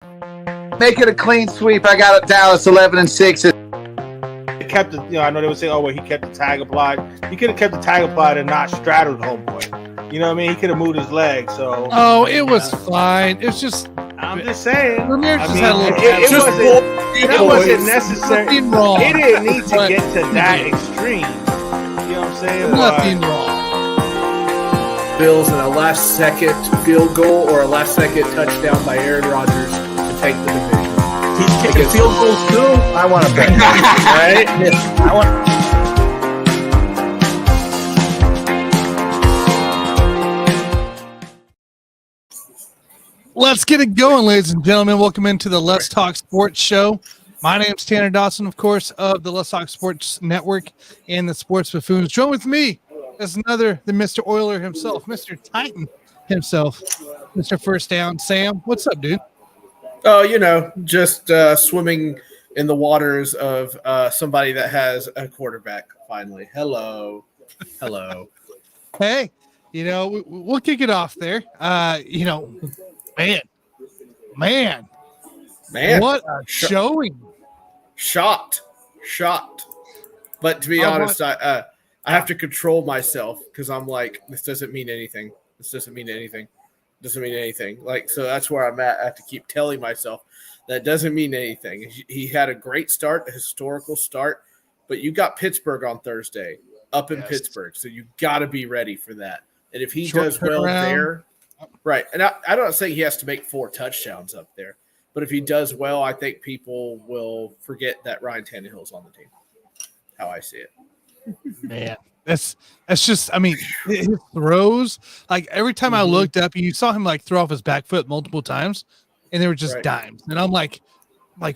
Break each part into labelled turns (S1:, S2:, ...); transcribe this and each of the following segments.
S1: Make it a clean sweep. I got Dallas 11-6.
S2: Kept the, I know they would say, oh, well, he kept the tag applied. He could have kept the tag applied and not straddled homeboy. You know what I mean? He could have moved his leg. So.
S3: Oh, it was fine. It's just.
S2: I'm just saying.
S3: Ramirez
S2: I mean,
S3: had a little.
S2: that wasn't necessary. He didn't need to get to that extreme. You know what I'm saying?
S3: Nothing wrong.
S4: Bills in a last-second field goal or a last-second touchdown by Aaron Rodgers to take the division.
S1: He's kicking field goals too. I want to bet.
S4: Right?
S1: I want.
S3: Let's get it going, ladies and gentlemen. Welcome into the Let's Talk Sports Show. My name's Tanner Dawson, of course, of the Let's Talk Sports Network and the Sports Buffoons. Join with me is the Mr. Oiler himself, Mr. Titan himself, Mr. First Down, Sam. What's up, dude?
S4: Oh, just swimming in the waters of somebody that has a quarterback, finally. Hello.
S3: Hey, we'll kick it off there. Man. What a showing.
S4: Shocked. But to be honest, I have to control myself because I'm like, this doesn't mean anything. Like, so that's where I'm at. I have to keep telling myself that doesn't mean anything. He had a great start, a historical start, but you got Pittsburgh on Thursday up in Pittsburgh. So you got to be ready for that. And if he does well there, right. And I'm not saying he has to make 4 touchdowns up there, but if he does well, I think people will forget that Ryan Tannehill's on the team. How I see it.
S3: Man, that's just, his throws, like every time I looked up, you saw him like throw off his back foot multiple times and they were just dimes. And I'm like,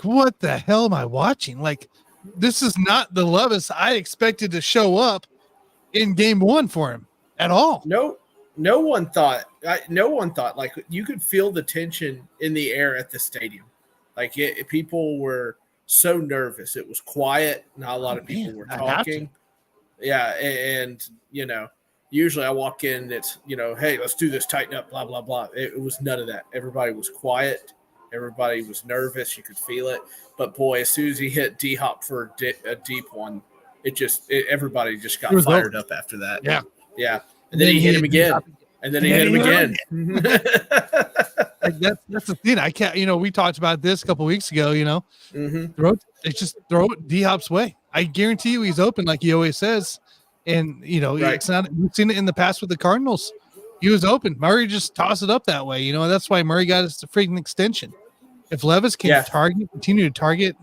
S3: what the hell am I watching? Like, this is not the Levis I expected to show up in game 1 for him at all.
S4: No one thought like you could feel the tension in the air at the stadium. Like people were so nervous. It was quiet. Not a lot of people were talking. Yeah. And usually I walk in, it's, hey, let's do this, tighten up, blah, blah, blah. It was none of that. Everybody was quiet. Everybody was nervous. You could feel it. But boy, as soon as he hit D-Hop for a deep one, everybody just got fired up after that.
S3: Yeah.
S4: Yeah. And then he hit him again. And then he hit him again.
S3: Like that's the thing. I can't, we talked about this a couple weeks ago, throw it D-Hop's way. I guarantee you he's open like he always says. And, it's not, we've seen it in the past with the Cardinals. He was open. Murray just tossed it up that way. That's why Murray got his freaking extension. If Levis can continue to target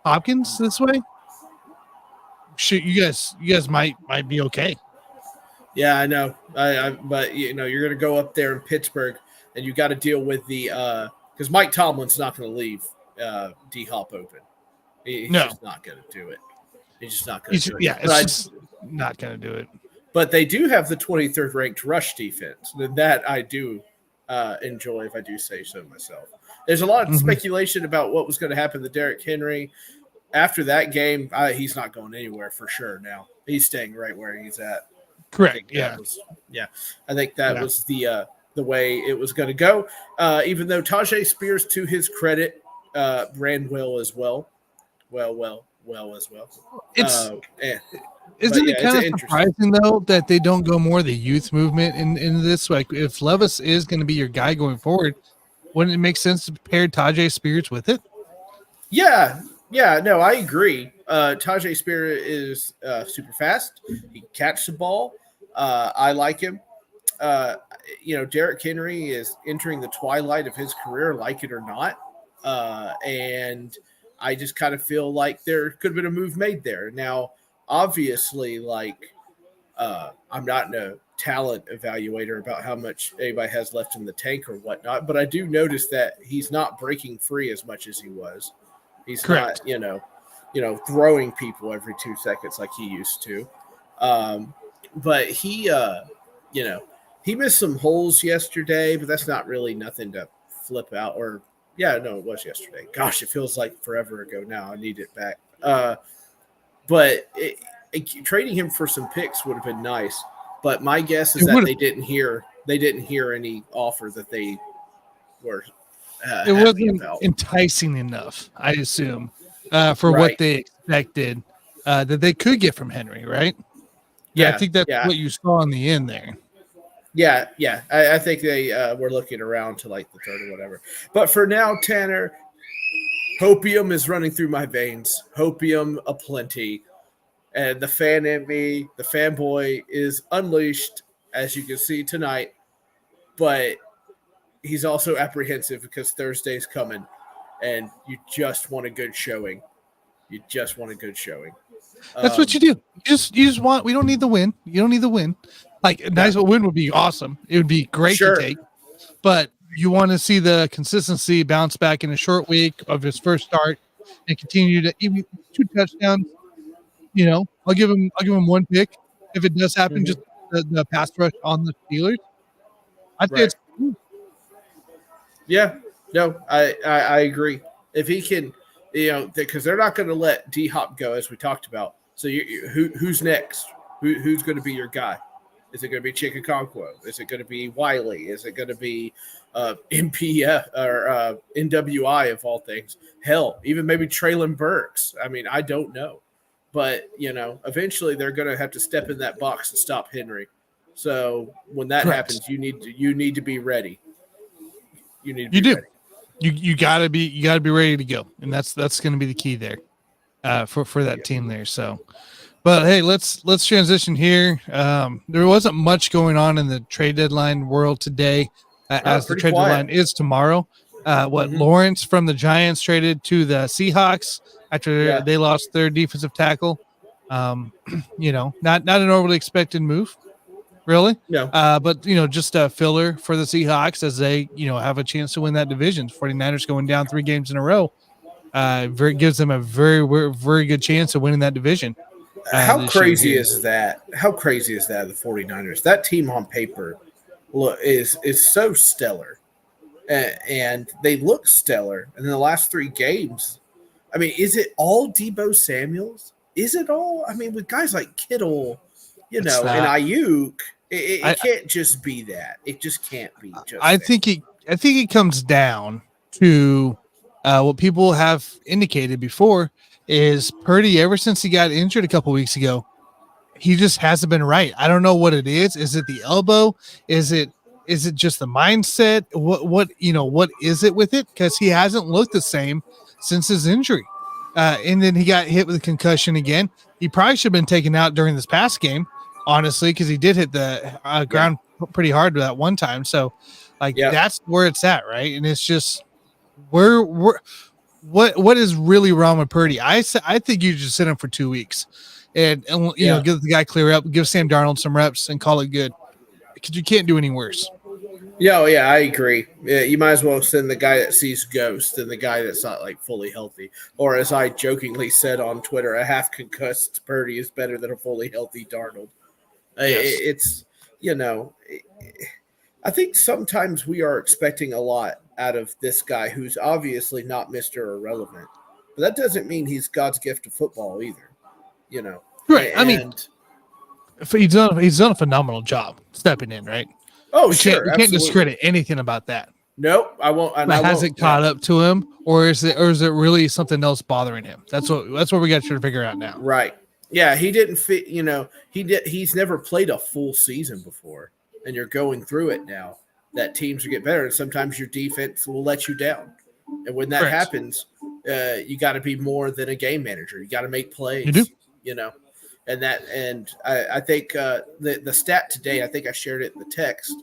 S3: Hopkins this way, shit, you guys might be okay.
S4: Yeah, I know. But you're going to go up there in Pittsburgh, and you got to deal with the because Mike Tomlin's not going to leave D-Hop open. He's just not going to do it. He's just not going to do it.
S3: Yeah, it's just not going to do it.
S4: But they do have the 23rd ranked rush defense. That I do enjoy, if I do say so myself. There's a lot of speculation about what was going to happen to Derrick Henry. After that game, he's not going anywhere for sure now. He's staying right where he's at.
S3: Correct.
S4: I think that was the way it was going to go. Even though Tajay Spears, to his credit, ran well as well. Well as well.
S3: Isn't it kind of surprising though that they don't go more the youth movement in this? Like, if Levis is going to be your guy going forward, wouldn't it make sense to pair Tajay Spears with it?
S4: Yeah. No, I agree. Tajay Spears is super fast. He can catch the ball. I like him. Derrick Henry is entering the twilight of his career, like it or not. And I just kind of feel like there could have been a move made there. Now, obviously, I'm not a talent evaluator about how much anybody has left in the tank or whatnot, but I do notice that he's not breaking free as much as he was. He's
S3: Correct.
S4: not, throwing people every 2 seconds like he used to. But he missed some holes yesterday, but that's not really nothing to flip out it was yesterday. Gosh, it feels like forever ago now. I need it back. But trading him for some picks would have been nice. But my guess is that they didn't hear any offer that they were
S3: it
S4: happy
S3: wasn't
S4: about.
S3: enticing enough, I assume, for what
S4: Right.
S3: they expected that they could get from Henry, right?
S4: Yeah,
S3: I think that's
S4: yeah.
S3: what you saw in the end there.
S4: Yeah. I think they were looking around to like the third or whatever. But for now, Tanner, hopium is running through my veins. Hopium aplenty. And the fan in me, the fanboy, is unleashed, as you can see tonight. But he's also apprehensive because Thursday's coming, and you just want a good showing.
S3: That's what you do. You just want. We don't need the win. You don't need the win. Like a nice win would be awesome. It would be great
S4: Sure.
S3: to take, but you want to see the consistency bounce back in a short week of his first start and continue to even 2 touchdowns. You know, I'll give him one pick if it does happen. Just the pass rush on the Steelers. I think it's
S4: Yeah, no, I agree. If he can, because they're not going to let D Hop go, as we talked about. So who's next? Who's going to be your guy? Is it going to be Chikakonkwo? Is it going to be Wiley? Is it going to be MPF or NWI of all things? Hell, even maybe Traylon Burks. I mean, I don't know. But, eventually they're going to have to step in that box to stop Henry. So when that happens, you need to be ready. You gotta
S3: be ready to go, and that's going to be the key there for that team there. So, but hey, let's transition here. There wasn't much going on in the trade deadline world today, as the trade deadline is tomorrow. Lawrence from the Giants traded to the Seahawks after they lost their defensive tackle. Not an overly expected move. Really?
S4: No.
S3: But, just a filler for the Seahawks as they, have a chance to win that division. 49ers going down 3 games in a row gives them a very, very, very good chance of winning that division.
S4: How crazy is that? How crazy is that, the 49ers? That team on paper is so stellar. And they look stellar. And in the last 3 games, I mean, is it all Deebo Samuels? Is it all? I mean, with guys like Kittle – and Ayuk, it can't just be that. It just can't be. I
S3: think it comes down to what people have indicated before is Purdy. Ever since he got injured a couple weeks ago, he just hasn't been right. I don't know what it is. Is it the elbow? Is it just the mindset? What is it with it? Because he hasn't looked the same since his injury, and then he got hit with a concussion again. He probably should have been taken out during this past game. Honestly, because he did hit the ground pretty hard that one time. So, that's where it's at, right? And it's just what is really wrong with Purdy? I think you just sit him for 2 weeks, and give the guy clear up, give Sam Darnold some reps, and call it good. Because you can't do any worse.
S4: Yeah, I agree. Yeah, you might as well send the guy that sees ghosts than the guy that's not fully healthy. Or as I jokingly said on Twitter, a half concussed Purdy is better than a fully healthy Darnold. It's I think sometimes we are expecting a lot out of this guy who's obviously not Mr. Irrelevant, but that doesn't mean he's God's gift to football either.
S3: Right? I mean, he's done a phenomenal job stepping in, right?
S4: Oh,
S3: we can't discredit anything about that.
S4: Nope, I won't. And
S3: but has it caught up to him, or is it really something else bothering him? That's what we got to figure out now.
S4: Right. Yeah, he didn't fit. He's never played a full season before, and you're going through it now. That teams will get better, and sometimes your defense will let you down. And when that happens, you got to be more than a game manager. You got to make plays.
S3: You do.
S4: And I think the stat today, I think I shared it in the text,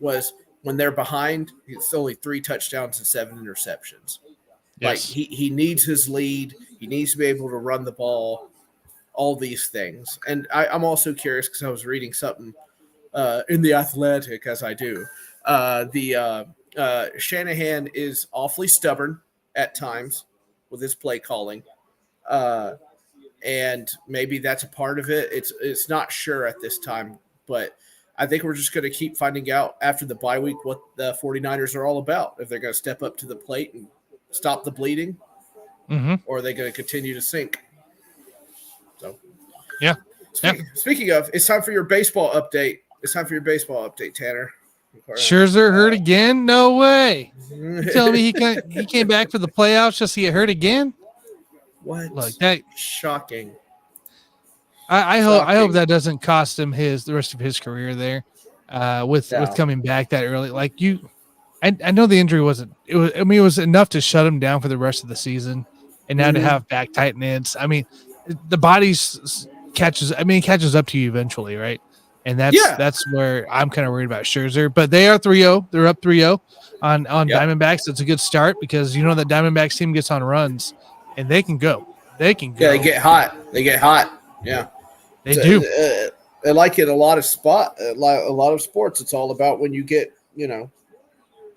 S4: was when they're behind, it's only 3 touchdowns and 7 interceptions.
S3: Yes.
S4: He needs his lead. He needs to be able to run the ball. All these things. And I'm also curious because I was reading something in The Athletic, as I do. Shanahan is awfully stubborn at times with his play calling. And maybe that's a part of it. It's not sure at this time, but I think we're just going to keep finding out after the bye week what the 49ers are all about. If they're going to step up to the plate and stop the bleeding, or are they going to continue to sink? So,
S3: yeah.
S4: Speaking of, it's time for your baseball update. Tanner.
S3: Scherzer hurt again? No way. You tell me he came back for the playoffs just to get hurt again?
S4: What?
S3: Look, that
S4: shocking.
S3: I hope that doesn't cost him the rest of his career there. With coming back that early. Like I know the injury it was enough to shut him down for the rest of the season. And now to have back tightness. I mean, the body catches up to you eventually, right? And that's where I'm kind of worried about Scherzer. But they are 3-0. They're up 3-0 on Diamondbacks. It's a good start because you know that Diamondbacks team gets on runs and they can go. Yeah,
S4: they get hot. Yeah.
S3: They do.
S4: I like it a lot of sports. It's all about when you get,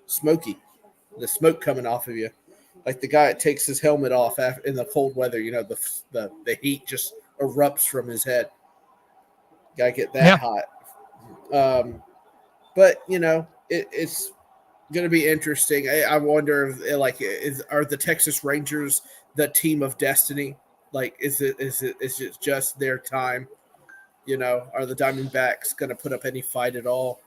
S4: smoky, the smoke coming off of you. Like the guy that takes his helmet off in the cold weather, the heat just erupts from his head. Gotta get that hot. But it's going to be interesting. I wonder if are the Texas Rangers the team of destiny? Like, is it just their time? Are the Diamondbacks going to put up any fight at all?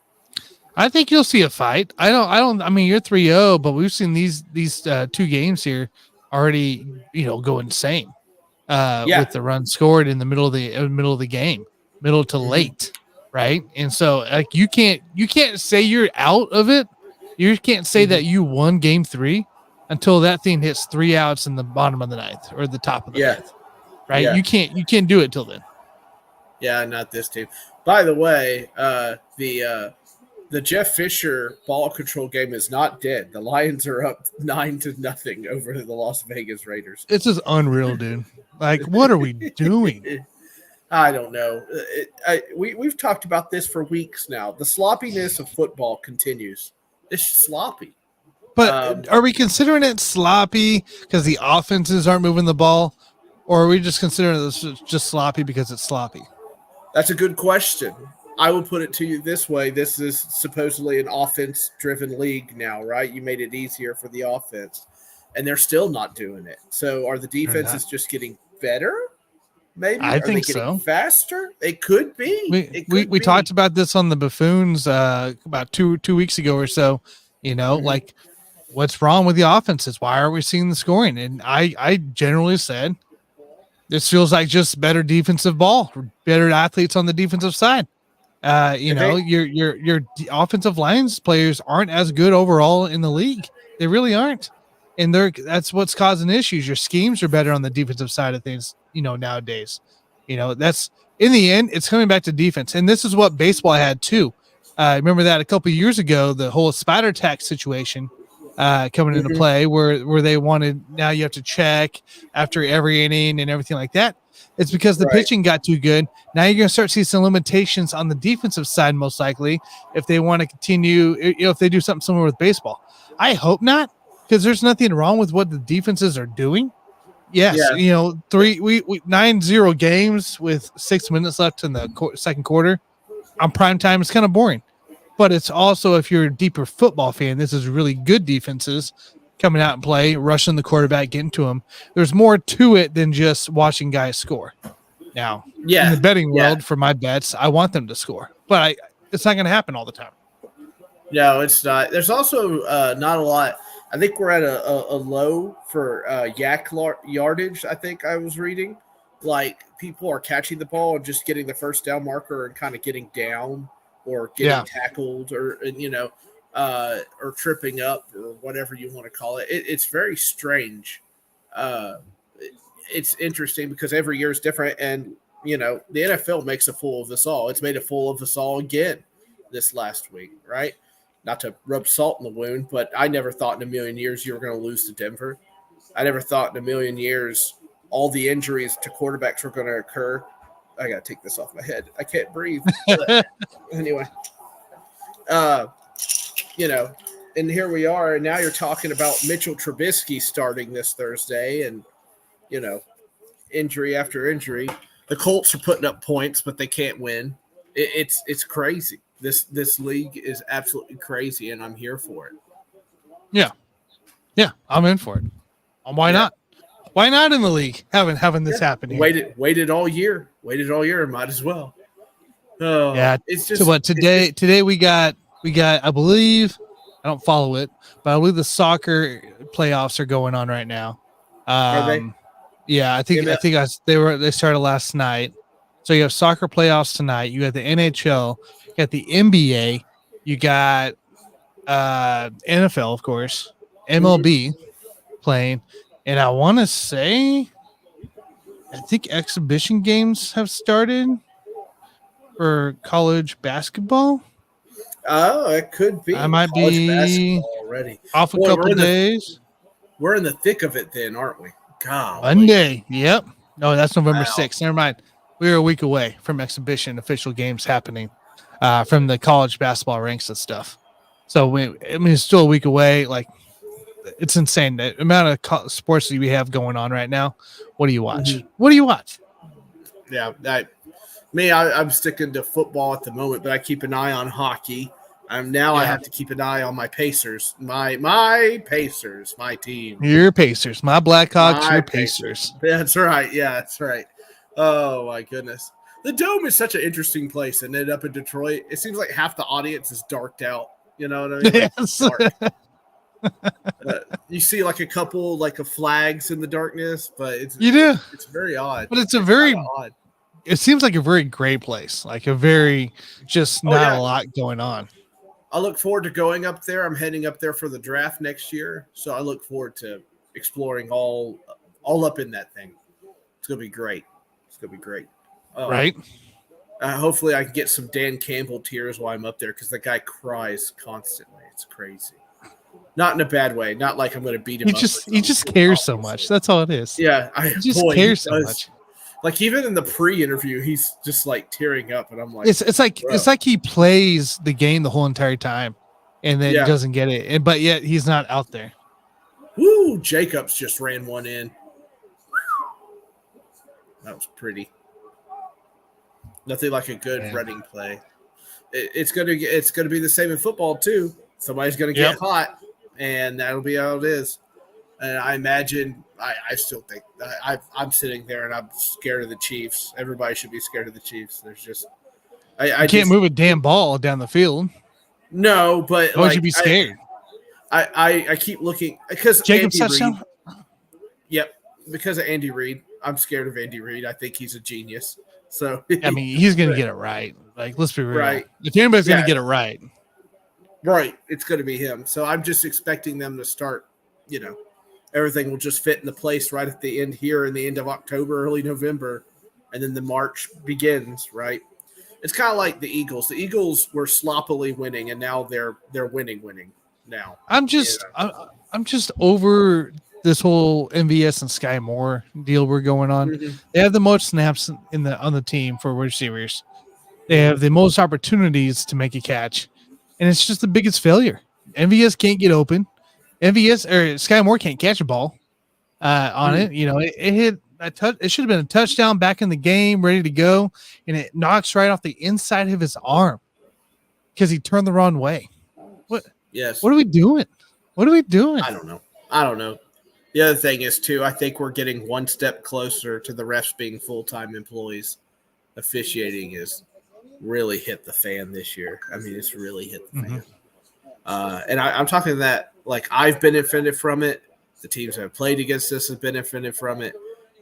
S3: I think you'll see a fight. I mean, you're 3-0, but we've seen these 2 games here already, go insane. With the run scored in the middle of the game, middle to late, right? And so like you can't say you're out of it. You can't say that you won game 3 until that thing hits 3 outs in the bottom of the 9th or the top of the 9th, right? Yeah. You can't do it till then.
S4: Yeah, not this team. By the way, the Jeff Fisher ball control game is not dead. The Lions are up 9-0 over the Las Vegas Raiders.
S3: It's just unreal, dude. Like, what are we doing?
S4: I don't know. We've talked about this for weeks now. The sloppiness of football continues. It's sloppy.
S3: But are we considering it sloppy because the offenses aren't moving the ball, or are we just considering this just sloppy because it's sloppy?
S4: That's a good question. I will put it to you this way. This is supposedly an offense-driven league now, right? You made it easier for the offense, and they're still not doing it. So are the defenses just getting better? Maybe
S3: I think so.
S4: Faster? It could be.
S3: We talked about this on the Buffoons about two weeks ago or so. Like what's wrong with the offenses? Why are we seeing the scoring? And I generally said this feels like just better defensive ball, better athletes on the defensive side. Your offensive lines players aren't as good overall in the league. They really aren't. And that's what's causing issues. Your schemes are better on the defensive side of things, nowadays. That's in the end, it's coming back to defense. And this is what baseball had too. Remember that a couple of years ago, the whole spider tack situation coming into play where they wanted, now you have to check after every inning and everything like that. It's because the pitching got too good. Now you're going to start to see some limitations on the defensive side, most likely, if they want to continue, if they do something similar with baseball. I hope not, because there's nothing wrong with what the defenses are doing. Yes, 9-0 games with 6 minutes left in the second quarter on prime time is kind of boring. But it's also, if you're a deeper football fan, this is really good defenses coming out and play, rushing the quarterback, getting to him. There's more to it than just watching guys score. Now, in the betting world, for my bets, I want them to score, but it's not going to happen all the time.
S4: No, it's not. There's also not a lot. I think we're at a low for yak yardage. I think I was reading, like people are catching the ball and just getting the first down marker and kind of getting down or getting tackled or tripping up or whatever you want to call it. It's very strange. It's interesting because every year is different, and the NFL makes a fool of us all. It's made a fool of us all again this last week, right? Not to rub salt in the wound, but I never thought in a million years you were going to lose to Denver. I never thought in a million years all the injuries to quarterbacks were going to occur. I got to take this off my head. I can't breathe. Anyway, and here we are, and now you're talking about Mitchell Trubisky starting this Thursday, and injury after injury. The Colts are putting up points, but they can't win. It's crazy. This league is absolutely crazy, and I'm here for it.
S3: Yeah, I'm in for it. Why not? Why not in the league having this happen here?
S4: Waited all year. Might as well. Oh,
S3: yeah.
S4: It's just
S3: so what today we got We got, I believe, I don't follow it, but I believe the soccer playoffs are going on right now.
S4: Are they?
S3: Yeah, they started last night. So you have soccer playoffs tonight. You got the NHL, you got the NBA, you got NFL, of course, MLB playing, and I want to say, I think exhibition games have started for college basketball.
S4: Oh, it could be.
S3: I might
S4: College
S3: be
S4: basketball already.
S3: off a
S4: Boy,
S3: couple days.
S4: We're in the thick of it then, aren't we? God.
S3: Monday. Yep. No, that's November
S4: Wow.
S3: 6th. Never mind. We're a week away from exhibition official games happening from the college basketball ranks and stuff. So, it's still a week away. Like, it's insane. The amount of sports that we have going on right now. What do you watch? What do you watch?
S4: Yeah. I'm sticking to football at the moment, but I keep an eye on hockey. I have to keep an eye on my Pacers. My Pacers, my team.
S3: Your Pacers. My Blackhawks, your Pacers.
S4: That's right. Yeah, that's right. Oh, my goodness. The Dome is such an interesting place, and then up in Detroit, it seems like half the audience is darked out. You know what I mean?
S3: Yes.
S4: You see like a couple of flags in the darkness, but it's very odd.
S3: But it's odd. It seems like a very gray place, like a very just not a lot going on.
S4: I look forward to going up there. I'm heading up there for the draft next year, so I look forward to exploring all up in that thing. It's gonna be great.
S3: Right.
S4: Hopefully, I can get some Dan Campbell tears while I'm up there because the guy cries constantly. It's crazy. Not in a bad way. Not like I'm going to beat him.
S3: He just cares so much. That's all it is.
S4: Yeah,
S3: he cares so much.
S4: Like even in the pre-interview, he's just like tearing up, and I'm like,
S3: it's like he plays the game the whole entire time, and then he doesn't get it, but yet he's not out there.
S4: Woo! Jacobs just ran one in. That was pretty. Nothing like a good running play. It's gonna be the same in football too. Somebody's gonna get hot, and that'll be how it is. And I imagine, I still think I'm sitting there and I'm scared of the Chiefs. Everybody should be scared of the Chiefs. There's just I
S3: can't move a damn ball down the field.
S4: No, but
S3: why would you be scared?
S4: I keep looking because
S3: Jacobs touchdown.
S4: Yep, because of Andy Reid. I'm scared of Andy Reid. I think he's a genius. So
S3: I mean, he's gonna get it right. Like, let's be real.
S4: Right.
S3: If anybody's gonna get it right,
S4: it's gonna be him. So I'm just expecting them to start. Everything will just fit into place right at the end here in the end of October, early November, and then the March begins. Right. It's kind of like the Eagles. The Eagles were sloppily winning, and now they're winning now.
S3: I'm just over this whole MVS and Sky Moore deal we're going on. Mm-hmm. They have the most snaps on the team for receivers. They have the most opportunities to make a catch, and it's just the biggest failure. MVS can't get open. Sky Moore can't catch a ball on it. It hit a touch. It should have been a touchdown back in the game, ready to go, and it knocks right off the inside of his arm because he turned the wrong way. What?
S4: Yes.
S3: What are we doing?
S4: I don't know. The other thing is, too, I think we're getting one step closer to the refs being full-time employees. Officiating has really hit the fan this year. I mean, it's really hit the fan. And I'm talking that, like, I've benefited from it. The teams that have played against us have benefited from it.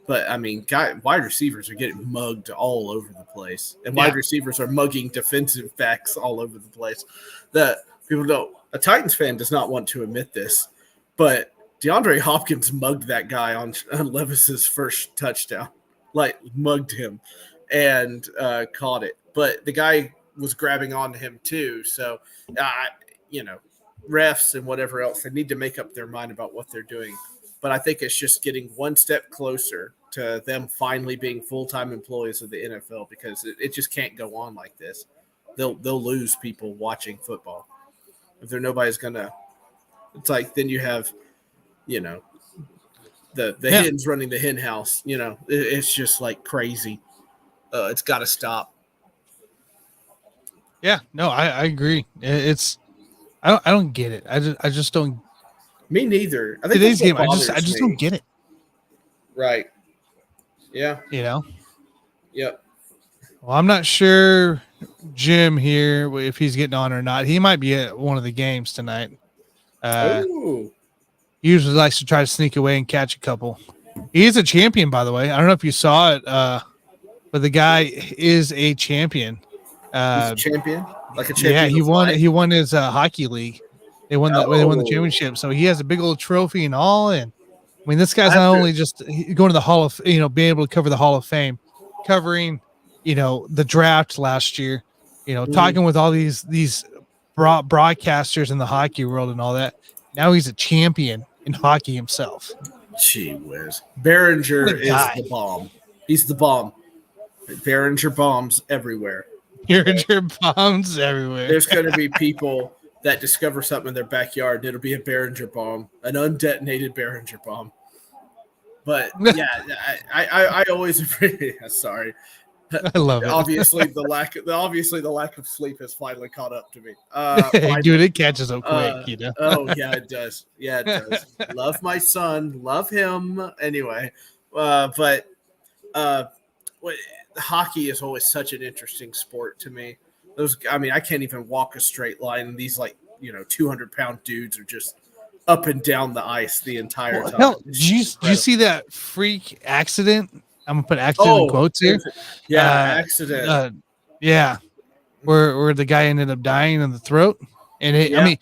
S4: But, I mean, wide receivers are getting mugged all over the place. And wide receivers are mugging defensive backs all over the place. That people don't – a Titans fan does not want to admit this, but DeAndre Hopkins mugged that guy on Levis's first touchdown, like mugged him and caught it. But the guy was grabbing onto him too. So, refs and whatever else, they need to make up their mind about what they're doing. But I think it's just getting one step closer to them finally being full-time employees of the NFL because it just can't go on like this. They'll lose people watching football. If nobody's going to – it's like then you have – the hens running the hen house, it's just like crazy. It's got to stop.
S3: Yeah, no, I agree. I don't get it. I just don't.
S4: Me neither. I think
S3: today's game, I just don't get it.
S4: Right. Yeah.
S3: Yep.
S4: Well,
S3: I'm not sure Jim here if he's getting on or not. He might be at one of the games tonight.
S4: Oh,
S3: He usually likes to try to sneak away and catch a couple. He is a champion, by the way. I don't know if you saw it, but the guy is a champion.
S4: he's a champion, like a champion.
S3: Yeah, he
S4: of
S3: won.
S4: life?
S3: He won his hockey league. They won the
S4: Oh.
S3: championship. So he has a big old trophy and all. And I mean, this guy's
S4: I
S3: not
S4: have to-
S3: only just going to the Hall of, being able to cover the Hall of Fame, covering, the draft last year, talking with all these broadcasters in the hockey world and all that. Now he's a champion in hockey himself.
S4: Gee whiz. Biringer
S3: What a
S4: is
S3: guy.
S4: the bomb. He's the bomb. Biringer bombs everywhere.
S3: Your bombs everywhere.
S4: There's going to be people that discover something in their backyard, and it'll be a Biringer bomb, an undetonated Biringer bomb. But yeah, I always sorry.
S3: I love it.
S4: Obviously, the lack of sleep has finally caught up to me.
S3: Dude, it catches up quick,
S4: Oh yeah, it does. Yeah, it does. Love my son, love him. Anyway, but hockey is always such an interesting sport to me. I can't even walk a straight line. And these 200-pound dudes are just up and down the ice the entire time.
S3: Hell, did you see that freak accident? I'm gonna put accident in quotes here.
S4: Yeah, accident.
S3: Yeah, where the guy ended up dying in the throat, and
S4: Yeah.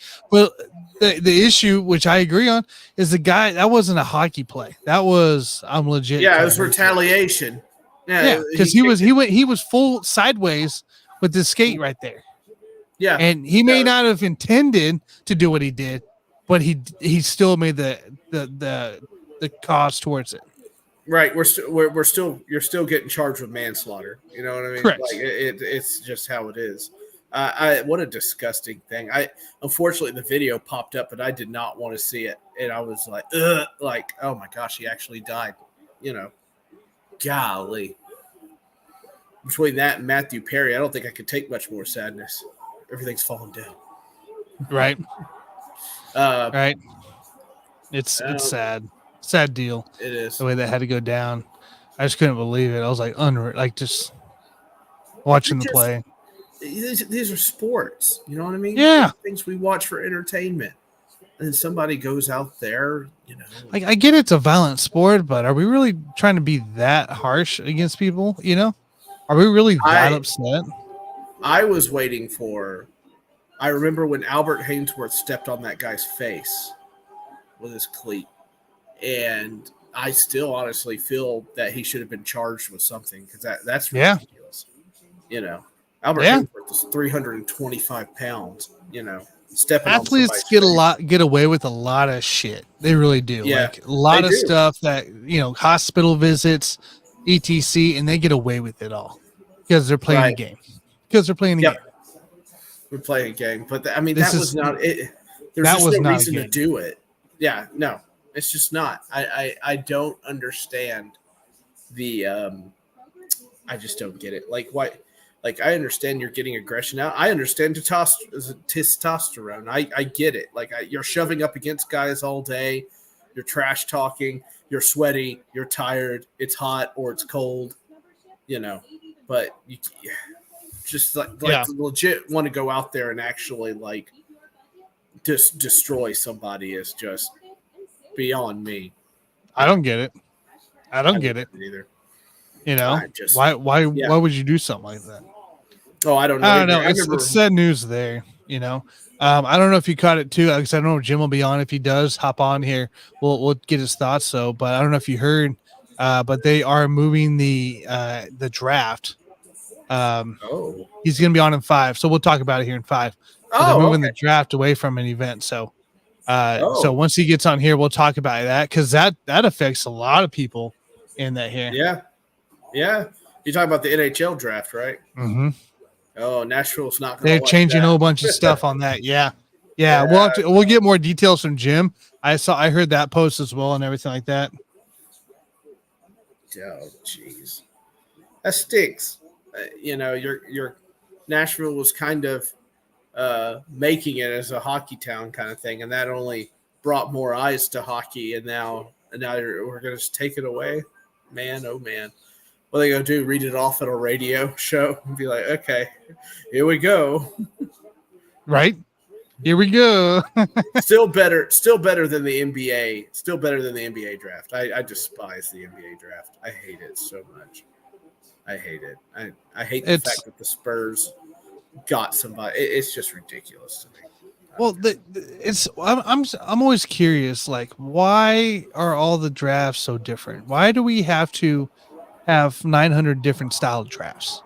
S3: the issue, which I agree on, is the guy that wasn't a hockey play. That was legit.
S4: Yeah, it was retaliation.
S3: Yeah, because he was full sideways with the skate right there.
S4: Yeah,
S3: And he may not have intended to do what he did, but he still made the cause towards it.
S4: right. You're still getting charged with manslaughter. You know what I mean?
S3: Correct.
S4: Like it's just how it is. What a disgusting thing. Unfortunately the video popped up, but I did not want to see it, and I was like, ugh, like, oh my gosh, he actually died. Golly. Between that and Matthew Perry, I don't think I could take much more sadness. Everything's falling down.
S3: Right.
S4: Uh,
S3: Right. It's sad deal.
S4: It is.
S3: The way that had to go down. I just couldn't believe it. I was like unreal, like just watching the play.
S4: These are sports. You know what I mean?
S3: Yeah.
S4: Things we watch for entertainment. And then somebody goes out there,
S3: Like I get it's a violent sport, but are we really trying to be that harsh against people? Are we really that upset?
S4: I was waiting for. I remember when Albert Hainsworth stepped on that guy's face with his cleat, and I still honestly feel that he should have been charged with something because that's ridiculous. Albert Hainsworth is 325 pounds. Stepping.
S3: Athletes get away with a lot of shit. They really do.
S4: Yeah,
S3: like a lot of stuff that hospital visits, etc. And they get away with it all because they're playing the game. Because they're playing the game.
S4: We're playing a game, but that was not it. There's
S3: that
S4: just
S3: was
S4: no
S3: not
S4: reason to do it. Yeah, no, it's just not. I don't understand the. I just don't get it. Like why? Like I understand you're getting aggression out. I understand testosterone. I get it. Like you're shoving up against guys all day. You're trash talking. You're sweaty. You're tired. It's hot or it's cold. But you just legit want to go out there and actually just destroy somebody is just beyond me.
S3: I don't get it. I don't get it
S4: either.
S3: Why would you do something like that?
S4: Oh, I don't know.
S3: I don't know. It's sad news there. I don't know if you caught it too. Because I don't know if Jim will be on. If he does, hop on here. We'll get his thoughts. But I don't know if you heard. But they are moving the draft. He's going to be on in 5, so we'll talk about it here in 5. They're moving the draft away from an event. So once he gets on here, we'll talk about that because that affects a lot of people in that here.
S4: Yeah. You're talking about the NHL draft, right?
S3: Mm-hmm.
S4: Oh, Nashville's not.
S3: They're changing a whole bunch of stuff on that. Yeah. We'll get more details from Jim. I heard that post as well and everything like that.
S4: Oh, jeez, that stinks. Your Nashville was kind of making it as a hockey town kind of thing, and that only brought more eyes to hockey. And now we're going to take it away, man. Oh man. What are they gonna do? Read it off at a radio show and be like, "Okay, here we go."
S3: Right? Here we go.
S4: Still better than the NBA. Still better than the NBA draft. I despise the NBA draft. I hate it so much. I hate it. I hate the fact that the Spurs got somebody. It's just ridiculous to me.
S3: Well, I'm always curious, like, why are all the drafts so different? Why do we have to have 900 different style drafts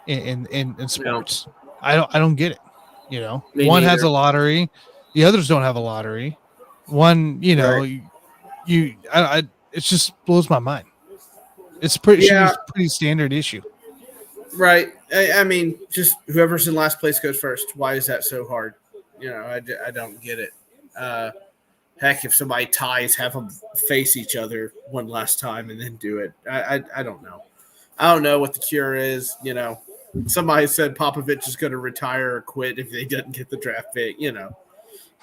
S3: in sports? I don't get it. You know,
S4: Me
S3: one
S4: neither.
S3: has a lottery, the others don't have a lottery. One, you know,
S4: Right.
S3: it just blows my mind. It's should be a pretty standard issue.
S4: Right. I mean, just whoever's in last place goes first. Why is that so hard? You know, I don't get it. Heck, if somebody ties, have them face each other one last time and then do it. I don't know. I don't know what the cure is. You know, somebody said Popovich is going to retire or quit if they didn't get the draft pick. You know,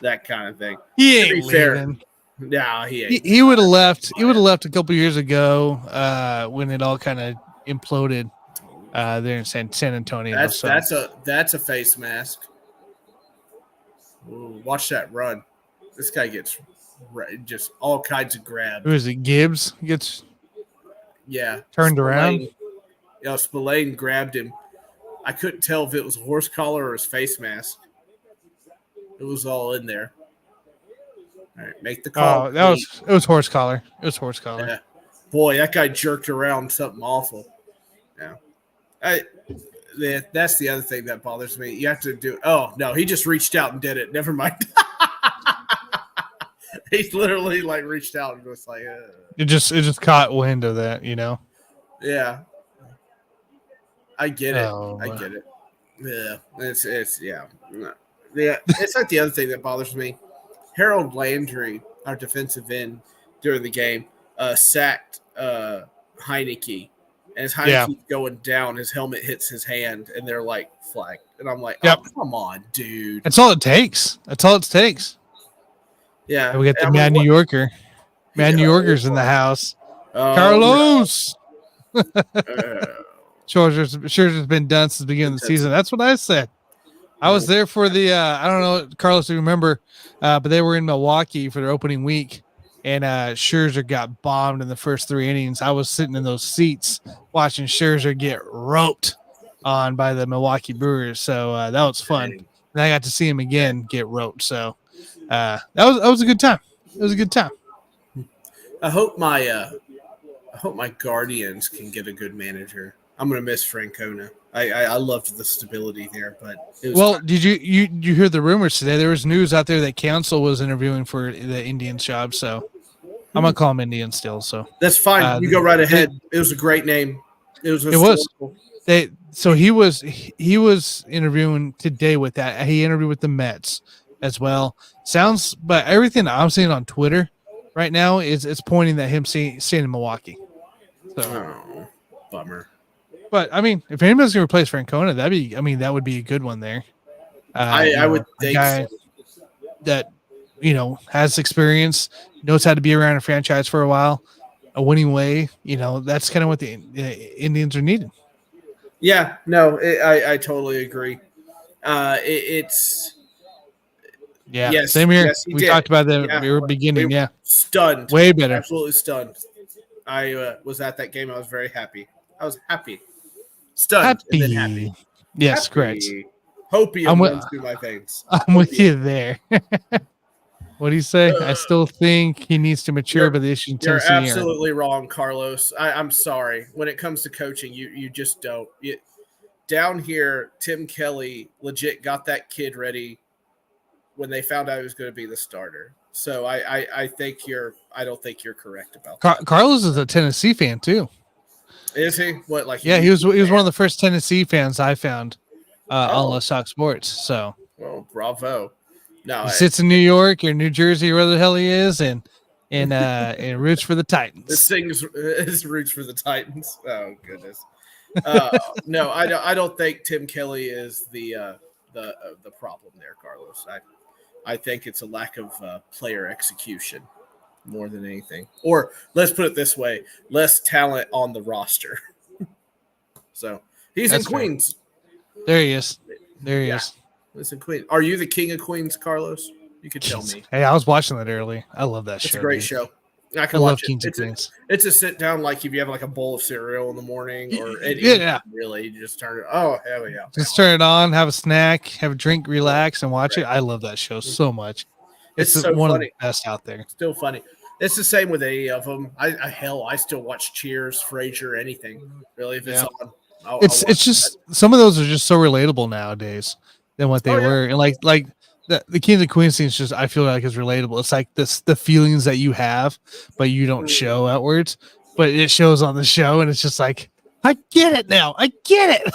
S4: that kind of thing.
S3: He
S4: To be
S3: ain't
S4: fair,
S3: leaving.
S4: no, he ain't.
S3: He would have left. He would have left a couple years ago when it all kind of imploded there in San Antonio.
S4: That's a face mask. Ooh, watch that run. This guy gets just all kinds of grabs.
S3: Who is it? Gibbs gets turned around.
S4: Spillane grabbed him. I couldn't tell if it was a horse collar or his face mask. It was all in there. All right, make the call.
S3: Oh, it was horse collar. It was horse collar.
S4: Yeah. Boy, that guy jerked around something awful. Yeah. That's the other thing that bothers me. You have to do. Oh no, he just reached out and did it. Never mind. He literally like reached out and was like,
S3: It just caught wind of that, you know.
S4: yeah. I get it.
S3: Oh,
S4: I get it. Yeah, it's yeah. It's like the other thing that bothers me. Harold Landry, our defensive end during the game, sacked Heineke. And as Heineke's going down, his helmet hits his hand, and they're like, flag. And I'm like, oh, come on, dude.
S3: That's all it takes. That's all it takes.
S4: Yeah.
S3: And we got the Mad New Yorker. Mad New Yorker's in the house. Carlos! Scherzer's been done since the beginning of the season. That's what I said. I was there for the, I don't know, Carlos, you remember, but they were in Milwaukee for their opening week. And Scherzer got bombed in the first 3 innings. I was sitting in those seats watching Scherzer get roped on by the Milwaukee Brewers. So that was fun. And I got to see him again get roped. So that was a good time. It was a good time.
S4: I hope my Guardians can get a good manager. I'm gonna miss Francona. I loved the stability there, but
S3: did you hear the rumors today? There was news out there that Council was interviewing for the Indians job. So I'm gonna call him Indian still. So
S4: that's fine. You go right ahead. It was a great name. It was.
S3: He was interviewing today with that. He interviewed with the Mets as well. But everything I'm seeing on Twitter right now is pointing that him staying in Milwaukee. So,
S4: bummer.
S3: But I mean, if anybody's gonna replace Francona, that would be a good one there.
S4: I would think so.
S3: That has experience, knows how to be around a franchise for a while, a winning way. That's kind of what the Indians are needing.
S4: Yeah, no, I totally agree. It's
S3: yes, same here.
S4: Yes,
S3: we talked about that at the beginning. Yeah,
S4: stunned,
S3: way better,
S4: absolutely stunned. I was at that game. I was very happy. I was happy, stunned, and then happy.
S3: Yes,
S4: happy.
S3: correct.
S4: Hopium runs through my veins.
S3: I'm with you there. What do you say? I still think he needs to mature, but the issue
S4: you're absolutely wrong, Carlos. I'm sorry. When it comes to coaching, you just don't. Down here, Tim Kelly legit got that kid ready when they found out he was going to be the starter. So I don't think you're correct about that.
S3: Carlos is a Tennessee fan too.
S4: Is he? What like?
S3: Yeah, he was one of the first Tennessee fans I found on Let's Talk Sports. So,
S4: well, bravo. No,
S3: he sits in New York or New Jersey, wherever the hell he is, and roots for the Titans.
S4: This thing is roots for the Titans. Oh goodness. No, I don't think Tim Kelly is the problem there, Carlos. I think it's a lack of player execution more than anything. Or let's put it this way, less talent on the roster. So he's
S3: That's
S4: in
S3: fair.
S4: Queens.
S3: There he is. There he
S4: Yeah.
S3: is.
S4: He's in Queens. Are you the king of Queens, Carlos? You could tell
S3: Jeez.
S4: me.
S3: Hey, I was watching that early. I love that
S4: It's
S3: show.
S4: a great
S3: dude.
S4: show. I
S3: I
S4: can
S3: love
S4: watch it.
S3: Kings and Queens.
S4: It's a sit down, like if you have like a bowl of cereal in the morning, or
S3: Yeah.
S4: really, you just turn it. Oh hell yeah!
S3: Just turn it on, have a snack, have a drink, relax, and watch it. I love that show so much.
S4: It's
S3: It's
S4: so
S3: one
S4: funny.
S3: of the best out there.
S4: Still funny. It's the same with any of them. I still watch Cheers, Frasier, anything really if it's
S3: Yeah.
S4: on. I'll
S3: It's
S4: watch
S3: just some of those are just so relatable nowadays than what they
S4: Oh, yeah.
S3: were, and like the Kings and Queens thing is just I feel like is relatable. It's like the feelings that you have, but you don't show outwards, but it shows on the show, and it's just like I get it now. I get it.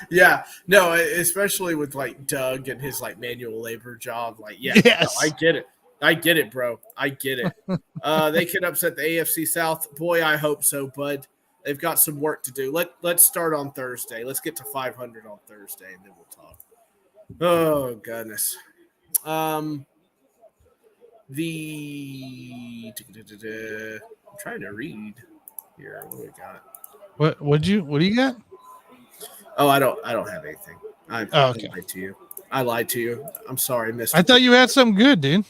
S4: Yeah, no, especially with like Doug and his like manual labor job. Like, yeah,
S3: Yes.
S4: no, I get it, bro. I get it. They could upset the AFC South. Boy, I hope so, bud. They've got some work to do. Let's start on Thursday. Let's get to 500 on Thursday, and then we'll talk. Oh goodness. I'm trying to read here. What do we got?
S3: What do you got?
S4: Oh, I don't have anything. I
S3: okay.
S4: lied to you. I lied to you. I'm sorry, Mister.
S3: I thought you had something good, dude.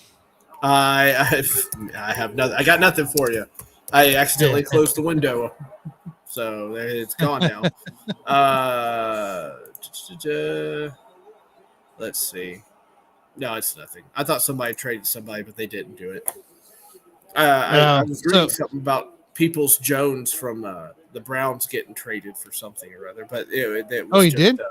S4: I have nothing. I got nothing for you. I accidentally closed the window, so it's gone now. Let's see. No, it's nothing. I thought somebody traded somebody, but they didn't do it. I was reading something about Peoples Jones from the Browns getting traded for something or other, but it was
S3: he
S4: just,
S3: did?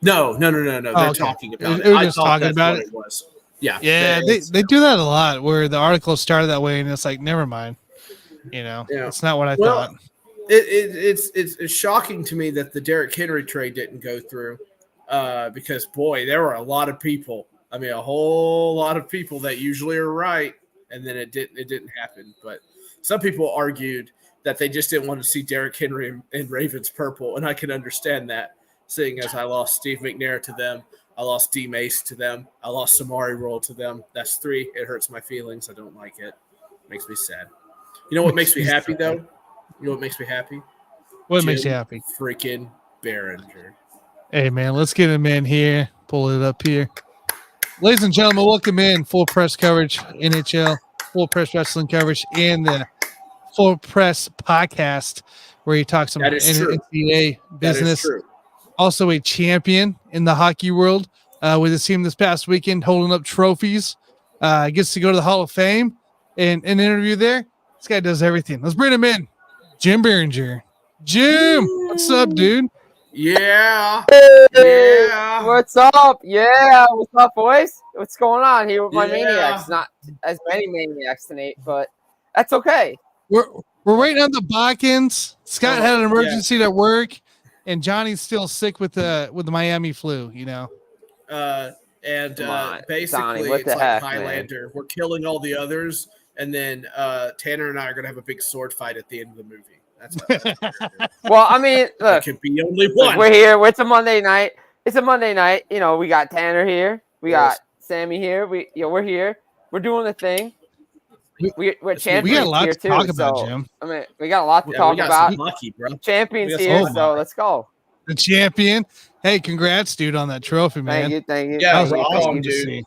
S4: No. They're
S3: okay.
S4: talking about it.
S3: They were
S4: I
S3: just
S4: thought
S3: talking
S4: that's
S3: about
S4: what
S3: it?
S4: it was. Yeah,
S3: They do that a lot where the article started that way and it's like never mind. It's not what I thought.
S4: It's shocking to me that the Derrick Henry trade didn't go through because boy, there were a lot of people. I mean, a whole lot of people that usually are right, and then it didn't happen. But some people argued that they just didn't want to see Derrick Henry in Ravens purple, and I can understand that, seeing as I lost Steve McNair to them. I lost D Mace to them. I lost Samari Roll to them. That's 3. It hurts my feelings. I don't like it. Makes me sad. You know what makes me happy, though? You know what makes me happy?
S3: What makes you happy?
S4: Freaking Biringer.
S3: Hey, man, let's get him in here. Pull it up here. Ladies and gentlemen, welcome in. Full press coverage, NHL, full press wrestling coverage, and the full press podcast where he talks some NCAA business. Also a champion in the hockey world with his team this past weekend, holding up trophies. Gets to go to the Hall of Fame and an interview there. This guy does everything. Let's bring him in. Jim Biringer. Jim, what's up, dude?
S4: Yeah.
S5: Hey, what's up? Yeah, what's up, boys? What's going on here with my maniacs? Not as many maniacs tonight, but that's okay.
S3: We're waiting on the Balkans. Scott had an emergency at work, and Johnny's still sick with the Miami flu.
S4: And basically,
S5: Donnie, what
S4: it's
S5: the
S4: like
S5: heck,
S4: Highlander. Man? We're killing all the others, and then Tanner and I are gonna have a big sword fight at the end of the movie. That's
S5: well, I mean, look,
S4: it could be only one.
S5: We're here. It's a Monday night. It's a Monday night. We got Tanner here. We got Sammy here. We're here. We're doing the thing. We're champions.
S3: We got a lot
S5: here
S3: to talk
S5: too,
S3: about,
S5: so,
S3: Jim.
S5: I mean, we got a lot to talk about.
S4: Lucky, bro.
S5: Champions here, so let's go.
S3: The champion. Hey, congrats, dude, on that trophy, man.
S5: Thank you.
S4: Yeah,
S3: that was
S4: awesome,
S3: to see.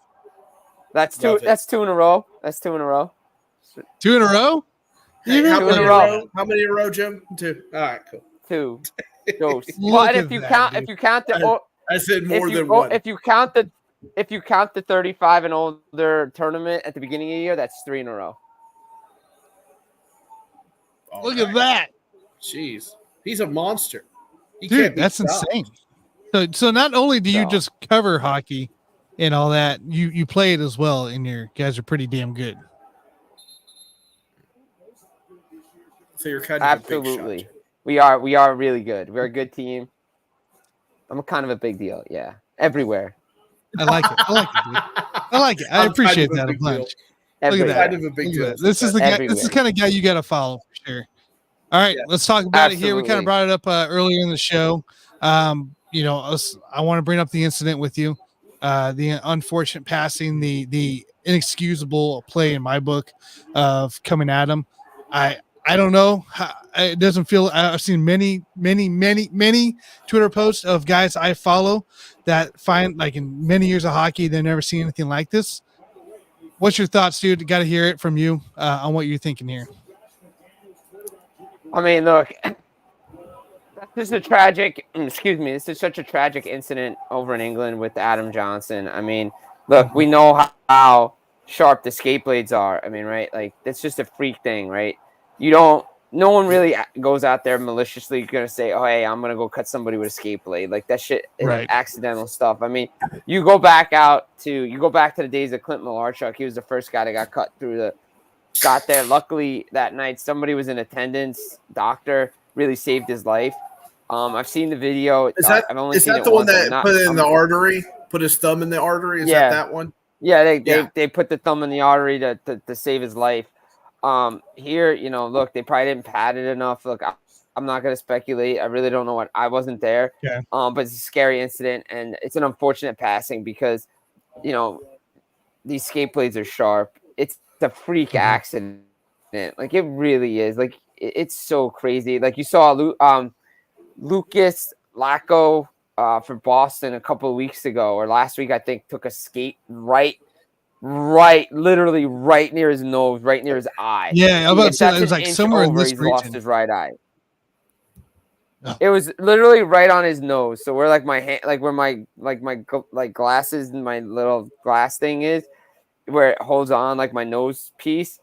S5: That's two. That's 2 in a row. That's 2 in a row.
S3: 2 in a row?
S4: Hey, how many in a row, Jim? 2. All right, cool.
S5: 2. Well, and if you count the,
S4: I said more than one.
S5: If you count the 35 and older tournament at the beginning of the year, that's 3 in a row.
S3: Look at that.
S4: Jeez, he's a monster.
S3: Dude, that's insane. So not only do you just cover hockey and all that, you play it as well, and your guys are pretty damn good.
S4: So you're kind of
S5: absolutely. A big shot. We are really good. We're a good team. I'm kind of a big deal. Yeah, everywhere.
S3: I like it. I appreciate that a bunch. Look at that.
S4: Kind of a big deal.
S3: This is the guy. This is the kind of guy you got to follow for sure. All right, let's talk about it here. We kind of brought it up earlier in the show. I want to bring up the incident with you, the unfortunate passing, the inexcusable play in my book of coming at him. I don't know. It doesn't feel. I've seen many Twitter posts of guys I follow that find like in many years of hockey, they've never seen anything like this. What's your thoughts, dude? Got to hear it from you on what you're thinking here.
S5: I mean, look, this is a tragic. Excuse me. This is such a tragic incident over in England with Adam Johnson. I mean, look, we know how sharp the skate blades are. I mean, right? Like, it's just a freak thing, right? No one really goes out there maliciously going to say, oh, hey, I'm going to go cut somebody with a skate blade. Like, that shit is accidental stuff. I mean, you go back to the days of Clint Malarchuk. He was the first guy that got there. Luckily, that night, somebody was in attendance. Doctor really saved his life. I've seen the video.
S4: Is that the one that put it in the artery? Put his thumb in the artery? Is that one?
S5: Yeah, they put the thumb in the artery to save his life. Here, look, they probably didn't pad it enough. Look, I'm not going to speculate. I really don't know I wasn't there.
S3: Yeah.
S5: But it's a scary incident, and it's an unfortunate passing because, these skate blades are sharp. It's a freak accident. Like, it really is. Like, it's so crazy. Like, you saw Lucas Lacko for Boston a couple of weeks ago or last week, I think, took a skate literally right near his nose, right near his eye.
S3: Yeah, it was like somewhere in this region.
S5: He lost his right eye. Oh. It was literally right on his nose. So where like my hand, like where my glasses and my little glass thing is, where it holds on like my nose piece.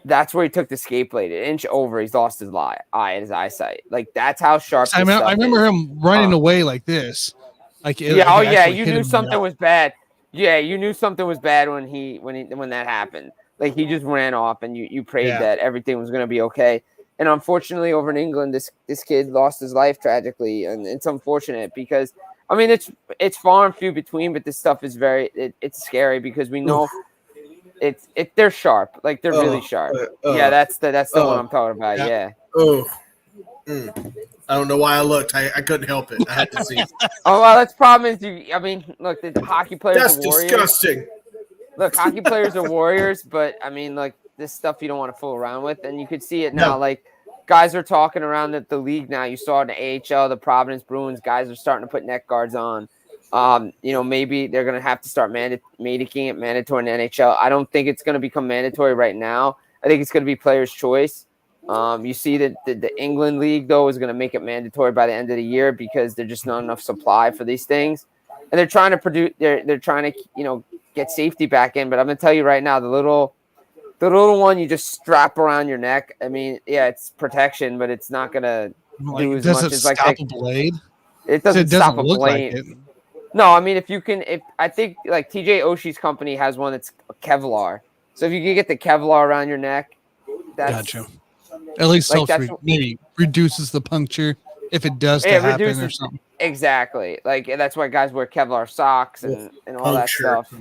S5: That's where he took the skate blade. An inch over, he's lost his his eyesight. Like, that's how sharp.
S3: I remember him running away like this. Like,
S5: you knew something was bad. Yeah, you knew something was bad when that happened. Like, he just ran off, and you prayed that everything was going to be okay. And unfortunately, over in England, this kid lost his life tragically, and it's unfortunate because I mean it's far and few between, but this stuff is it's scary because we know they're sharp, like they're really sharp. Yeah, that's the one I'm talking about. Yeah.
S4: I don't know why I looked. I couldn't help it. I had to see.
S5: Oh well, that's the problem is look, the hockey players
S4: that's
S5: are warriors.
S4: Disgusting.
S5: Look, hockey players are warriors, but I mean, like, this stuff you don't want to fool around with, and you could see it now. No. Like, guys are talking around the league now. You saw in the AHL, the Providence Bruins, guys are starting to put neck guards on. Maybe they're going to have to start making it mandatory in the NHL. I don't think it's going to become mandatory right now. I think it's going to be players' choice. You see that the England league, though, is going to make it mandatory by the end of the year because there's just not enough supply for these things. And they're trying to produce – they're trying to, get safety back in. But I'm going to tell you right now, the little one you just strap around your neck, I mean, yeah, it's protection, but it's not going to do as much as like –
S3: a blade?
S5: It doesn't stop a blade. Like no, I mean, I think like TJ Oshie's company has one that's Kevlar. So if you can get the Kevlar around your neck, that's
S3: gotcha. At least maybe reduces the puncture if it does happen or something.
S5: Exactly. Like, that's why guys wear Kevlar socks and all that stuff.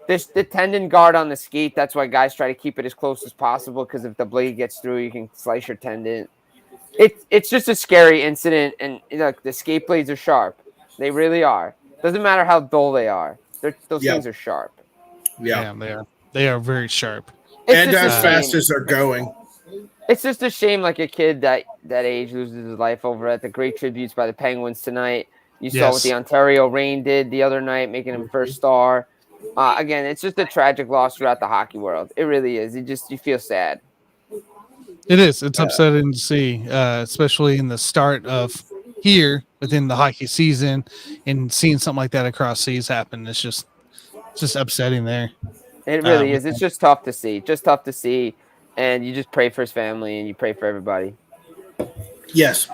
S5: The tendon guard on the skate, that's why guys try to keep it as close as possible because if the blade gets through, you can slice your tendon. It's just a scary incident, and look, the skate blades are sharp. They really are. Doesn't matter how dull they are. Those things are sharp.
S3: Yeah, they are. They are very sharp.
S4: And as fast as they're going.
S5: It's just a shame, like a kid that age loses his life over at the great tributes by the Penguins tonight. You saw what the Ontario Reign did the other night, making him first star. Again, it's just a tragic loss throughout the hockey world. It really is. You feel sad.
S3: It is. It's upsetting to see, especially in the start of here within the hockey season, and seeing something like that across seas happen. It's just upsetting there.
S5: It really is. It's just tough to see. And you just pray for his family and you pray for everybody.
S4: Yes.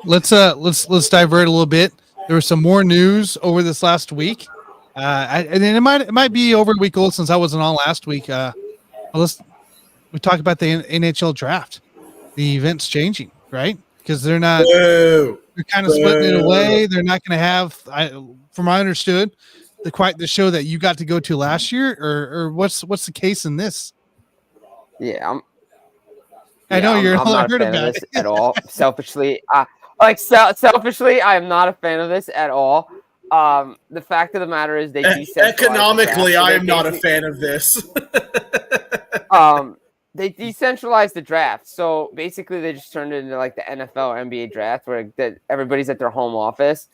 S3: Let's divert a little bit. There was some more news over this last week. And it might be over a week old since I wasn't on last week. We talk about the NHL draft. The event's changing, right? Because they're not. They're kind of splitting it away. They're not going to have. From what I understood, the show that you got to go to last year, or what's the case in this?
S5: Yeah,
S3: I know you're.
S5: I'm not a fan of this at all. Selfishly, selfishly, I am not a fan of this at all. The fact of the matter is, they
S4: economically, I am not a fan of this.
S5: they decentralized the draft. So basically they just turned it into like the NFL or NBA draft where everybody's at their home office.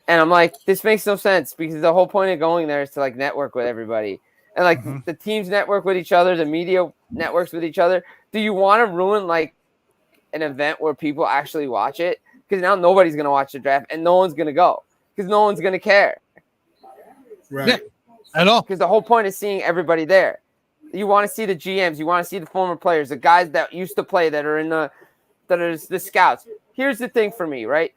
S5: And I'm like, this makes no sense because the whole point of going there is to like network with everybody. And like the teams network with each other, the media networks with each other. Do you want to ruin like an event where people actually watch it? Because now nobody's going to watch the draft and no one's going to go because no one's going to care.
S4: Right.
S3: Yeah, at all.
S5: Because the whole point is seeing everybody there. You want to see the GMs, you want to see the former players, the guys that used to play that are the scouts. Here's the thing for me, right?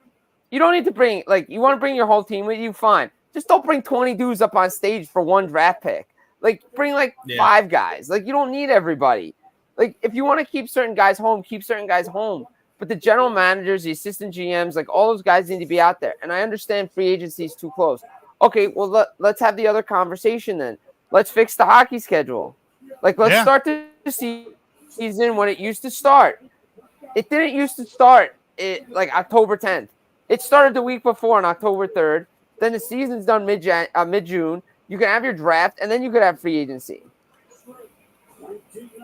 S5: You don't need to bring you want to bring your whole team with you, fine. Just don't bring 20 dudes up on stage for one draft pick. Like bring 5 guys. Like you don't need everybody. Like if you want to keep certain guys home, keep certain guys home. But the general managers, the assistant GMs, like all those guys need to be out there. And I understand free agency is too close. Okay, well let's have the other conversation then. Let's fix the hockey schedule. Like, let's start the season when it used to start. It didn't used to start October 10th. It started the week before on October 3rd. Then the season's done mid-June. You can have your draft, and then you could have free agency.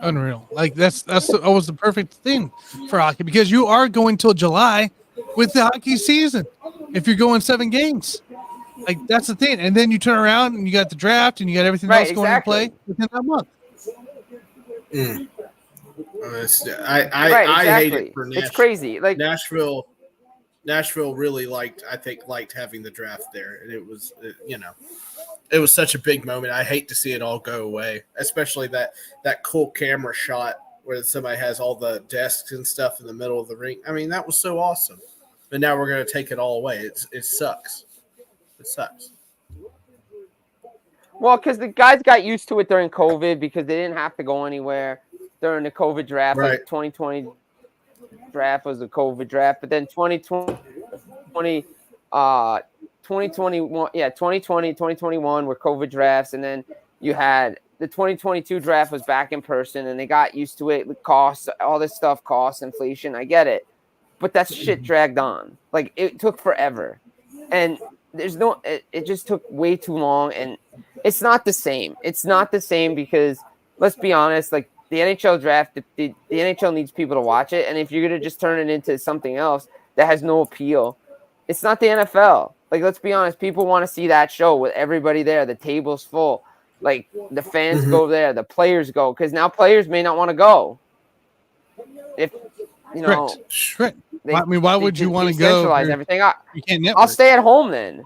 S3: Unreal. Like that's always the perfect thing for hockey because you are going till July with the hockey season. If you're going 7 games, like that's the thing. And then you turn around and you got the draft and you got everything else going to play within that month.
S4: I hate it for Nashville.
S5: It's crazy. Like
S4: Nashville really liked having the draft there, and it was it was such a big moment. I hate to see it all go away, especially that cool camera shot where somebody has all the desks and stuff in the middle of the ring. I mean, that was so awesome. But now we're going to take it all away. It sucks. It sucks.
S5: Well, because the guys got used to it during COVID because they didn't have to go anywhere during the COVID draft.
S4: Right.
S5: Like 2020 draft was a COVID draft, but then 2021, 2021 were COVID drafts, and then you had the 2022 draft was back in person, and they got used to it. The costs, all this stuff, costs, inflation. I get it, but that shit dragged on. Like it took forever, and it just took way too long, and it's not the same. It's not the same because let's be honest, like the NHL draft, the NHL needs people to watch it, and if you're gonna just turn it into something else that has no appeal, it's not the NFL. Like let's be honest, people want to see that show with everybody there. The table's full. Like the fans go there, the players go, because now players may not want to go. If you know,
S3: Correct. I mean, why would you want to go?
S5: Decentralize everything.
S3: You can't network.
S5: I'll stay at home then.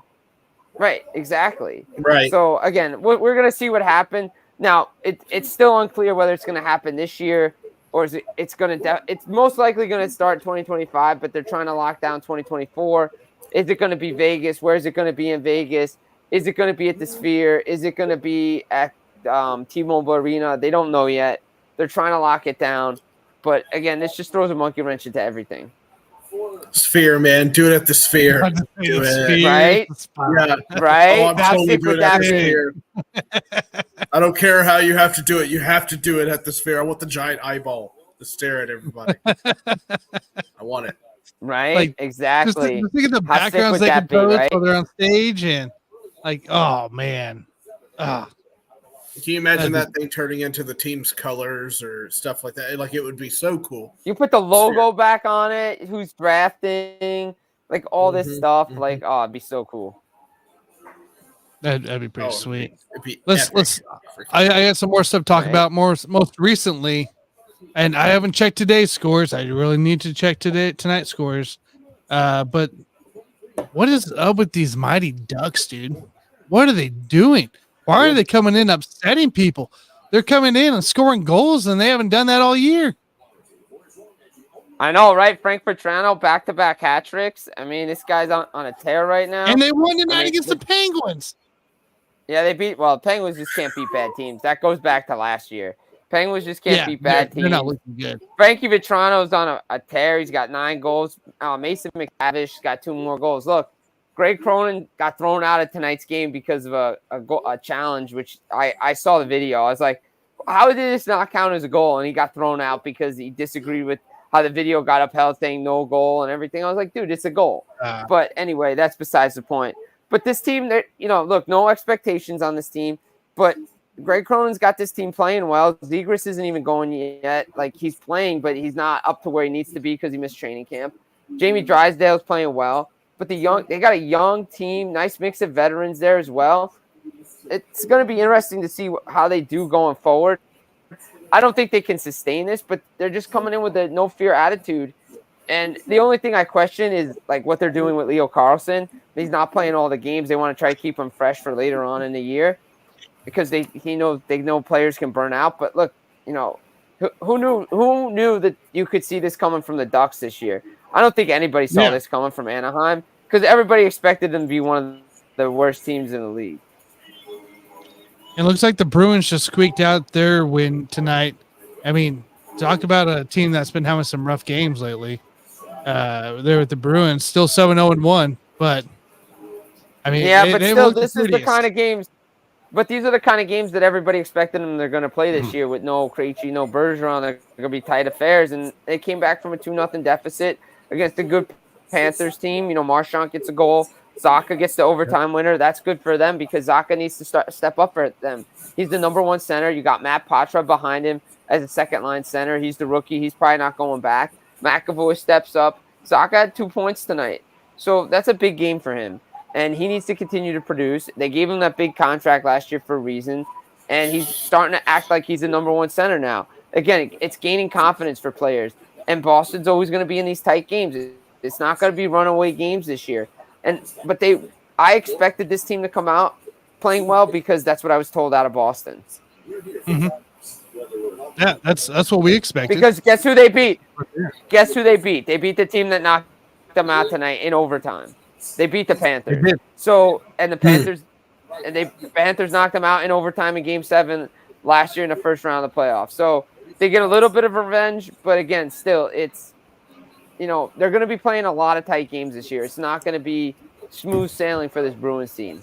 S5: Right, exactly.
S4: Right.
S5: So again, we're gonna see what happens. Now it's still unclear whether it's gonna happen this year or is it's most likely gonna start 2025, but they're trying to lock down 2024. Is it gonna be Vegas? Where is it gonna be in Vegas? Is it gonna be at the Sphere? Is it gonna be at T-Mobile Arena? They don't know yet. They're trying to lock it down. But again, this just throws a monkey wrench into everything.
S4: Sphere, man. Do it at the Sphere. Do it.
S5: Right?
S4: Yeah.
S5: Right?
S4: Oh, I'm totally doing it at the Sphere.
S5: Sphere.
S4: I don't care how you have to do it. You have to do it at the Sphere. I want the giant eyeball to stare at everybody. I want it.
S5: Right?
S3: Like,
S5: exactly.
S3: Just think of the backgrounds they can post while they're on stage and like, oh man.
S4: Can you imagine that thing turning into the team's colors or stuff like that? Like, it would be so cool.
S5: You put the logo back on it, who's drafting, like all this stuff. Like, oh, it'd be so cool.
S3: That'd be pretty sweet.
S4: It'd be
S3: let's. I got some more stuff to talk about. Most recently, and I haven't checked today's scores. I really need to check tonight's scores. But what is up with these Mighty Ducks, dude? What are they doing? Why are they coming in upsetting people? They're coming in and scoring goals, and they haven't done that all year.
S5: I know, right? Frank Petrano, back-to-back hat tricks. I mean, this guy's on a tear right now.
S3: And they won tonight against the Penguins.
S5: Yeah, they beat. Well, Penguins just can't beat bad teams. That goes back to last year. Penguins just can't beat bad teams.
S3: They're not looking good.
S5: Frankie Petrano's on a tear. He's got 9 goals. Mason McTavish got 2 more goals. Look. Greg Cronin got thrown out of tonight's game because of a challenge, which I saw the video. I was like, how did this not count as a goal? And he got thrown out because he disagreed with how the video got upheld, saying no goal and everything. I was like, dude, it's a goal. But anyway, that's besides the point. But this team, look, no expectations on this team. But Greg Cronin's got this team playing well. Zegras isn't even going yet. Like, he's playing, but he's not up to where he needs to be because he missed training camp. Jamie Drysdale's playing well, but they got a young team, nice mix of veterans there as well. It's going to be interesting to see how they do going forward. I don't think they can sustain this, but they're just coming in with a no fear attitude. And the only thing I question is like what they're doing with Leo Carlson. He's not playing all the games. They want to try to keep him fresh for later on in the year because they know players can burn out. But look, who knew that you could see this coming from the Ducks this year? I don't think anybody saw this coming from Anaheim because everybody expected them to be one of the worst teams in the league.
S3: It looks like the Bruins just squeaked out their win tonight. I mean, talk about a team that's been having some rough games lately. There with the Bruins, still 7-0-1, but I mean,
S5: but still, this is the kind of games. But these are the kind of games that everybody expected them they're going to play this year with no Krejci, no Bergeron. They're going to be tight affairs, and they came back from a 2-0 deficit against a good Panthers team. Marchand gets a goal. Zacha gets the overtime winner. That's good for them because Zacha needs to step up for them. He's the number one center. You got Matt Patra behind him as a second-line center. He's the rookie. He's probably not going back. McAvoy steps up. Zacha had 2 points tonight. So that's a big game for him. And he needs to continue to produce. They gave him that big contract last year for a reason. And he's starting to act like he's the number one center now. Again, it's gaining confidence for players. And Boston's always going to be in these tight games. It's not going to be runaway games this year. But I expected this team to come out playing well because that's what I was told out of Boston.
S3: Mm-hmm. Yeah, that's what we expected.
S5: Because guess who they beat? Guess who they beat? They beat the team that knocked them out tonight in overtime. They beat the Panthers. So, and the Panthers, Panthers knocked them out in overtime in Game 7 last year in the first round of the playoffs. So they get a little bit of revenge, but again, still, it's they're going to be playing a lot of tight games this year. It's not going to be smooth sailing for this Bruins team.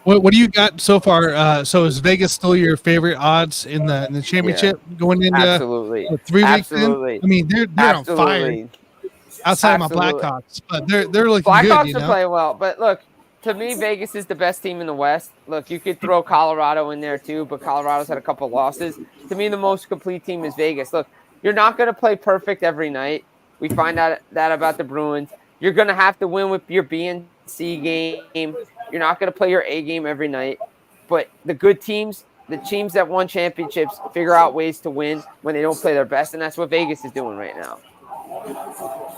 S3: What do you got so far? So is Vegas still your favorite odds in the championship going into
S5: absolutely
S3: 3 weeks
S5: absolutely.
S3: in? I mean, they're on fire. Outside of my Blackhawks, but they're looking good.
S5: Blackhawks are playing well, but look, to me, Vegas is the best team in the West. Look, you could throw Colorado in there too, but Colorado's had a couple losses. To me, the most complete team is Vegas. Look, you're not going to play perfect every night. We find out that about the Bruins. You're going to have to win with your B and C game. You're not going to play your A game every night. But the good teams, the teams that won championships, figure out ways to win when they don't play their best, and that's what Vegas is doing right now.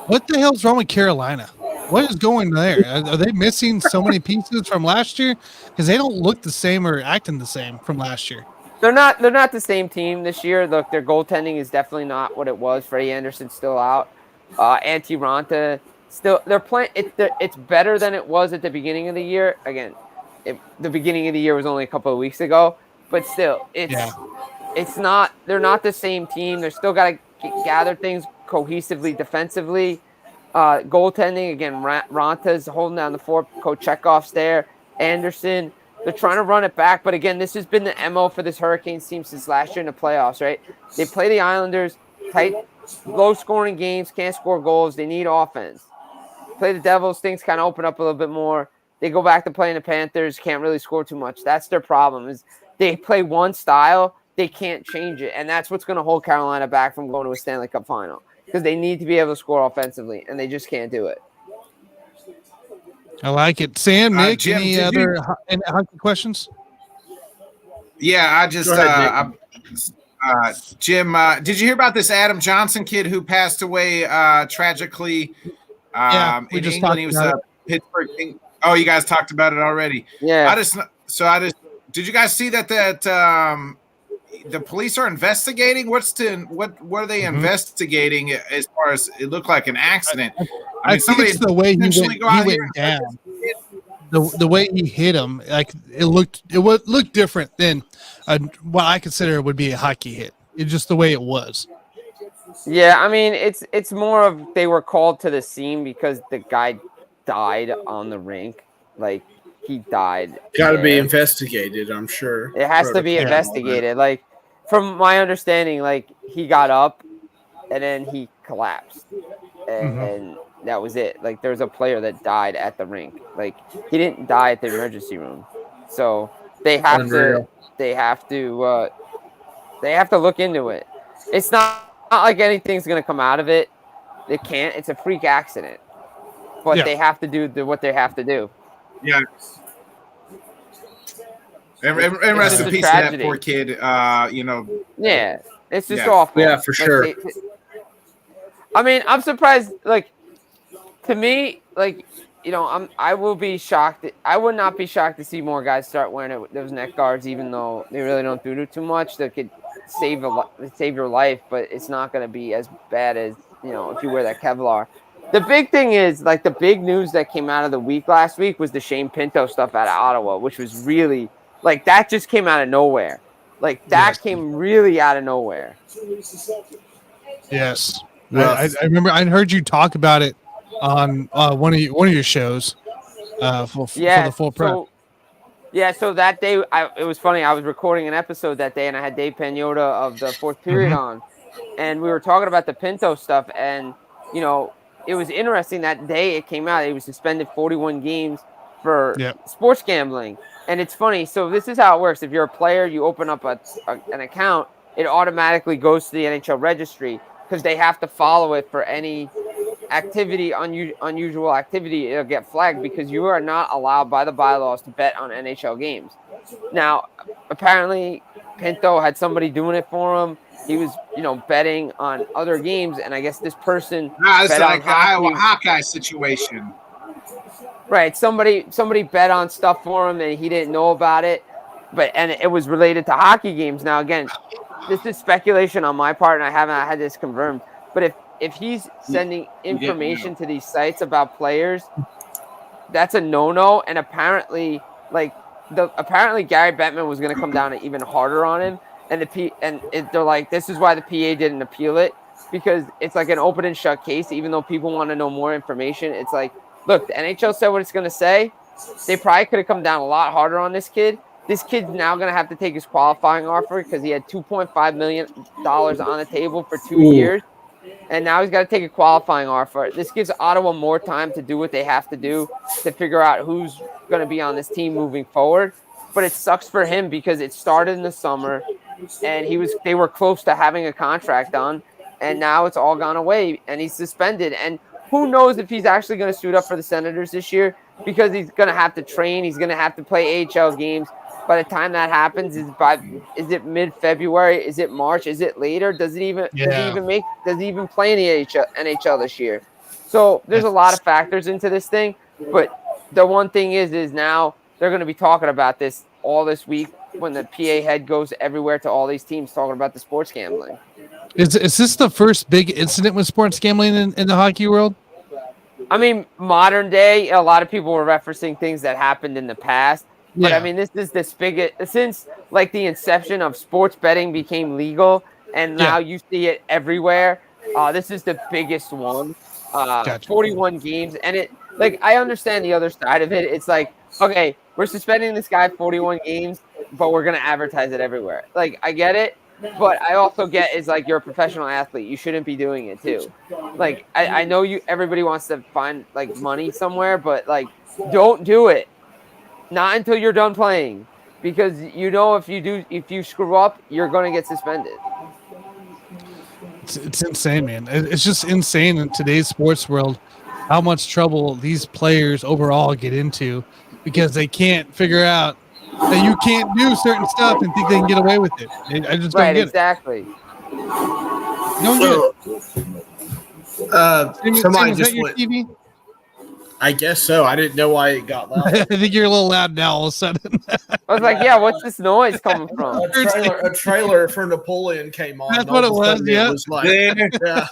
S3: What the hell's wrong with Carolina? What is going there? Are they missing so many pieces from last year? Because they don't look the same or acting the same from last year.
S5: They're not the same team this year. Look, their goaltending is definitely not what it was. Freddie Anderson's still out. Antti Ranta still. They're playing. It's better than it was at the beginning of the year. Again, the beginning of the year was only a couple of weeks ago, but still, it's not. They're not the same team. They're still got to gather things cohesively defensively. Goaltending again. Ranta's holding down the fort. Kochekov's there. Anderson. They're trying to run it back, but again, this has been the MO for this Hurricanes team since last year in the playoffs, right? They play the Islanders, tight, low-scoring games, can't score goals. They need offense. Play the Devils, things kind of open up a little bit more. They go back to playing the Panthers, can't really score too much. That's their problem is they play one style, they can't change it, and that's what's going to hold Carolina back from going to a Stanley Cup final because they need to be able to score offensively, and they just can't do it.
S3: I like it. Sam, Nick,
S6: Jim,
S3: any other hockey questions?
S6: Yeah, I just Jim, did you hear about this Adam Johnson kid who passed away tragically
S3: we
S6: in
S3: just
S6: England? He was a Pittsburgh King. Oh, you guys talked about it already.
S5: Yeah.
S6: Did you guys see that the police are investigating? What are they investigating as far as it looked like an accident?
S3: I mean, think it's the way he went down. The way he hit him, like it looked different than what I consider would be a hockey hit. It's just the way it was.
S5: Yeah, I mean, it's more of they were called to the scene because the guy died on the rink. Like he died.
S4: Got to be investigated, I'm sure.
S5: It has to be investigated. Like from my understanding, like he got up and then he collapsed, and that was it. Like there's a player that died at the rink. Like he didn't die at the emergency room. So They have
S4: Unreal.
S5: they have to look into it. It's not like anything's gonna come out of it. They can't. It's a freak accident, but they have to do what they have to do.
S6: Yeah. And rest in peace to that poor kid.
S5: Yeah, it's just awful.
S4: Yeah, for sure.
S5: I mean, I'm surprised. Like, to me, like, I will be shocked. I would not be shocked to see more guys start wearing those neck guards, even though they really don't do too much. That could save your life, but it's not going to be as bad as if you wear that Kevlar. The big thing is, like, the big news that came out of the week last week was the Shane Pinto stuff out of Ottawa, which was really, like, that just came out of nowhere. Like, that came really out of nowhere.
S3: Yes. I remember I heard you talk about it on one of your shows for the full prep.
S5: So that day, it was funny. I was recording an episode that day, and I had Dave Pagnotta of the Fourth Period on, and we were talking about the Pinto stuff, and it was interesting that day it came out. He was suspended 41 games for sports gambling. And it's funny. So this is how it works. If you're a player, you open up an account, it automatically goes to the NHL registry because they have to follow it for any activity, unusual activity. It'll get flagged because you are not allowed by the bylaws to bet on NHL games. Now, apparently, Pinto had somebody doing it for him. He was, betting on other games, and I guess this person
S6: it's
S5: bet
S6: like
S5: on hockey.
S6: Hawkeye situation.
S5: Right, somebody bet on stuff for him, and he didn't know about it. And it was related to hockey games. Now, again, this is speculation on my part, and I haven't had this confirmed. But if he's sending information to these sites about players, that's a no-no. And apparently, apparently Gary Bettman was going to come down even harder on him. And they're like, this is why the PA didn't appeal it, because it's like an open and shut case. Even though people want to know more information, it's like, look, the NHL said what it's going to say. They probably could have come down a lot harder on this kid. This kid's now going to have to take his qualifying offer because he had $2.5 million on the table for 2 years. And now he's got to take a qualifying offer. This gives Ottawa more time to do what they have to do to figure out who's going to be on this team moving forward. But it sucks for him because it started in the summer, and they were close to having a contract done, and now it's all gone away, and he's suspended. And who knows if he's actually going to suit up for the Senators this year, because he's going to have to train. He's going to have to play AHL games. By the time that happens, is it mid-February? Is it March? Is it later? Does he even play in the NHL this year? So there's a lot of factors into this thing. But the one thing is now they're going to be talking about this all this week when the PA head goes everywhere to all these teams talking about the sports gambling.
S3: Is this the first big incident with sports gambling in the hockey world?
S5: I mean, modern day, a lot of people were referencing things that happened in the past. But I mean, this is the biggest since like the inception of sports betting became legal, and now you see it everywhere. This is the biggest one. 41 games, and I understand the other side of it. It's like, okay, we're suspending this guy 41 games, but we're gonna advertise it everywhere. Like, I get it, but I also get is like you're a professional athlete, you shouldn't be doing it too. Like, I know everybody wants to find like money somewhere, but like, don't do it. Not until you're done playing, because if you screw up, you're going to get suspended.
S3: It's insane, man. It's just insane in today's sports world how much trouble these players overall get into because they can't figure out that you can't do certain stuff and think they can get away with it. I just don't get
S5: exactly.
S3: it. Don't get it.
S4: Somebody
S3: Is
S4: just
S3: that your
S4: went.
S3: TV?
S4: I guess so. I didn't know why it got loud.
S3: I think you're a little loud now all of a sudden.
S5: I was like, yeah, what's this noise coming from?
S4: A trailer for Napoleon came on.
S3: That's what it was, yeah.
S4: It was like, yeah.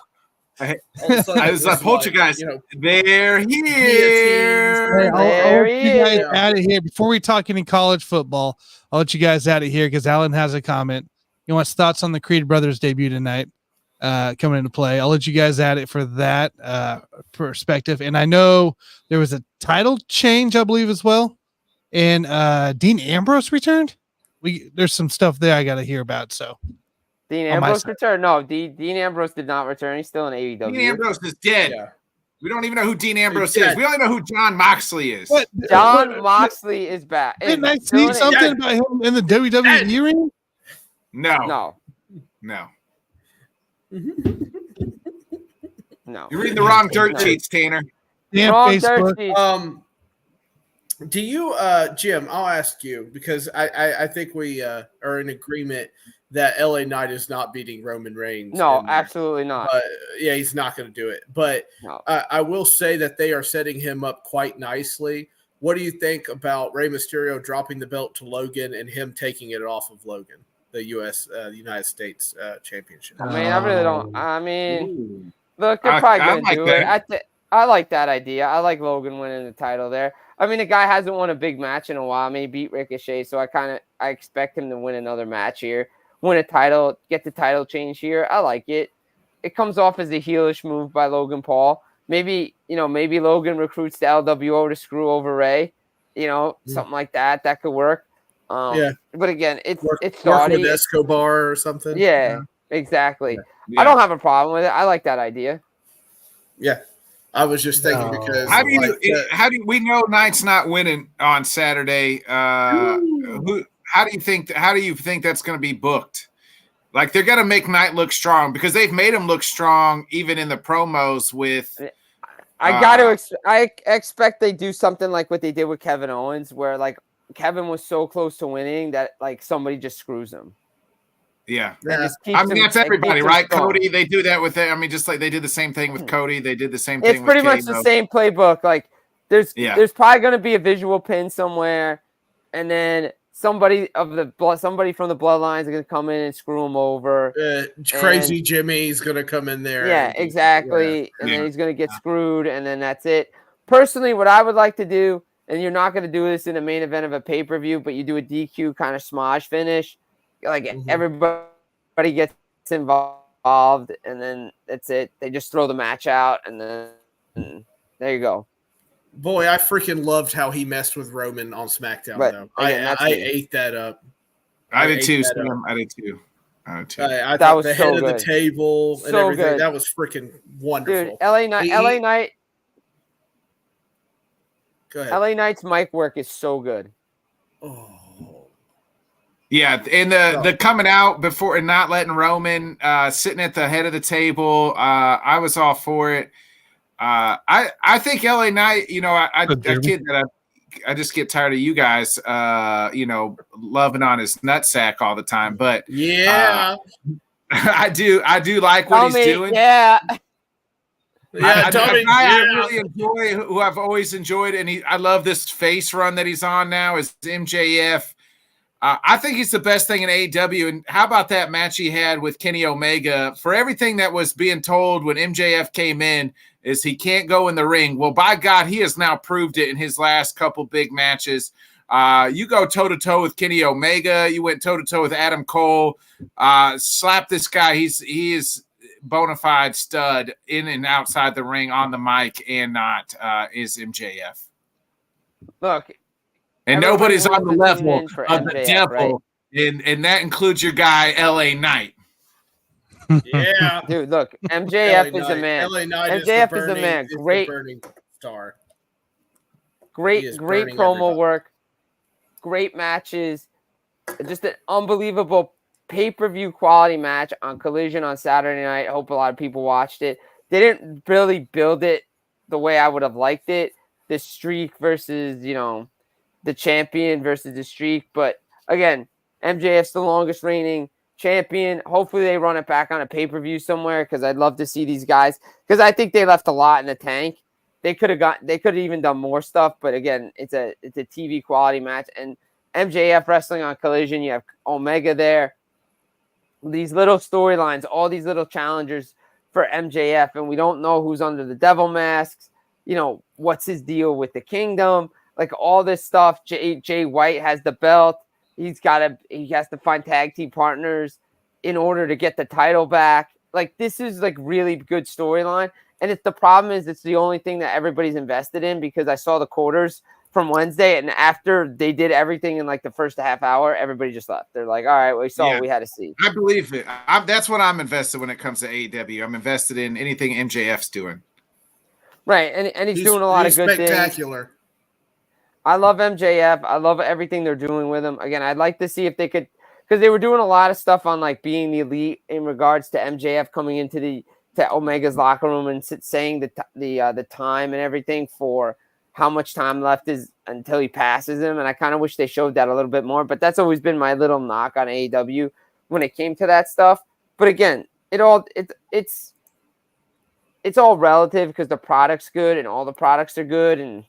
S6: I was like, poltergeist. They're here.
S3: Hey, I'll let you guys out of here. Before we talk any college football, I'll let you guys out of here because Alan has a comment. He wants thoughts on the Creed Brothers debut tonight coming into play. I'll let you guys at it for that perspective. And I know there was a title change, I believe, as well. And Dean Ambrose returned. There's some stuff there I got to hear about. So
S5: Dean Ambrose returned? No, Dean Ambrose did not return. He's still in AEW.
S6: Dean Ambrose is dead.
S4: Yeah.
S6: We don't even know who Dean Ambrose is. We don't even know who John Moxley is.
S5: John Moxley is back.
S3: Didn't I see something about him in the WWE ring?
S6: No.
S5: No.
S6: You're reading the wrong dirt sheets, Tanner.
S3: Damn
S5: Wrong
S3: Facebook.
S5: dirt sheets.
S4: Do you, Jim? I'll ask you because I think we are in agreement that LA Knight is not beating Roman Reigns.
S5: No, absolutely not.
S4: Yeah, he's not going to do it. But
S5: No.
S4: I will say that they are setting him up quite nicely. What do you think about Rey Mysterio dropping the belt to Logan and him taking it off of Logan, the United States Championship?
S5: I mean, I really don't. I mean, look, they're probably going to do it. I like that idea. I like Logan winning the title there. I mean, the guy hasn't won a big match in a while. I mean, he beat Ricochet, so I expect him to win another match here, win a title, get the title change here. I like it. It comes off as a heelish move by Logan Paul. Maybe Logan recruits the LWO to screw over Ray. Something like that. That could work. But again, it's Saudi.
S4: Work with Escobar or something.
S5: Yeah, exactly.
S6: Yeah.
S5: I don't have a problem with it. I like that idea.
S4: Yeah. I was just thinking because
S6: how do we know Knight's not winning on Saturday? How do you think that's going to be booked? Like they're going to make Knight look strong because they've made him look strong even in the promos with.
S5: I expect they do something like what they did with Kevin Owens, where like Kevin was so close to winning that like somebody just screws him.
S6: Yeah. I mean, that's everybody, right? Cody, they do that with it. I mean, just like they did the same thing with Cody. They did the same thing with
S5: It's pretty much the same playbook. Like there's probably going to be a visual pin somewhere, and then somebody from the bloodlines is going to come in and screw him over.
S4: Crazy Jimmy's going to come in there.
S5: Yeah, exactly. And then he's going to get screwed, and then that's it. Personally, what I would like to do, and you're not going to do this in the main event of a pay-per-view, but you do a DQ kind of smudge finish. Like everybody gets involved, and then that's it. They just throw the match out, and then there you go.
S4: Boy, I freaking loved how he messed with Roman on SmackDown.
S5: But,
S4: though
S5: again,
S4: I ate that up.
S6: I did too, Sam. I did too.
S4: I
S5: that was
S4: the
S5: so
S4: head
S5: good.
S4: of the table and
S5: So
S4: everything.
S5: good.
S4: That was freaking wonderful.
S5: Dude, LA Knight.
S4: Go ahead.
S5: LA Knight's mic work is so good.
S4: Oh.
S6: Yeah, and the coming out before and not letting Roman sitting at the head of the table, I was all for it. I think LA Knight, I kid that I just get tired of you guys, loving on his nutsack all the time. But
S4: yeah,
S6: I do like what he's doing.
S5: Yeah.
S6: I really enjoy, who I've always enjoyed, and I love this face run that he's on now is MJF. I think he's the best thing in AEW. And how about that match he had with Kenny Omega? For everything that was being told when MJF came in is he can't go in the ring. Well, by God, he has now proved it in his last couple big matches. You go toe-to-toe with Kenny Omega. You went toe-to-toe with Adam Cole. Slap this guy. He is bona fide stud in and outside the ring, on the mic and not, is MJF.
S5: Look.
S6: And nobody's on the level of
S5: MJF,
S6: the devil, right? and that includes your guy, LA Knight.
S4: Yeah.
S5: Dude, look, MJF is a man.
S4: LA Knight
S5: MJF is a man. Great
S4: burning star.
S5: Great promo work. Great matches. Just an unbelievable pay-per-view quality match on Collision on Saturday night. I hope a lot of people watched it. They didn't really build it the way I would have liked it. The streak versus, the champion versus the streak. But again, MJF's the longest reigning champion. Hopefully they run it back on a pay-per-view somewhere, because I'd love to see these guys, because I think they left a lot in the tank. They could have even done more stuff, but again, it's a TV quality match. And MJF wrestling on Collision, you have Omega there. These little storylines, all these little challengers for MJF, and we don't know who's under the devil masks. What's his deal with the Kingdom? Like all this stuff. Jay White has the belt. He has to find tag team partners in order to get the title back. Like, this is like really good storyline. And the problem is it's the only thing that everybody's invested in, because I saw the quarters from Wednesday, and after they did everything in like the first half hour, everybody just left. They're like, all right, we saw what we had to see.
S6: I believe it. That's what I'm invested when it comes to AEW. I'm invested in anything MJF's doing.
S5: Right, and he's doing a lot of good
S4: spectacular.
S5: things. I love MJF. I love everything they're doing with him. Again, I'd like to see if they could, because they were doing a lot of stuff on like being the elite in regards to MJF coming into to Omega's locker room and saying the time and everything for how much time left is until he passes him. And I kind of wish they showed that a little bit more. But that's always been my little knock on AEW when it came to that stuff. But again, it's all relative because the product's good and all the products are good, and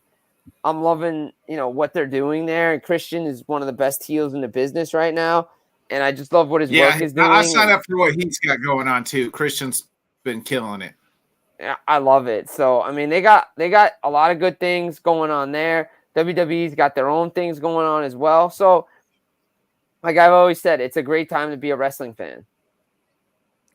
S5: I'm loving, what they're doing there. And Christian is one of the best heels in the business right now. And I just love what his work is doing.
S6: I signed up for what he's got going on too. Christian's been killing it.
S5: Yeah, I love it. So, I mean, they got a lot of good things going on there. WWE's got their own things going on as well. So, like I've always said, it's a great time to be a wrestling fan.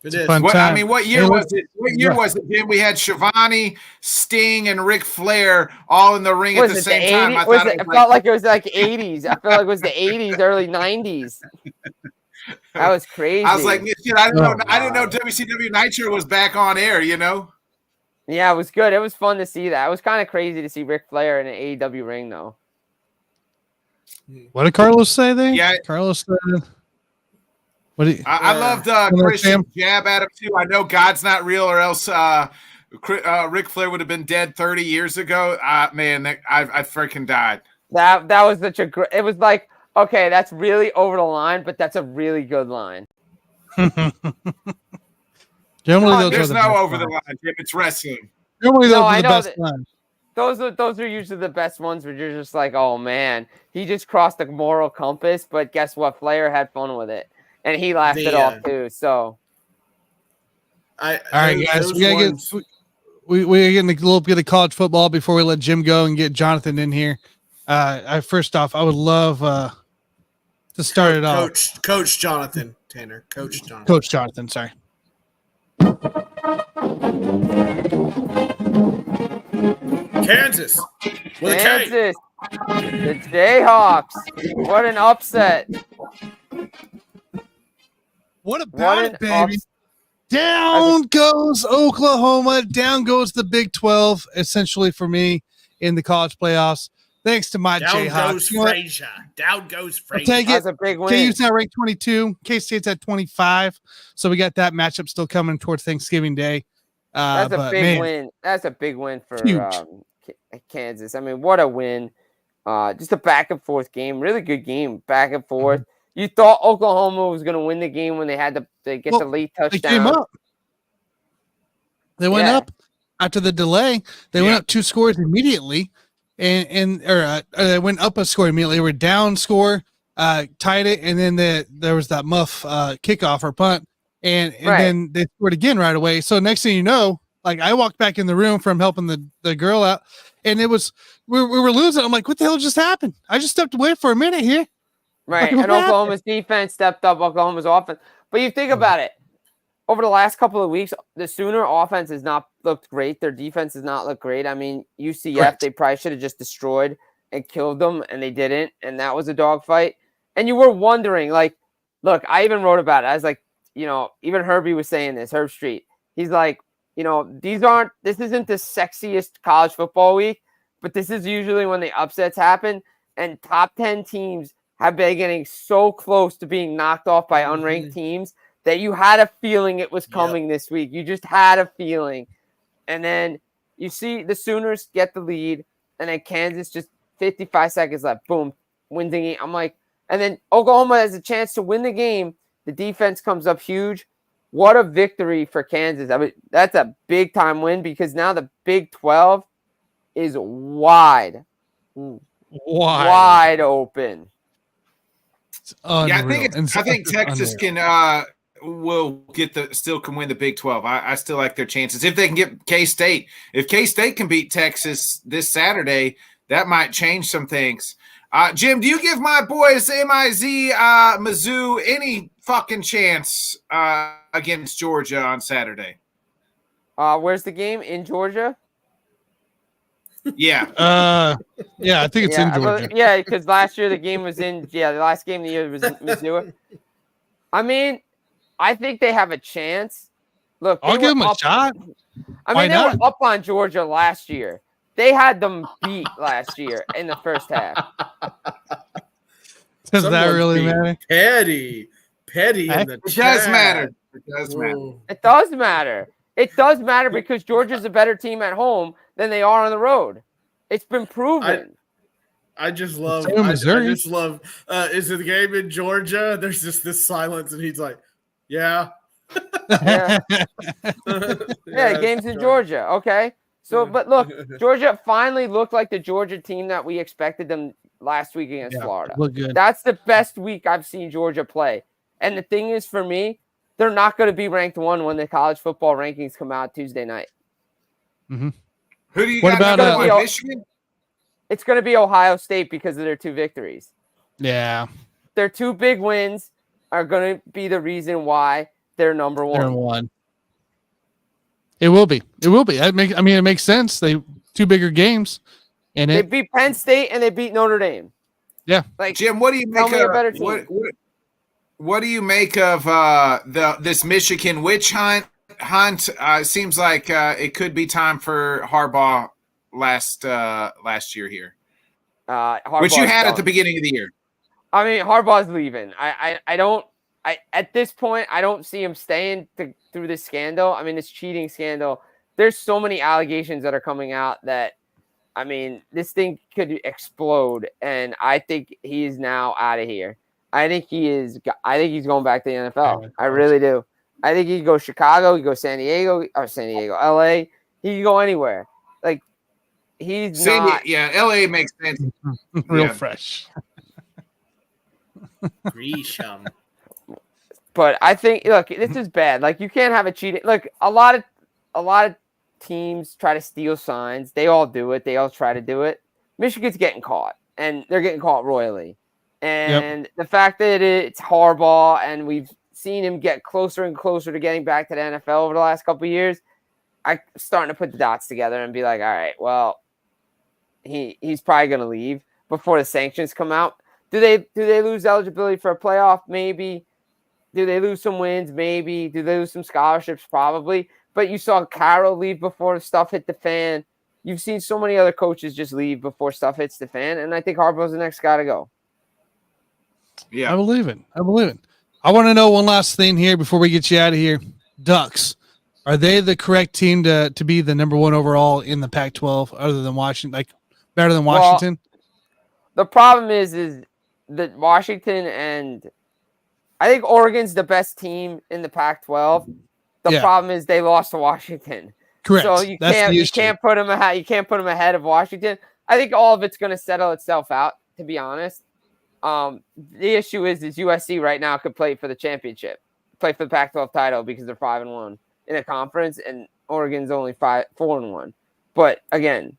S4: It is.
S6: What year was it? What year was it, Jim? We had Shivani, Sting, and Ric Flair all in the ring at the same time. I
S5: felt like it was like 80s. I felt like it was the 80s, early 90s. That was crazy.
S6: I was like, shit, I didn't know WCW Nitro was back on air,
S5: Yeah, it was good. It was fun to see that. It was kind of crazy to see Ric Flair in an AEW ring, though.
S3: What did Carlos say there?
S6: Yeah.
S3: Carlos said...
S6: I loved Christian jab at him too. I know God's not real, or else Ric Flair would have been dead 30 years ago. Man, I freaking died.
S5: That was such a great. It was like, okay, that's really over the line, but that's a really good line.
S3: Generally,
S6: there's no over the line, Jim. It's wrestling.
S3: Generally, those are the best lines.
S5: Those are usually the best ones where you're just like, oh man, he just crossed the moral compass. But guess what? Flair had fun with it. And he laughed it off too. So,
S3: all right, guys, we gotta we're getting a little bit of college football before we let Jim go and get Jonathan in here. First off, I would love to start it off.
S4: Coach Jonathan Tanner. Coach
S3: Jonathan. Sorry.
S4: Kansas.
S5: The Jayhawks. What an upset.
S3: What about it, baby? Down goes Oklahoma. Down goes the Big 12, essentially for me in the college playoffs. Thanks to my Jayhawks.
S4: Down goes Frazier.
S3: I'll take it.
S5: That's a big win.
S3: KU's now ranked 22. K-State's at 25. So we got that matchup still coming towards Thanksgiving Day.
S5: That's a big win. That's a big win for Kansas. I mean, what a win. Just a back and forth game. Really good game. Back and forth. You thought Oklahoma was going to win the game when they had to get the late touchdown.
S3: They came up. They went up after the delay. They went up 2 scores immediately, and they went up a score immediately. They were down score, tied it, and then there was that muff kickoff or punt, and then they scored again right away. So next thing you know, like I walked back in the room from helping the girl out, and it was we were losing. I'm like, what the hell just happened? I just stepped away for a minute here.
S5: Right, and Oklahoma's defense stepped up Oklahoma's offense. But you think about it, over the last couple of weeks, the Sooner offense has not looked great. Their defense has not looked great. I mean, UCF, they probably should have just destroyed and killed them, and they didn't, and that was a dogfight. And you were wondering, like, look, I even wrote about it. I was like, even Herbie was saying this, Herb Street. He's like, this isn't the sexiest college football week, but this is usually when the upsets happen, and top 10 teams have been getting so close to being knocked off by unranked teams that you had a feeling it was coming this week. You just had a feeling. And then you see the Sooners get the lead, and then Kansas just 55 seconds left. Boom, wins the game. I'm like, and then Oklahoma has a chance to win the game. The defense comes up huge. What a victory for Kansas. I mean, that's a big-time win because now the Big 12 is wide open.
S6: I think Texas can win the Big 12. I still like their chances if they can get K-State. If K-State can beat Texas this Saturday, that might change some things. Jim, do you give my boys Mizzou any fucking chance against Georgia on Saturday?
S5: Where's the game? In Georgia?
S6: Yeah.
S3: I think it's in Georgia.
S5: Yeah, because last year the game was the last game of the year was in Missouri. I mean, I think they have a chance. Look,
S3: I'll give them a shot.
S5: I
S3: Why
S5: mean, they
S3: not?
S5: were up on Georgia last year. They had them beat last year in the first half.
S3: Does that
S4: Someone's
S3: really
S4: being
S3: matter?
S4: Petty in the
S6: It
S4: chat.
S6: does matter. It does matter.
S4: Whoa.
S5: It does matter. It does matter because Georgia's a better team at home than they are on the road. It's been proven.
S4: I just love.
S3: Same in
S4: I
S3: Missouri.
S4: just love. Is it the game in Georgia? There's just this silence, and he's like, "Yeah,
S5: Yeah. Yeah, game's in Georgia. Okay. So, but look, Georgia finally looked like the Georgia team that we expected them last week against Florida.
S3: Look good.
S5: That's the best week I've seen Georgia play. And the thing is, for me, they're not going to be ranked 1 when the college football rankings come out Tuesday night.
S6: Who do you
S3: What
S6: got?
S3: about,
S6: number one, Michigan?
S5: It's going to be Ohio State because of their 2 victories.
S3: Yeah.
S5: Their 2 big wins are going to be the reason why they're number 1.
S3: They're 1. It will be. It will be. It makes sense. They 2 bigger games, and
S5: They beat Penn State and they beat Notre Dame.
S3: Yeah.
S5: Like,
S6: Jim, what do you
S5: tell
S6: make
S5: me a
S6: of
S5: better team.
S6: what do you make of this Michigan witch hunt? Seems like it could be time for Harbaugh last year here, which you had at the beginning of the year.
S5: I mean, Harbaugh's leaving. At this point, I don't see him staying through this scandal. I mean, this cheating scandal. There's so many allegations that are coming out that, I mean, this thing could explode. And I think he is now out of here. I think he's going back to the NFL. I really do. I think he could go Chicago, he could go San Diego, LA. He could go anywhere. Like, he's not.
S6: Yeah, LA makes sense.
S3: real fresh.
S4: Grisham."
S5: But I think, look, this is bad. Like, you can't have a cheating. Look, a lot of teams try to steal signs. They all do it. They all try to do it. Michigan's getting caught, and they're getting caught royally. And the fact that it's Harbaugh, and we've seen him get closer and closer to getting back to the NFL over the last couple of years, I'm starting to put the dots together and be like, all right, well, he's probably going to leave before the sanctions come out. Do they lose eligibility for a playoff? Maybe. Do they lose some wins? Maybe. Do they lose some scholarships? Probably. But you saw Carroll leave before stuff hit the fan. You've seen so many other coaches just leave before stuff hits the fan, and I think Harbaugh's the next guy to go.
S6: Yeah,
S3: I believe it. I want to know one last thing here before we get you out of here. Ducks, are they the correct team to be the number 1 overall in the Pac-12, other than Washington? Like, better than Washington?
S5: Well, the problem is that Washington and I think Oregon's the best team in the Pac-12. The problem is they lost to Washington.
S3: Correct.
S5: So you can't put them ahead of Washington. I think all of it's going to settle itself out, to be honest. The issue is USC right now could play for the championship, play for the Pac-12 title because they're 5-1 in a conference, and Oregon's only 4-1. But again,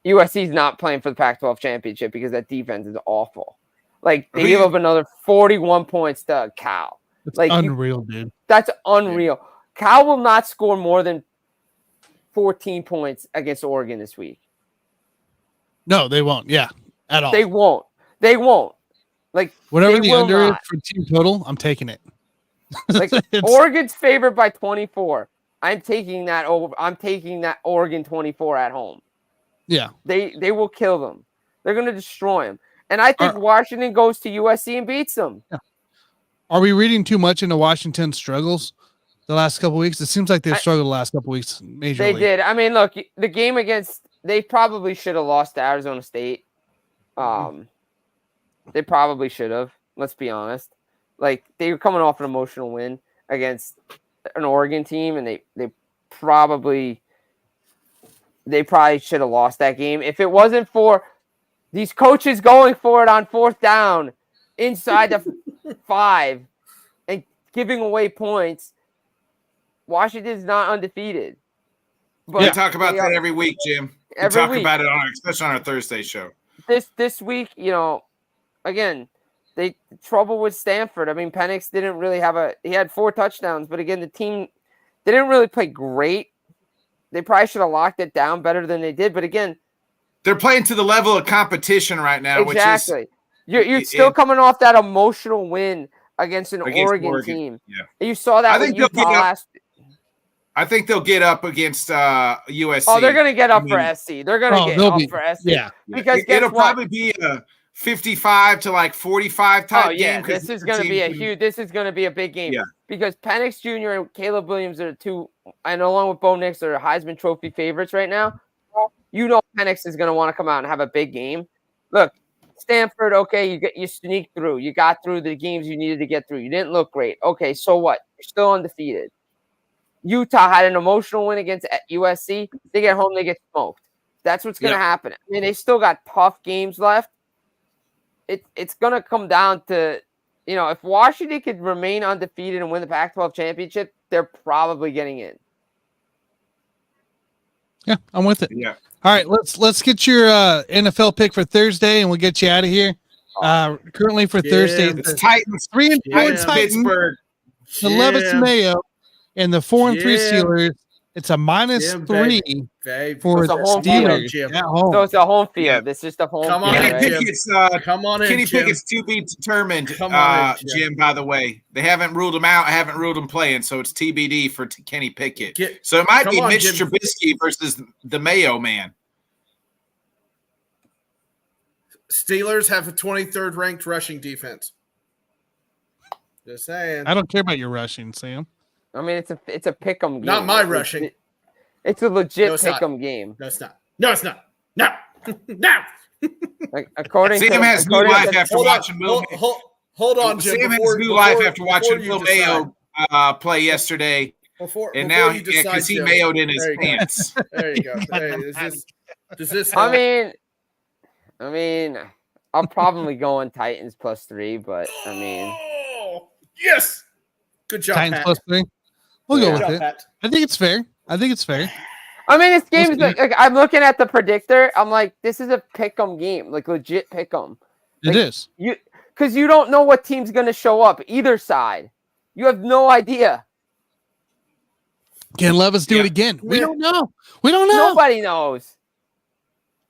S5: USC's not playing for the Pac-12 championship because that defense is awful. Like, they gave up another 41 points to Cal.
S3: That's
S5: like,
S3: unreal, dude.
S5: That's unreal. Cal will not score more than 14 points against Oregon this week.
S3: No, they won't. Yeah, at all.
S5: They won't. Like,
S3: whatever the under is for team total, I'm taking it.
S5: Like, Oregon's favored by 24. I'm taking that over. I'm taking that Oregon 24 at home.
S3: Yeah.
S5: They will kill them. They're going to destroy them. And I think Washington goes to USC and beats them.
S3: Yeah. Are we reading too much into Washington's struggles the last couple of weeks? It seems like they've struggled the last couple of weeks majorly.
S5: They did. I mean, look, the game they probably should have lost to Arizona State. They probably should have. Let's be honest. Like, they were coming off an emotional win against an Oregon team, and they probably should have lost that game. If it wasn't for these coaches going for it on 4th down inside the 5 and giving away points, Washington's not undefeated. But
S6: we talk about that every week, Jim. We talk about it especially on our Thursday show.
S5: This week, again, they trouble with Stanford. I mean, Penix didn't really he had 4 touchdowns, but again, the team, they didn't really play great. They probably should have locked it down better than they did. But again,
S6: they're playing to the level of competition right now.
S5: Exactly. You're still coming off that emotional win against Oregon team.
S6: Yeah.
S5: You saw that with Utah last.
S6: I think they'll get up against USC.
S5: Oh, they're gonna get up for SC. They're gonna get up for SC.
S3: Yeah,
S5: because
S6: it'll probably be a 55 to like 45 type game.
S5: This is gonna be a big game.
S6: Yeah.
S5: Because Penix Jr. and Caleb Williams are two, and along with Bo Nix are Heisman Trophy favorites right now. You know Penix is gonna want to come out and have a big game. Look, Stanford, okay, you sneaked through. You got through the games you needed to get through. You didn't look great. Okay, so what? You're still undefeated. Utah had an emotional win against USC. They get home, they get smoked. That's what's going to happen. I mean, they still got tough games left. It's going to come down to, if Washington could remain undefeated and win the Pac-12 championship, they're probably getting in.
S3: Yeah, I'm with it.
S6: Yeah.
S3: All right, let's get your NFL pick for Thursday, and we'll get you out of here. Currently for Thursday,
S6: it's Titans
S3: 3-4 Titans,
S6: Pittsburgh,
S3: the Levis Mayo, and the 4-3 Steelers. It's a -3 for the Steelers at home.
S5: So it's a home field. It's just a home field.
S4: Come on in,
S6: Kenny
S4: Jim.
S6: Pickett's to be determined, Jim, by the way. They haven't ruled him out. I haven't ruled him playing, so it's TBD for Kenny Pickett. So it might be Mitch Trubisky versus the Mayo man.
S4: Steelers have a 23rd ranked rushing defense. Just saying.
S3: I don't care about your rushing, Sam.
S5: I mean, it's a pick'em game.
S4: Not my rushing.
S5: It's a legit pick'em game.
S4: No, it's not. No, it's not. No. No.
S5: Like, according
S6: Sam
S5: to
S6: has new life after watching Will.
S4: Hold on, Jim.
S6: Sam has new life after watching Will Mayo play yesterday, and now because he mayoed in his pants.
S4: There you go. Does this?
S5: I mean, I'm probably going Titans +3, but I mean,
S4: yes. Good job,
S3: Titans
S4: Pat.
S3: +3. We'll go with it.
S4: Pat.
S3: I think it's fair. I
S5: mean, this game is like I'm looking at the predictor. I'm like, this is a pick'em game, like legit pick'em.
S3: It is.
S5: Because you don't know what team's going to show up either side. You have no idea.
S3: Can Levis do it again? We don't know.
S5: Nobody knows.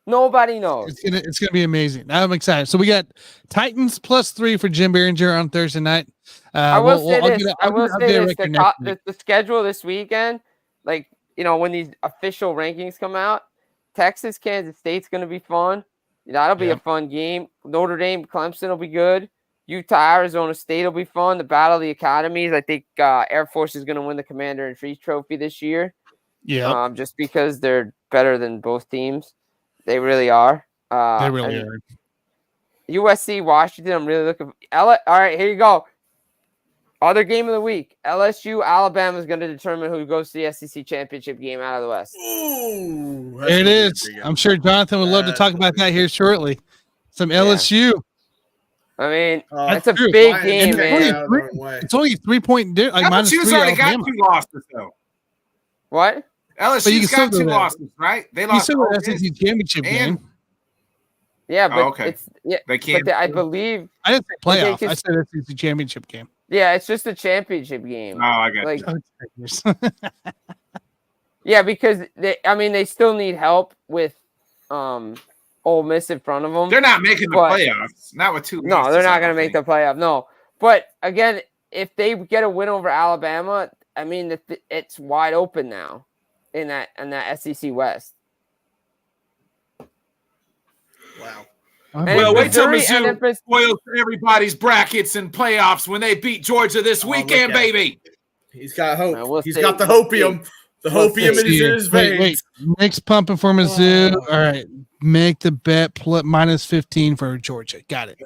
S3: It's gonna be amazing. I'm excited. So we got Titans +3 for Jim Biringer on Thursday night.
S5: I will say this. The schedule this weekend, like, when these official rankings come out, Texas, Kansas State's going to be fun. That'll be a fun game. Notre Dame, Clemson will be good. Utah, Arizona State will be fun. The Battle of the Academies. I think Air Force is going to win the Commander-in-Chief trophy this year.
S3: Yeah.
S5: Just because they're better than both teams. They really are.
S3: They really are.
S5: USC, Washington. I'm really looking. All right, here you go. Other game of the week. LSU, Alabama is going to determine who goes to the SEC championship game out of the West.
S4: Ooh,
S3: there it is. I'm sure Jonathan would love to talk about that here shortly. Some LSU.
S5: I mean, it's a big game, man.
S3: It's only 3-point.
S6: LSU's already got 2 losses, though.
S5: What?
S6: LSU's got 2 losses, right? They lost
S3: the SEC championship game.
S5: Yeah, but
S6: they can't.
S5: But I believe
S3: I didn't say playoff. I said SEC championship game.
S5: Yeah, it's just a championship game.
S6: Oh, I got
S5: you. Yeah, because they still need help with Ole Miss in front of them.
S6: They're not making the playoffs. Not with 2 losses.
S5: No, they're not going to make the playoff. No, but again, if they get a win over Alabama, I mean, it's wide open now in that SEC West.
S4: Wow.
S6: Well, wait till Mizzou spoils everybody's brackets and playoffs when they beat Georgia this weekend, baby.
S4: He's got hope. He's got the hopium. The hopium is in his veins.
S3: Wait. Nick's pumping for Mizzou. All right. Make the bet -15 for Georgia. Got it.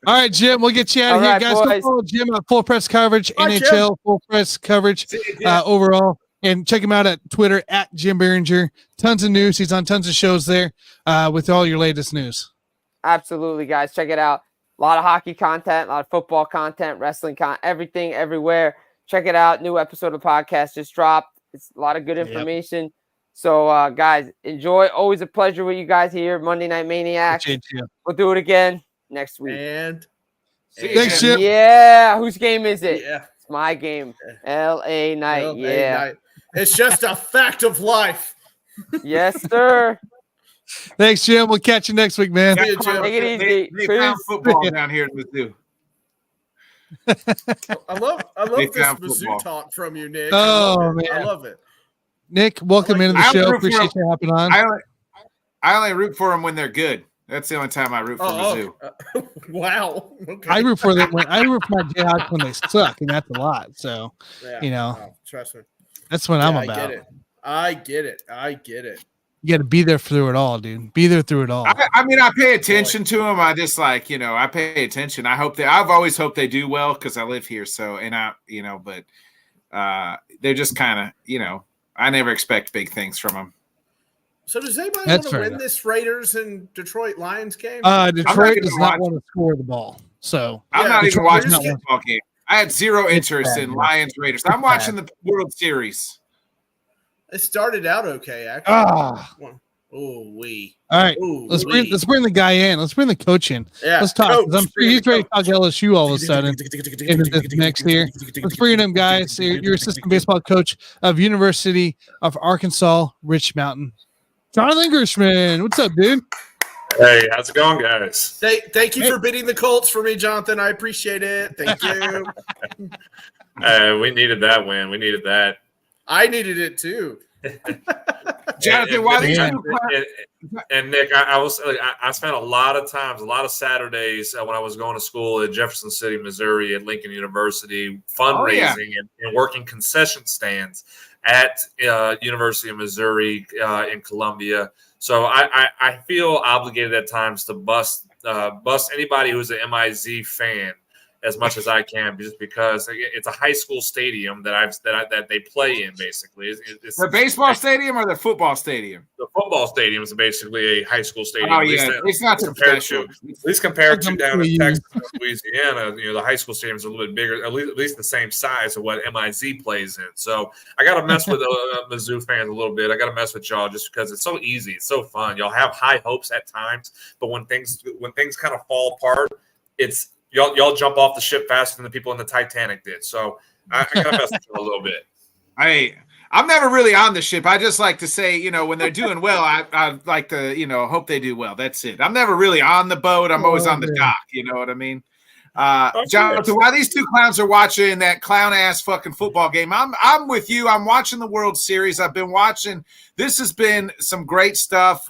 S3: All right, Jim. We'll get you out of here, guys. Go follow Jim on Full Press Coverage, NHL Full Press Coverage overall. And check him out at Twitter at Jim Biringer. Tons of news. He's on tons of shows there with all your latest news.
S5: Absolutely, guys. Check it out. A lot of hockey content, a lot of football content, wrestling content, everything, everywhere. Check it out. New episode of podcast just dropped. It's a lot of good information. Yep. So, guys, enjoy. Always a pleasure with you guys here. Monday Night Maniacs. We'll do it again next week.
S3: Thanks, Jim.
S5: Yeah. Whose game is it?
S4: Yeah.
S5: It's my game. LA Night. Night.
S4: It's just a fact of life.
S5: Yes, sir.
S3: Thanks, Jim. We'll catch you next week, man.
S5: Take it easy.
S6: They found football down here in Mizzou.
S4: I love
S6: They
S4: this
S6: found
S4: Mizzou
S6: football.
S4: talk from you, Nick.
S3: Oh,
S4: I
S3: man.
S4: love it.
S3: Nick, welcome into the
S6: I
S3: show.
S6: root for
S3: Appreciate you hopping on.
S6: I only root for them when they're good. That's the only time I root for Mizzou.
S4: Wow. Okay.
S3: I root for them when I root for my Jayhawks when they suck, and that's a lot. So,
S4: trust me.
S3: that's what I'm
S4: I
S3: about.
S4: get it.
S3: You got to be there through it all, dude. Be there through it all.
S6: I mean, I pay attention to them. I just I pay attention. I've always hoped they do well because I live here. So, but they're just kind of, I never expect big things from them.
S4: So does anybody want to win this Raiders and Detroit Lions game?
S3: Detroit does not want to score the ball. So
S6: I'm not even watching the football game. I had zero interest in Lions Raiders. I'm watching the World Series.
S4: It started out okay, actually.
S3: All right. Let's bring the guy in. Let's bring the coach in.
S4: Yeah.
S3: Let's talk. I'm sure he's ready to talk LSU all of a sudden into this mix here. Let's bring him, guys. You're assistant baseball coach of University of Arkansas, Rich Mountain. Jonathan Grishman. What's up, dude?
S7: Hey, how's it going, guys?
S4: Thank you for bidding the Colts for me, Jonathan. I appreciate it. Thank you.
S7: We needed that win. We needed that.
S4: I needed it too.
S6: Jonathan,
S7: and Nick, I spent a lot of Saturdays when I was going to school at Jefferson City, Missouri, at Lincoln University, fundraising and working concession stands at University of Missouri in Columbia. So I feel obligated at times to bust anybody who's an MIZ fan as much as I can, just because it's a high school stadium that they play in. Basically, it's
S6: the baseball stadium or the football stadium.
S7: The football stadium is basically a high school stadium.
S6: Oh yeah, it's not compared to.
S7: At least compared to down in Texas, Louisiana, the high school stadiums are a little bit bigger, at least the same size of what MIZ plays in. So I got to mess with Mizzou fans a little bit. I got to mess with y'all just because it's so easy, it's so fun. Y'all have high hopes at times, but when things kind of fall apart, it's Y'all jump off the ship faster than the people in the Titanic did. So I got to mess with you a little bit.
S6: I'm never really on the ship. I just like to say, when they're doing well, I like to, hope they do well. That's it. I'm never really on the boat. I'm always on the dock. You know what I mean? Jonathan, while these two clowns are watching that clown ass fucking football game, I'm with you. I'm watching the World Series. I've been watching. This has been some great stuff.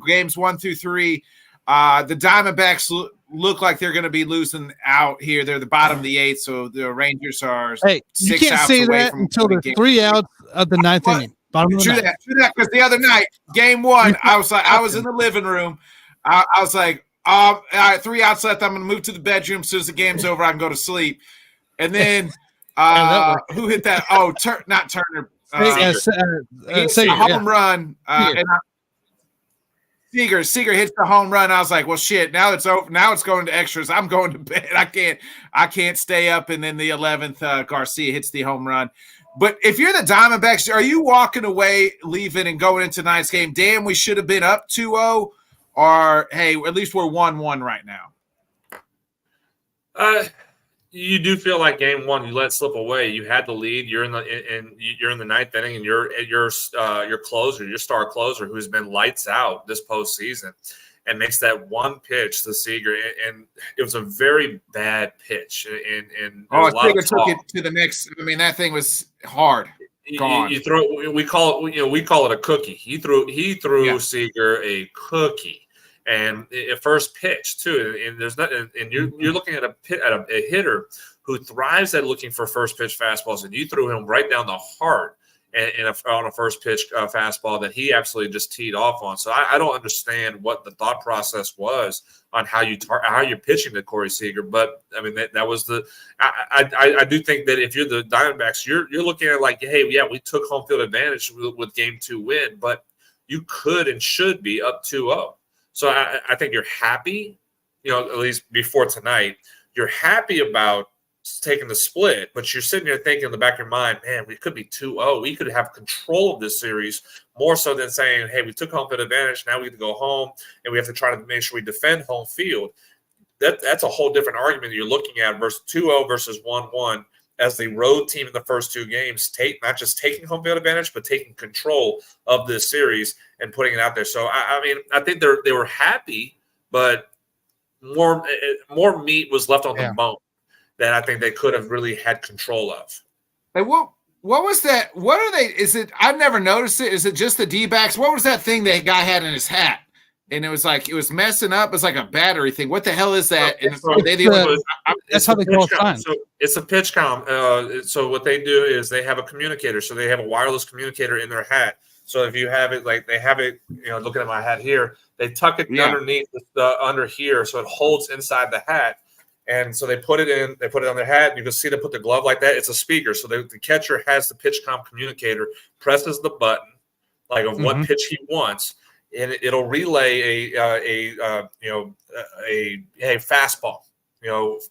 S6: Games 1 through 3. The Diamondbacks look like they're going to be losing out here. They're the bottom of the 8th, so the Rangers are.
S3: Hey, you can't say that until they're 3 outs of the 9th inning.
S6: True that. Because the other night, game 1, I was in the living room. I was like, all right, 3 outs left. I'm going to move to the bedroom. As soon as the game's over, I can go to sleep. And then who hit that? Oh, not Turner. Home run. Seager hits the home run. I was like, well, shit, now it's over. Now it's going to extras. I'm going to bed. I can't stay up. And then the 11th, Garcia hits the home run. But if you're the Diamondbacks, are you walking away, leaving, and going into tonight's game? Damn, we should have been up 2-0. Or, hey, at least we're 1-1 right now.
S7: You do feel like game 1 you let slip away. You had the lead. You're in the 9th inning, and your closer, your star closer, who's been lights out this postseason, and makes that one pitch to Seager, and it was a very bad pitch. And
S6: Seager took it to the next. I mean, that thing was hard. Gone.
S7: You throw. We call it a cookie. He threw Seager a cookie. And a first pitch too, and there's not, and you're looking at a hitter who thrives at looking for first pitch fastballs, and you threw him right down the heart on a first pitch fastball that he absolutely just teed off on. So I don't understand what the thought process was on how you're pitching to Corey Seager. But I mean that was the I do think that if you're the Diamondbacks, you're looking at like, hey, yeah, we took home field advantage with game 2 win, but you could and should be up 2-0. So I think you're happy, at least before tonight, you're happy about taking the split, but you're sitting there thinking in the back of your mind, man, we could be 2-0. We could have control of this series more so than saying, hey, we took home field advantage. Now we have to go home and we have to try to make sure we defend home field. That's a whole different argument that you're looking at versus 2-0 versus 1-1 as the road team in the first 2 games, not just taking home field advantage, but taking control of this series and putting it out there. So, I mean, I think they were happy, but more meat was left on the bone. that I think they could have really had control of.
S6: Hey, what was that? What are they? Is it? I've never noticed it. Is it just the D-backs? What was that thing that guy had in his hat? And it was messing up. It's like a battery thing. What the hell is that? And are they the only?
S3: That's how they call it.
S7: So it's a pitch com. So what they do is they have a communicator. So they have a wireless communicator in their hat. So if you have it, like they have it, looking at my hat here, they tuck it underneath under here, so it holds inside the hat. And so they put it on their hat. You can see they put the glove like that. It's a speaker. So the catcher has the pitch com communicator, presses the button like of what pitch he wants, and it'll relay a fastball, curveball.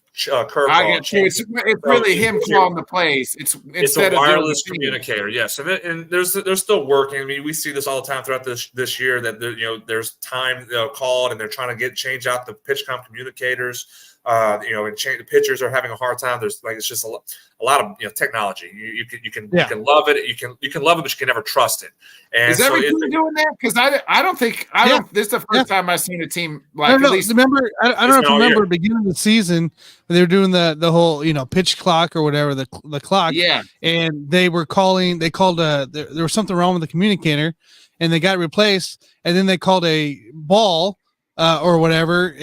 S6: It's really him calling the plays. It's
S7: a wireless communicator, yes. And there's still working. I mean, we see this all the time throughout this year that there's time called, and they're trying to change out the pitch com communicators. And the pitchers are having a hard time. There's it's just a lot of technology. You can love it. You can love it, but you can never trust it. And
S6: is every team doing that? Because I don't think this is the first time I've seen a team like
S3: at least. Remember, I don't know if you remember beginning of the season they were doing the whole pitch clock or whatever the clock.
S6: Yeah,
S3: and they called there was something wrong with the communicator, and they got replaced, and then they called a ball or whatever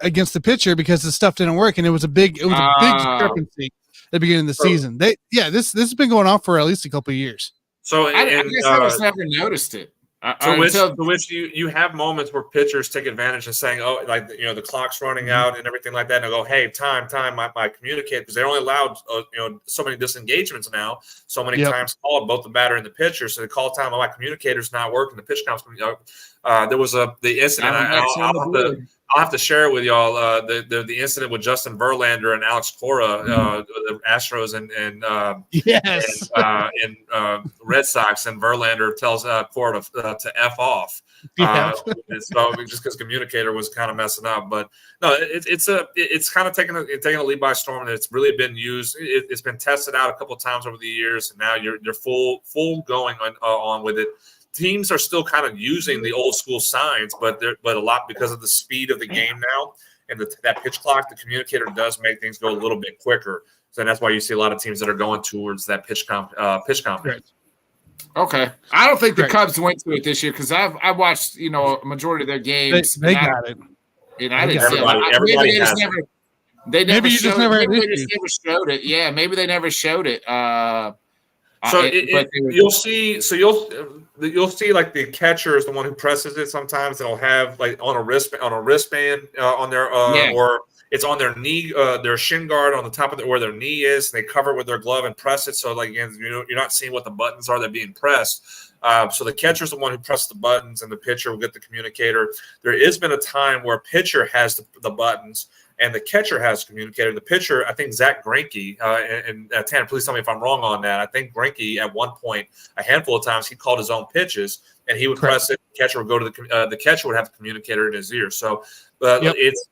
S3: against the pitcher because the stuff didn't work, and it was a big discrepancy at the beginning of the season. This has been going on for at least a couple of years.
S7: So
S6: I guess I just never noticed it.
S7: Which you have moments where pitchers take advantage of saying, oh, the clock's running out and everything like that, and they'll go, hey, time, my communicate, because they're only allowed so many disengagements now, so many times called, both the batter and the pitcher. So they call time, my communicator's not working. The pitch comes. There was the incident. I'll have to share it with y'all. The incident with Justin Verlander and Alex Cora, the Astros and Red Sox, and Verlander tells Cora to F off. So just because communicator was kind of messing up, but no, it's kind of taking a lead by storm, and it's really been used. It's been tested out a couple of times over the years, and now you're full going on with it. Teams are still kind of using the old school signs, but a lot because of the speed of the game now and that pitch clock, the communicator does make things go a little bit quicker. So that's why you see a lot of teams that are going towards that pitch confidence.
S6: Okay, I don't think the Cubs went to it this year because I've watched a majority of their games.
S3: They got it,
S6: and I didn't see it.
S7: Everybody has it.
S6: Maybe they just never showed it. Yeah, maybe they never showed it.
S7: You'll see. So you'll see like the catcher is the one who presses it. Sometimes they'll have like on a wristband on their or it's on their knee, their shin guard on the top of where their knee is. They cover it with their glove and press it. So like again, you're not seeing what the buttons are that are being pressed. So the catcher is the one who presses the buttons, and the pitcher will get the communicator. There has been a time where pitcher has the buttons, and the catcher has communicator. The pitcher, I think Zach Greinke, and Tanner, please tell me if I'm wrong on that. I think Greinke at one point, a handful of times, he called his own pitches, and he would press it. The catcher would go to the catcher would have the communicator in his ear. So, it's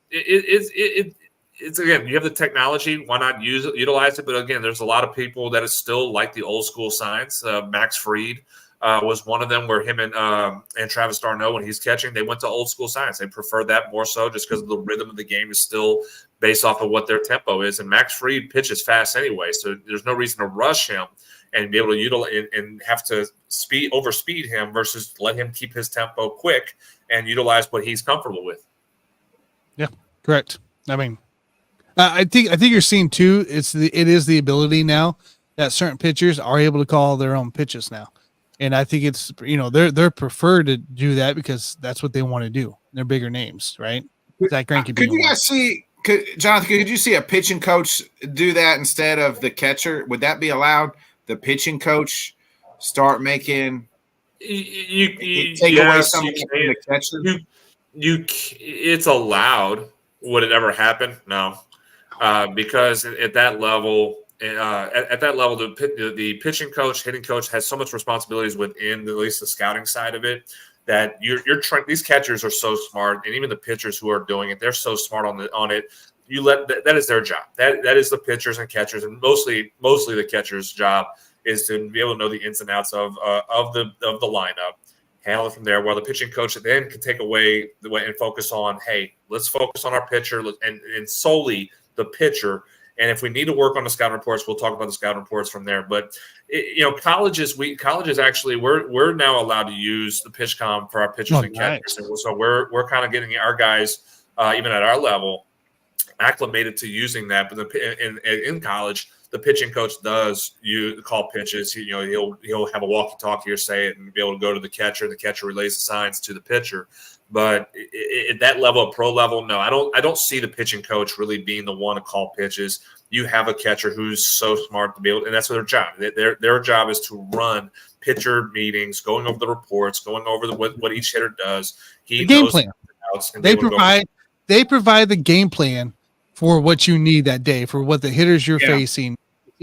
S7: again, you have the technology. Why not utilize it? But again, there's a lot of people that is still like the old school signs. Max Fried was one of them, where him and Travis d'Arnaud, when he's catching, they went to old school signs. They prefer that more so just because the rhythm of the game is still based off of what their tempo is. And Max Fried pitches fast anyway, so there's no reason to rush him and be able to utilize and have to overspeed him versus let him keep his tempo quick and utilize what he's comfortable with.
S3: Yeah, correct. I mean, I think you're seeing too. It is the ability now that certain pitchers are able to call their own pitches now. And I think it's, they're preferred to do that because that's what they want to do. They're bigger names, right? Zach Greinke.
S6: Could you guys Jonathan, could you see a pitching coach do that instead of the catcher? Would that be allowed? The pitching coach start making take away some of the catcher?
S7: It's allowed. Would it ever happen? No, because at that level. The pitching coach, hitting coach has so much responsibilities within at least the scouting side of it that you're trying. These catchers are so smart, and even the pitchers who are doing it, they're so smart on it. You let that is their job. That is the pitchers and catchers, and mostly the catcher's job is to be able to know the ins and outs of the lineup, handle it from there. While the pitching coach then can take away the way and focus on, hey, let's focus on our pitcher and solely the pitcher And if we need to work on the scouting reports, we'll talk about the scouting reports from there. But colleges actually we're now allowed to use the pitch com for our pitchers and catchers. And so we're kind of getting our guys even at our level acclimated to using that. But in college, the pitching coach does call pitches. He'll have a walkie-talkie or say it and be able to go to the catcher, and the catcher relays the signs to the pitcher. But at that level, pro level, no, I don't see the pitching coach really being the one to call pitches. You have a catcher who's so smart to be able, and that's their job. Their job is to run pitcher meetings, going over the reports, going over what each hitter does. The
S3: game plan. They provide the game plan for what you need that day, for what the hitters you're facing.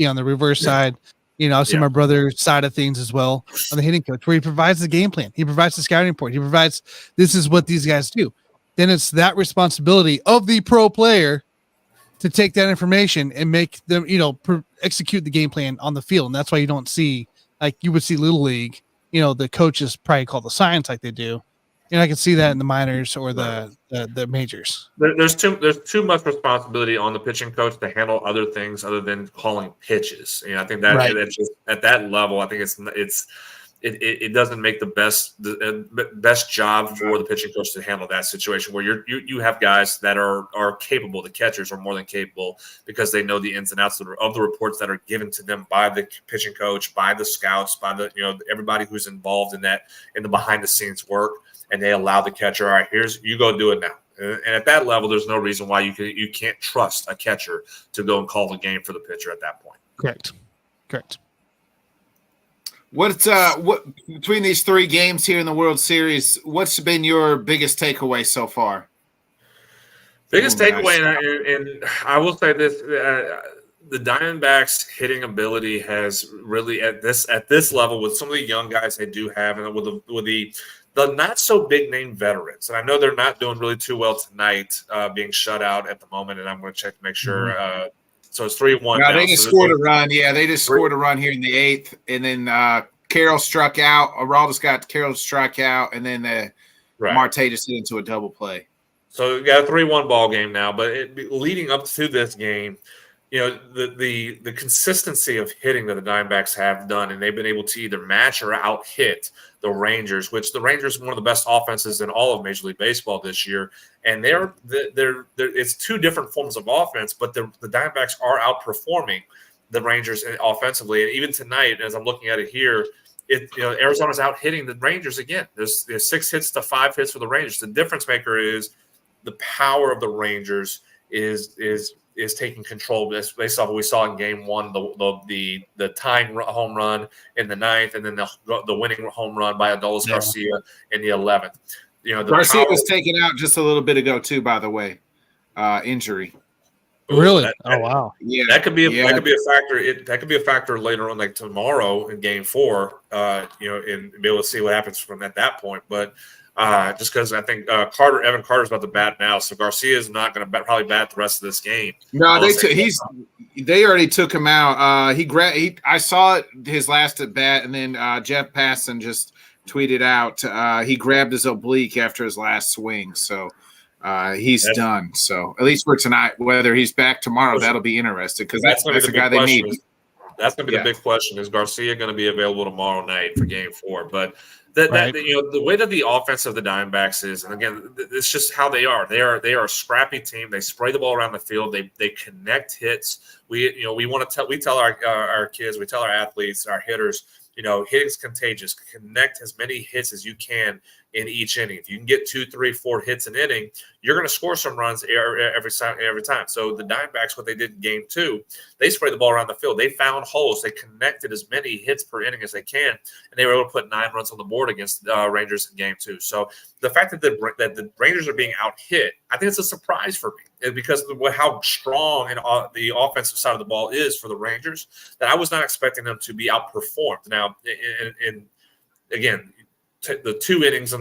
S3: On the reverse side, I've seen my brother's side of things as well on the hitting coach, where he provides the game plan. He provides the scouting report. He provides, this is what these guys do. Then it's that responsibility of the pro player to take that information and make them, execute the game plan on the field. And that's why you don't see, like you would see Little League, the coaches probably call the signs like they do. I can see that in the minors or the majors.
S7: There's too much responsibility on the pitching coach to handle other things other than calling pitches. I think that's just at that level. I think it doesn't make the best job for the pitching coach to handle that situation where you have guys that are capable. The catchers are more than capable because they know the ins and outs of the reports that are given to them by the pitching coach, by the scouts, by the everybody who's involved in the behind the scenes work. And they allow the catcher, all right, you go do it now. And at that level, there's no reason why you can't trust a catcher to go and call the game for the pitcher at that point.
S3: Correct.
S6: What between these 3 games here in the World Series, what's been your biggest takeaway so far?
S7: Biggest takeaway, and I will say this: the Diamondbacks' hitting ability has really at this level with some of the young guys they do have, and with the not so big name veterans. And I know they're not doing really too well tonight, being shut out at the moment. And I'm going to check to make sure. So it's 3-1.
S6: No, they just scored a run. Yeah, they just scored a run here in the 8th. And then Carroll struck out. Araldus got Carroll struck out. And then Marte just hit into a double play.
S7: So you got a 3-1 ball game now. But leading up to this game, the consistency of hitting that the Diamondbacks have done, and they've been able to either match or out-hit the Rangers, which the Rangers are one of the best offenses in all of Major League Baseball this year. And they're it's 2 different forms of offense, but the Diamondbacks are outperforming the Rangers offensively. And even tonight, as I'm looking at it here, Arizona's out-hitting the Rangers again. There's 6 hits to 5 hits for the Rangers. The difference maker is the power of the Rangers is taking control based off what we saw in Game 1, the tying home run in the 9th, and then the winning home run by Adolis Garcia in the 11th.
S6: Garcia was taken out just a little bit ago too, by the way, injury.
S3: Really? Wow.
S7: Yeah, that could be a factor. That could be a factor later on, like tomorrow in Game 4. And be able to see what happens from at that point, but. Just because I think Evan Carter's about to bat now, so Garcia is not going to probably bat the rest of this game.
S6: No, they already took him out. I saw it his last at bat, and then Jeff Passan just tweeted out he grabbed his oblique after his last swing, so he's done. So at least for tonight, whether he's back tomorrow, that'll be interesting because that's the guy they need.
S7: That's going to be the big question: is Garcia going to be available tomorrow night for Game 4? But the way that the offense of the Diamondbacks is, and again, it's just how they are. They are a scrappy team. They spray the ball around the field. They connect hits. We tell our kids, we tell our athletes, our hitters, hitting's contagious. Connect as many hits as you can in each inning. If you can get 2, 3, 4 hits an inning, you're going to score some runs every time. So the Diamondbacks, what they did in Game 2, they sprayed the ball around the field. They found holes. They connected as many hits per inning as they can, and they were able to put 9 runs on the board against Rangers in Game 2. So the fact that the Rangers are being out-hit, I think it's a surprise for me because of how strong and the offensive side of the ball is for the Rangers that I was not expecting them to be outperformed. Now, again, the 2 innings in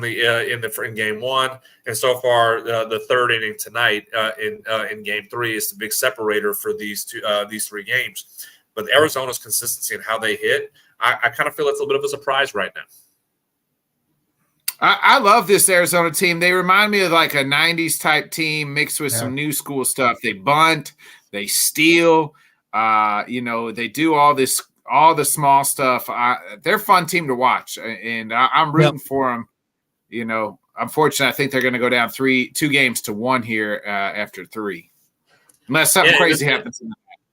S7: Game 1, and so far the 3rd inning tonight in Game 3 is the big separator for these 3 games. But Arizona's consistency and how they hit, I kind of feel it's a little bit of a surprise right now.
S6: I love this Arizona team. They remind me of like a 90s type team mixed with some new school stuff. They bunt. They steal. They do all the small stuff. They're a fun team to watch, and I'm rooting for them. Unfortunately, I think they're going to go down 2-1 here after 3, unless something crazy happens.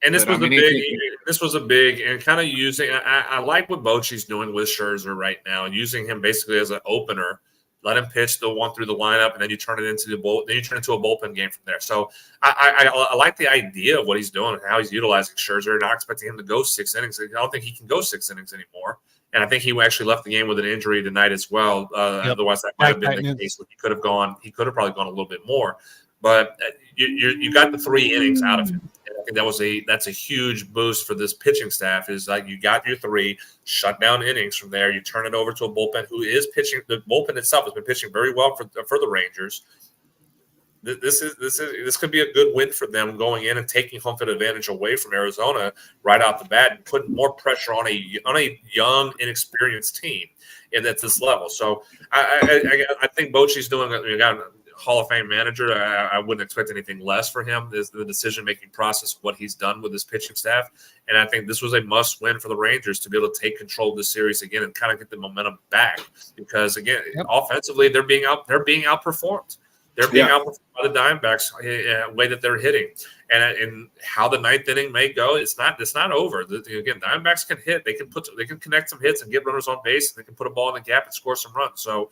S7: And this was a big and kind of using. I like what Bochy's doing with Scherzer right now, using him basically as an opener. Let him pitch the one through the lineup, and then you turn it into a bullpen game from there. So I like the idea of what he's doing and how he's utilizing Scherzer. Not expecting him to go 6 innings. I don't think he can go 6 innings anymore. And I think he actually left the game with an injury tonight as well. Otherwise, that might have been the case. He could have probably gone a little bit more. But you got the 3 innings out of him. And I think that's a huge boost for this pitching staff. Is like you got your 3 shutdown innings from there. You turn it over to a bullpen who is pitching. The bullpen itself has been pitching very well for the Rangers. This could be a good win for them going in and taking home field advantage away from Arizona right off the bat and putting more pressure on a young, inexperienced team at this level. So I think Bochy's doing a Hall of Fame manager. I wouldn't expect anything less for him. Is the decision-making process, what he's done with his pitching staff. And I think this was a must-win for the Rangers to be able to take control of the series again and kind of get the momentum back. Because again, offensively, they're being outperformed. They're being outperformed by the Diamondbacks the way that they're hitting, and how the 9th inning may go. It's not over. Again, Diamondbacks can hit. They can connect some hits and get runners on base. And they can put a ball in the gap and score some runs. So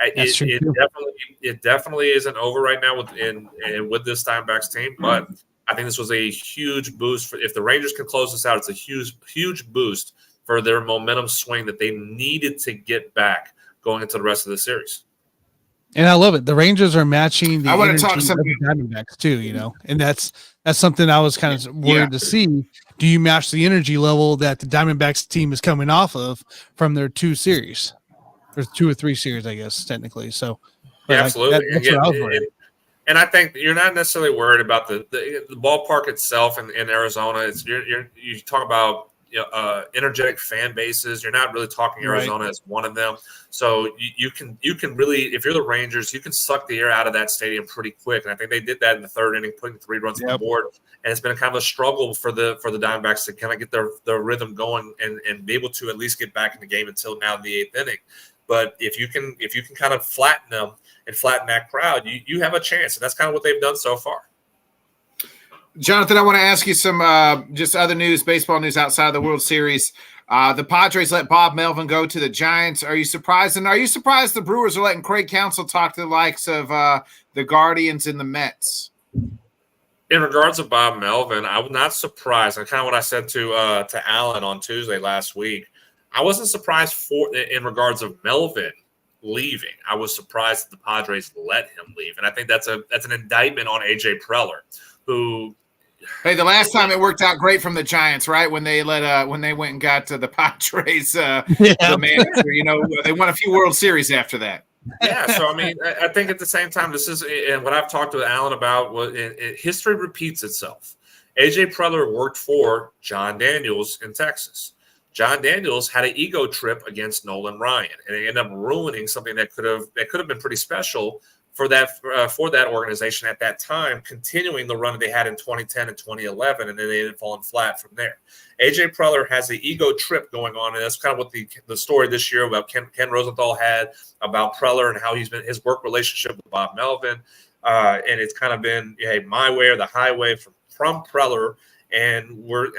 S7: it definitely isn't over right now with this Diamondbacks team. But I think this was a huge boost if the Rangers can close this out. It's a huge boost for their momentum swing that they needed to get back going into the rest of the series.
S3: And I love it. The Rangers are matching the
S6: energy of
S3: the Diamondbacks too, and that's something I was kind of worried to see. Do you match the energy level that the Diamondbacks team is coming off of from their 2 series? There's 2 or 3 series, I guess, technically. So,
S7: absolutely.
S3: That's what I was worried.
S7: And I think you're not necessarily worried about the ballpark itself in Arizona. It's you talk about energetic fan bases. You're not really talking Arizona as one of them. So you can really, if you're the Rangers, you can suck the air out of that stadium pretty quick. And I think they did that in the 3rd inning, putting 3 runs on the board. And it's been kind of a struggle for the Diamondbacks to kind of get their rhythm going and be able to at least get back in the game until now in the 8th inning. But if you can kind of flatten them and flatten that crowd, you have a chance. And that's kind of what they've done so far.
S6: Jonathan, I want to ask you some just other news, baseball news outside of the World Series. The Padres let Bob Melvin go to the Giants. Are you surprised? And are you surprised the Brewers are letting Craig Counsell talk to the likes of the Guardians and the Mets?
S7: In regards to Bob Melvin, I was not surprised. And kind of what I said to Alan on Tuesday last week. I wasn't surprised in regards of Melvin leaving. I was surprised that the Padres let him leave, and I think that's an indictment on AJ Preller, who.
S6: Hey, the last time it worked out great from the Giants, right? When they when they went and got to the Padres, the manager, they won a few World Series after that.
S7: Yeah, so I mean, I think at the same time, this is and what I've talked to Alan about. History repeats itself. AJ Preller worked for John Daniels in Texas. John Daniels had an ego trip against Nolan Ryan, and it ended up ruining something that could have been pretty special for that organization at that time, continuing the run that they had in 2010 and 2011, and then they ended up falling flat from there. AJ Preller has the ego trip going on, and that's kind of what the story this year about Ken Rosenthal had about Preller and how he's been his work relationship with Bob Melvin, and it's kind of been my way or the highway from Preller. And we're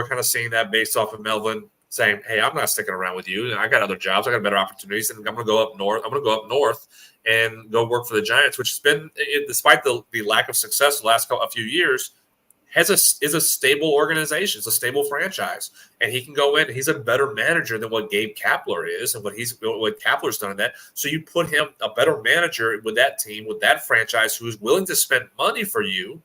S7: kind of seeing that based off of Melvin saying, "Hey, I'm not sticking around with you. I got other jobs. I got better opportunities, and I'm going to go up north. I'm going to go up north and go work for the Giants," which has been, despite the lack of success the last few years, is a stable organization. It's a stable franchise, and he can go in. He's a better manager than what Gabe Kapler is, and what Kapler's done in that. So you put him a better manager with that team, with that franchise, who is willing to spend money for you.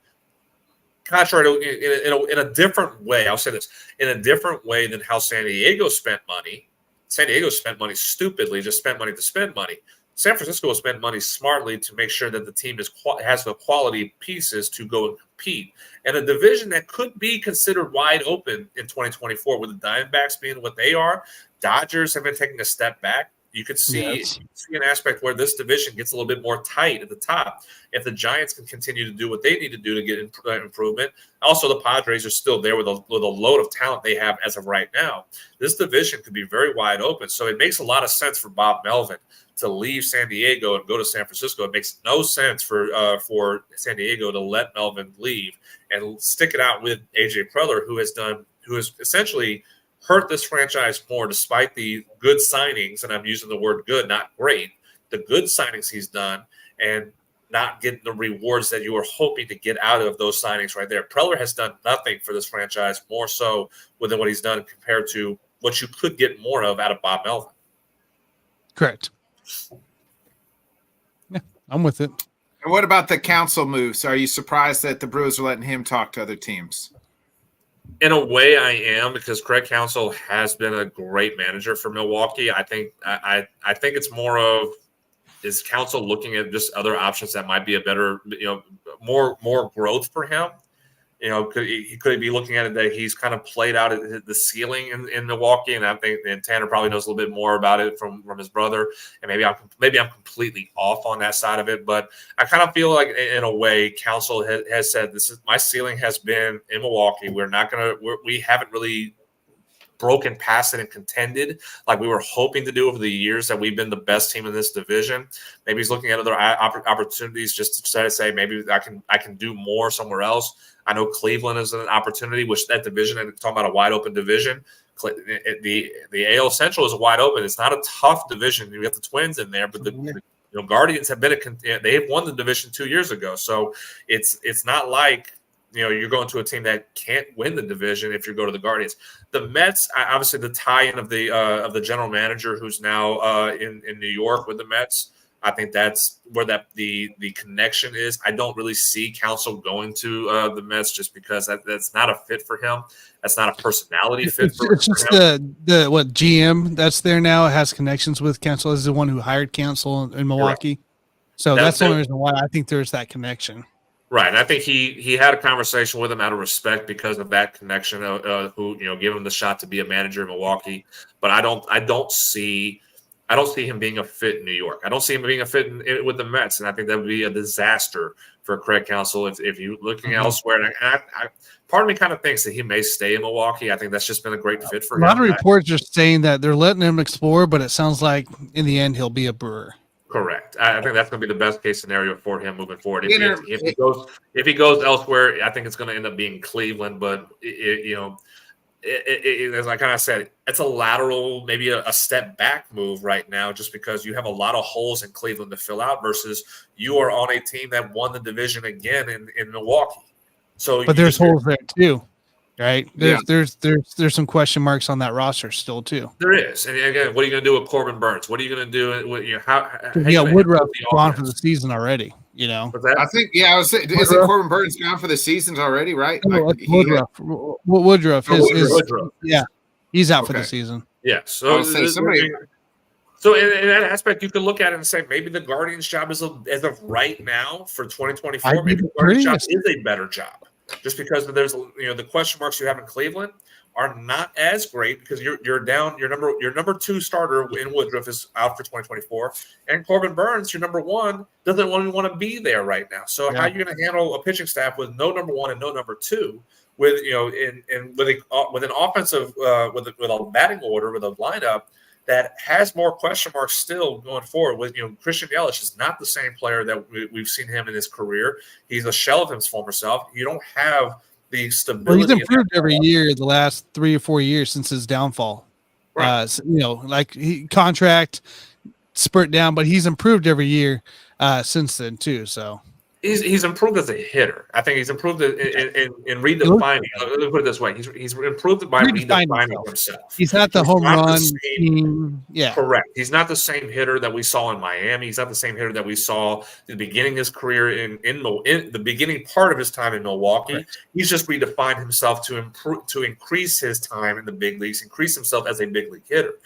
S7: Contrary to in a different way, I'll say this, in a different way than how San Diego spent money. San Diego spent money stupidly, just spent money to spend money. San Francisco will spend money smartly to make sure that the team has the quality pieces to go and compete. And a division that could be considered wide open in 2024 with the Diamondbacks being what they are. Dodgers have been taking a step back. you could see,
S3: Yes.
S7: see an aspect where this division gets a little bit more tight at the top. If the Giants can continue to do what they need to do to get improvement, also the Padres are still there with a load of talent they have as of right now. This division could be very wide open. So it makes a lot of sense for Bob Melvin to leave San Diego and go to San Francisco. It makes no sense for San Diego to let Melvin leave and stick it out with AJ Preller, who has essentially hurt this franchise more despite the good signings, and I'm using the word good, not great, the good signings he's done, and not getting the rewards that you were hoping to get out of those signings right there. Preller has done nothing for this franchise, more so than what he's done compared to what you could get more of out of Bob Melvin.
S3: Correct. Yeah, I'm with it.
S6: And what about the council moves? Are you surprised that the Brewers are letting him talk to other teams?
S7: In a way, I am, because Craig Counsell has been a great manager for Milwaukee. I think it's more of, is Counsell looking at just other options that might be a better, more growth for him? He could be looking at it that he's kind of played out at the ceiling in Milwaukee, and I think Tanner probably knows a little bit more about it from his brother, and maybe I'm completely off on that side of it, but I kind of feel like in a way Counsell has said, this is my ceiling has been in Milwaukee. We haven't really broken past it and contended like we were hoping to do over the years that we've been the best team in this division. Maybe he's looking at other opportunities just to try to say maybe I can do more somewhere else. I know Cleveland is an opportunity, which that division, and talking about a wide open division, the AL Central is wide open. It's not a tough division. You got the Twins in there, but the Guardians have they've won the division 2 years ago. So it's not like you're going to a team that can't win the division if you go to the Guardians. The Mets, obviously, the tie-in of the general manager who's now in New York with the Mets. I think that's where the connection is. I don't really see Counsell going to the Mets just because that's not a fit for him. That's not a personality fit for him. It's just
S3: the GM that's there now has connections with Counsell. Is the one who hired Counsell in Milwaukee. Right. So that's the only reason why I think there's that connection.
S7: Right, and I think he had a conversation with him out of respect because of that connection. Who gave him the shot to be a manager in Milwaukee, but I don't see him being a fit in New York. I don't see him being a fit with the Mets, and I think that would be a disaster for Craig Counsell if you're looking elsewhere. And I part of me kind of thinks that he may stay in Milwaukee. I think that's just been a great fit for him.
S3: A lot of reports are saying that they're letting him explore, but it sounds like in the end he'll be a Brewer.
S7: Correct. I think that's going to be the best case scenario for him moving forward. If he goes elsewhere, I think it's going to end up being Cleveland. But as I kind of said, it's a lateral, maybe a step back move right now, just because you have a lot of holes in Cleveland to fill out versus you are on a team that won the division again in Milwaukee. So,
S3: but there's holes there too, right? There's some question marks on that roster still too.
S7: There is, and again, what are you going to do with Corbin Burns? What are you going to do with how
S3: Woodruff gone for the season already?
S6: I think isn't Corbin Burns gone for the seasons already, right?
S3: No, Woodruff. He's out for the season.
S7: Yeah. So So in that aspect, you can look at it and say maybe the Guardians' job as of right now for 2024, maybe the Guardians' job is a better job, just because there's the question marks you have in Cleveland are not as great because you're down. Your number 2 starter in Woodruff is out for 2024, and Corbin Burns, your number 1, doesn't want to be there right now. So how are you going to handle a pitching staff with no number 1 and no number 2? With with an offensive with a batting order with a lineup that has more question marks still going forward. With Christian Yelich is not the same player that we've seen him in his career. He's a shell of his former self. You don't have the stability.
S3: Well, he's improved every year the last 3 or 4 years since his downfall. Right. Contract spurt down, but he's improved every year since then too. So.
S7: He's improved as a hitter. I think he's improved in redefining. Let me put it this way: he's improved by redefining himself.
S3: He's not the home run.
S7: Correct. He's not the same hitter that we saw in Miami. He's not the same hitter that we saw at the beginning of his career in the beginning part of his time in Milwaukee. Correct. He's just redefined himself to increase his time in the big leagues, increase himself as a big league hitter,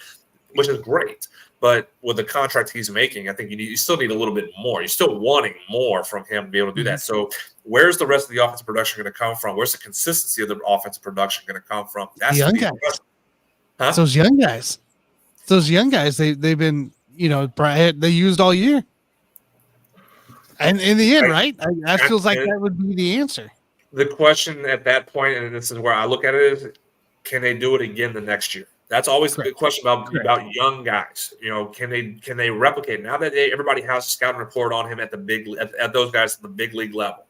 S7: which is great. But with the contract he's making, I think you still need a little bit more. You're still wanting more from him to be able to do that. So where's the rest of the offensive production going to come from? Where's the consistency of the offensive production going to come from? That's
S3: young guys. Huh? Those young guys. They've been they used all year. And in the end, right? That feels like that would be the answer.
S7: The question at that point, and this is where I look at it, is can they do it again the next year? That's always the big question about young guys. Can they replicate now that everybody has a scouting report on him at those guys at the big league level?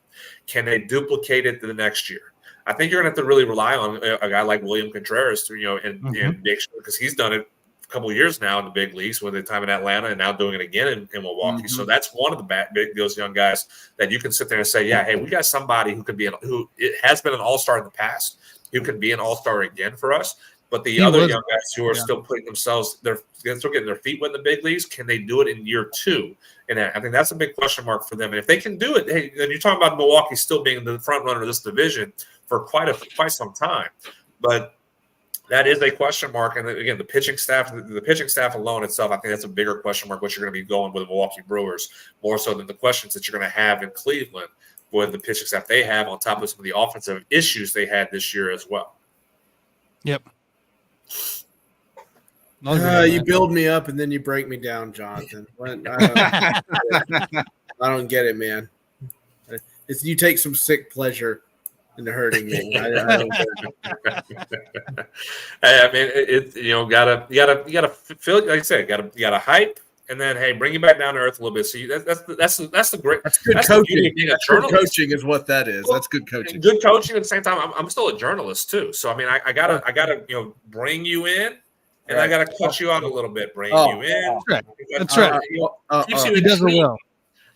S7: Can they duplicate it the next year? I think you're gonna have to really rely on a guy like William Contreras to and make sure, because he's done it a couple of years now in the big leagues with the time in Atlanta and now doing it again in Milwaukee. So that's one of the those young guys that you can sit there and say, yeah, hey, we got somebody who could be who has been an all-star in the past, who can be an all-star again for us. But the other young guys who are still putting themselves, they're still getting their feet wet in the big leagues. Can they do it in year 2? And I think that's a big question mark for them. And if they can do it, hey, and you're talking about Milwaukee still being the front runner of this division for quite some time. But that is a question mark. And again, the pitching staff alone itself, I think that's a bigger question mark, what you're going to be going with the Milwaukee Brewers, more so than the questions that you're going to have in Cleveland with the pitching staff they have, on top of some of the offensive issues they had this year as well.
S3: Yep.
S4: You build me up and then you break me down, Jonathan. I don't get it, man. You take some sick pleasure into hurting me. I don't get it.
S7: I mean, gotta feel, like I said, gotta hype, and then hey, bring you back down to earth a little bit. So that's the great.
S4: That's good coaching. Good coaching is what that is. That's good coaching.
S7: Good coaching at the same time. I'm still a journalist too, so I mean, I gotta bring you in. And I got to cut you out a little bit, bring you in.
S3: That's right.
S7: Keeps you intrigued.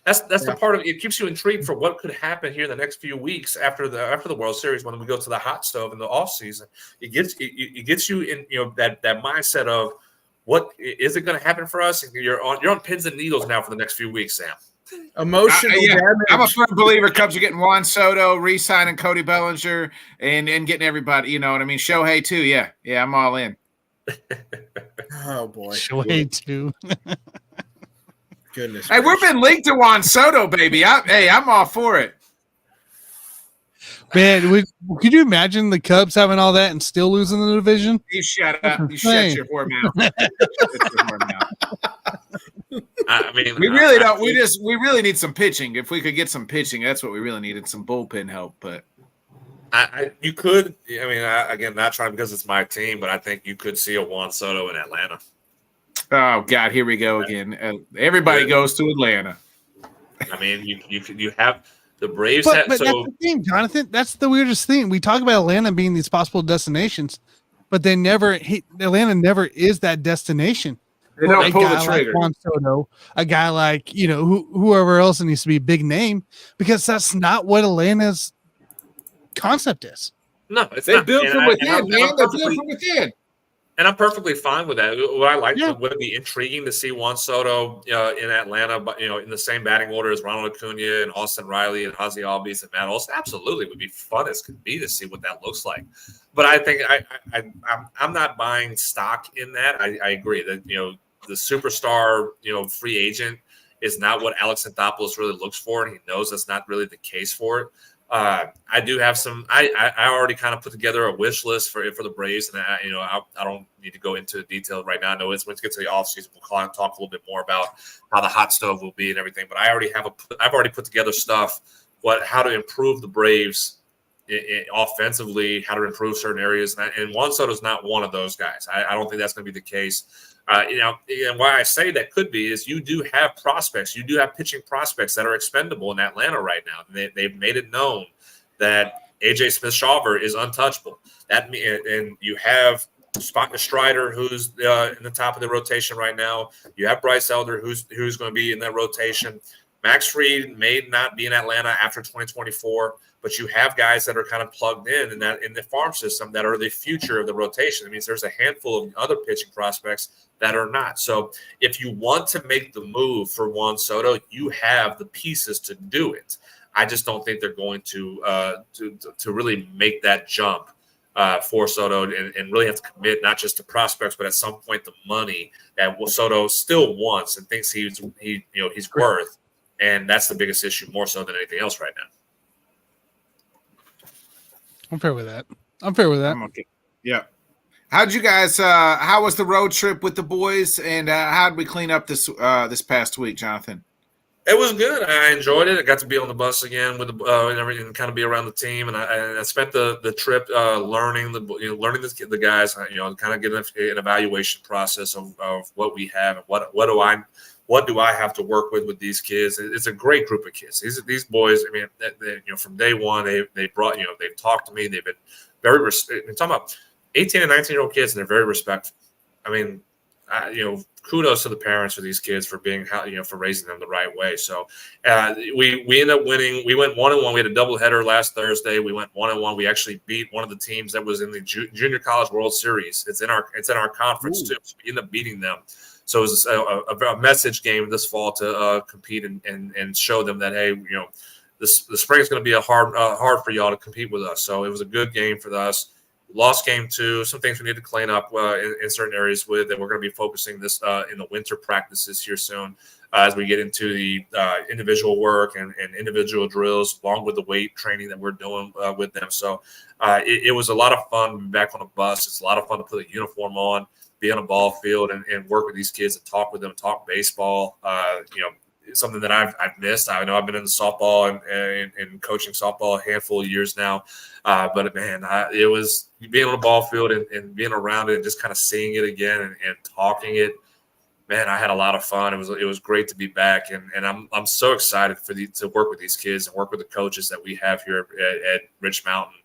S7: That's the part of it. It keeps you intrigued for what could happen here in the next few weeks after the World Series when we go to the hot stove in the off season. It gets you in that mindset of what is it going to happen for us? And you're on pins and needles now for the next few weeks, Sam.
S4: Emotional damage.
S6: I'm a firm believer Cubs are getting Juan Soto, re-signing Cody Bellinger, and getting everybody. You know what I mean? Shohei too. Yeah, I'm all in.
S4: Oh boy,
S3: Shohei too.
S4: Goodness.
S6: Hey, we've been linked to Juan Soto, baby. I'm all for it.
S3: Man, could you imagine the Cubs having all that and still losing the division?
S6: You shut up. You shut your whore mouth.
S7: I mean,
S6: we really don't. We really need some pitching. If we could get some pitching, that's what we really needed. Some bullpen help, but.
S7: You could. I mean, again, not trying because it's my team, but I think you could see a Juan Soto in Atlanta.
S6: Oh God, here we go again. Everybody goes to Atlanta.
S7: I mean, you have the Braves.
S3: But that's the thing, Jonathan. That's the weirdest thing. We talk about Atlanta being these possible destinations, but they never. Atlanta never is that destination.
S6: They don't pull the trigger.
S3: Like Juan Soto, a guy like whoever else needs to be a big name, because that's not what Atlanta's concept is.
S7: No, it's
S6: they
S7: not.
S6: build from within, man. They build from within.
S7: And I'm perfectly fine with that. What I like would it be intriguing to see Juan Soto in Atlanta, but in the same batting order as Ronald Acuna and Austin Riley and Ozzie Albies and Matt Olson. Absolutely, would be fun as could be to see what that looks like. But I think I'm not buying stock in that. I agree that the superstar free agent is not what Alex Anthopoulos really looks for, and he knows that's not really the case for it. I do have some. I already kind of put together a wish list for the Braves, and I don't need to go into detail right now. I know it's when to get to the offseason, we'll talk a little bit more about how the hot stove will be and everything. But I've already put together stuff how to improve the Braves offensively, how to improve certain areas, and Juan Soto's not one of those guys. I don't think that's going to be the case. And why I say that could be is you do have prospects. You do have pitching prospects that are expendable in Atlanta right now. They've made it known that A.J. Smith-Shawver is untouchable. And you have Strider, who's in the top of the rotation right now. You have Bryce Elder, who's going to be in that rotation. Max Fried may not be in Atlanta after 2024, but you have guys that are kind of plugged in the farm system that are the future of the rotation. It means there's a handful of other pitching prospects that are not. So if you want to make the move for Juan Soto, you have the pieces to do it. I just don't think they're going to really make that jump for Soto and really have to commit not just to prospects, but at some point the money that Soto still wants and thinks he's worth. And that's the biggest issue, more so than anything else right now.
S3: I'm fair with that. I'm okay.
S6: Yeah. How'd you guys? How was the road trip with the boys, and how did we clean up this past week, Jonathan?
S7: It was good. I enjoyed it. I got to be on the bus again with the and everything, and kind of be around the team. And I spent the trip learning the guys. Kind of getting an evaluation process of what we have and what do I have to work with these kids. It's a great group of kids. These boys. I mean, from day one, they brought they've talked to me. They've been very. I'm talking about 18 and 19-year-old kids, and they're very respectful. I mean, kudos to the parents for these kids for being, for raising them the right way. So we ended up winning. We went 1-1. We had a doubleheader last Thursday. We went 1-1. We actually beat one of the teams that was in the Junior College World Series. It's in our conference too. So we ended up beating them. So it was a message game this fall to compete and show them that, hey, the spring is going to be hard for y'all to compete with us. So it was a good game for us. Lost game 2, some things we need to clean up in certain areas with, and we're going to be focusing this in the winter practices here soon as we get into the individual work and individual drills along with the weight training that we're doing with them. So it was a lot of fun to be back on a bus. It's a lot of fun to put a uniform on, be on a ball field and work with these kids and talk with them, talk baseball. Something that I've missed. I know I've been in the softball and coaching softball a handful of years now. But man, it was being on the ball field and being around it and just kind of seeing it again and talking it. Man, I had a lot of fun. It was great to be back, and I'm so excited to work with these kids and work with the coaches that we have here at Rich Mountain.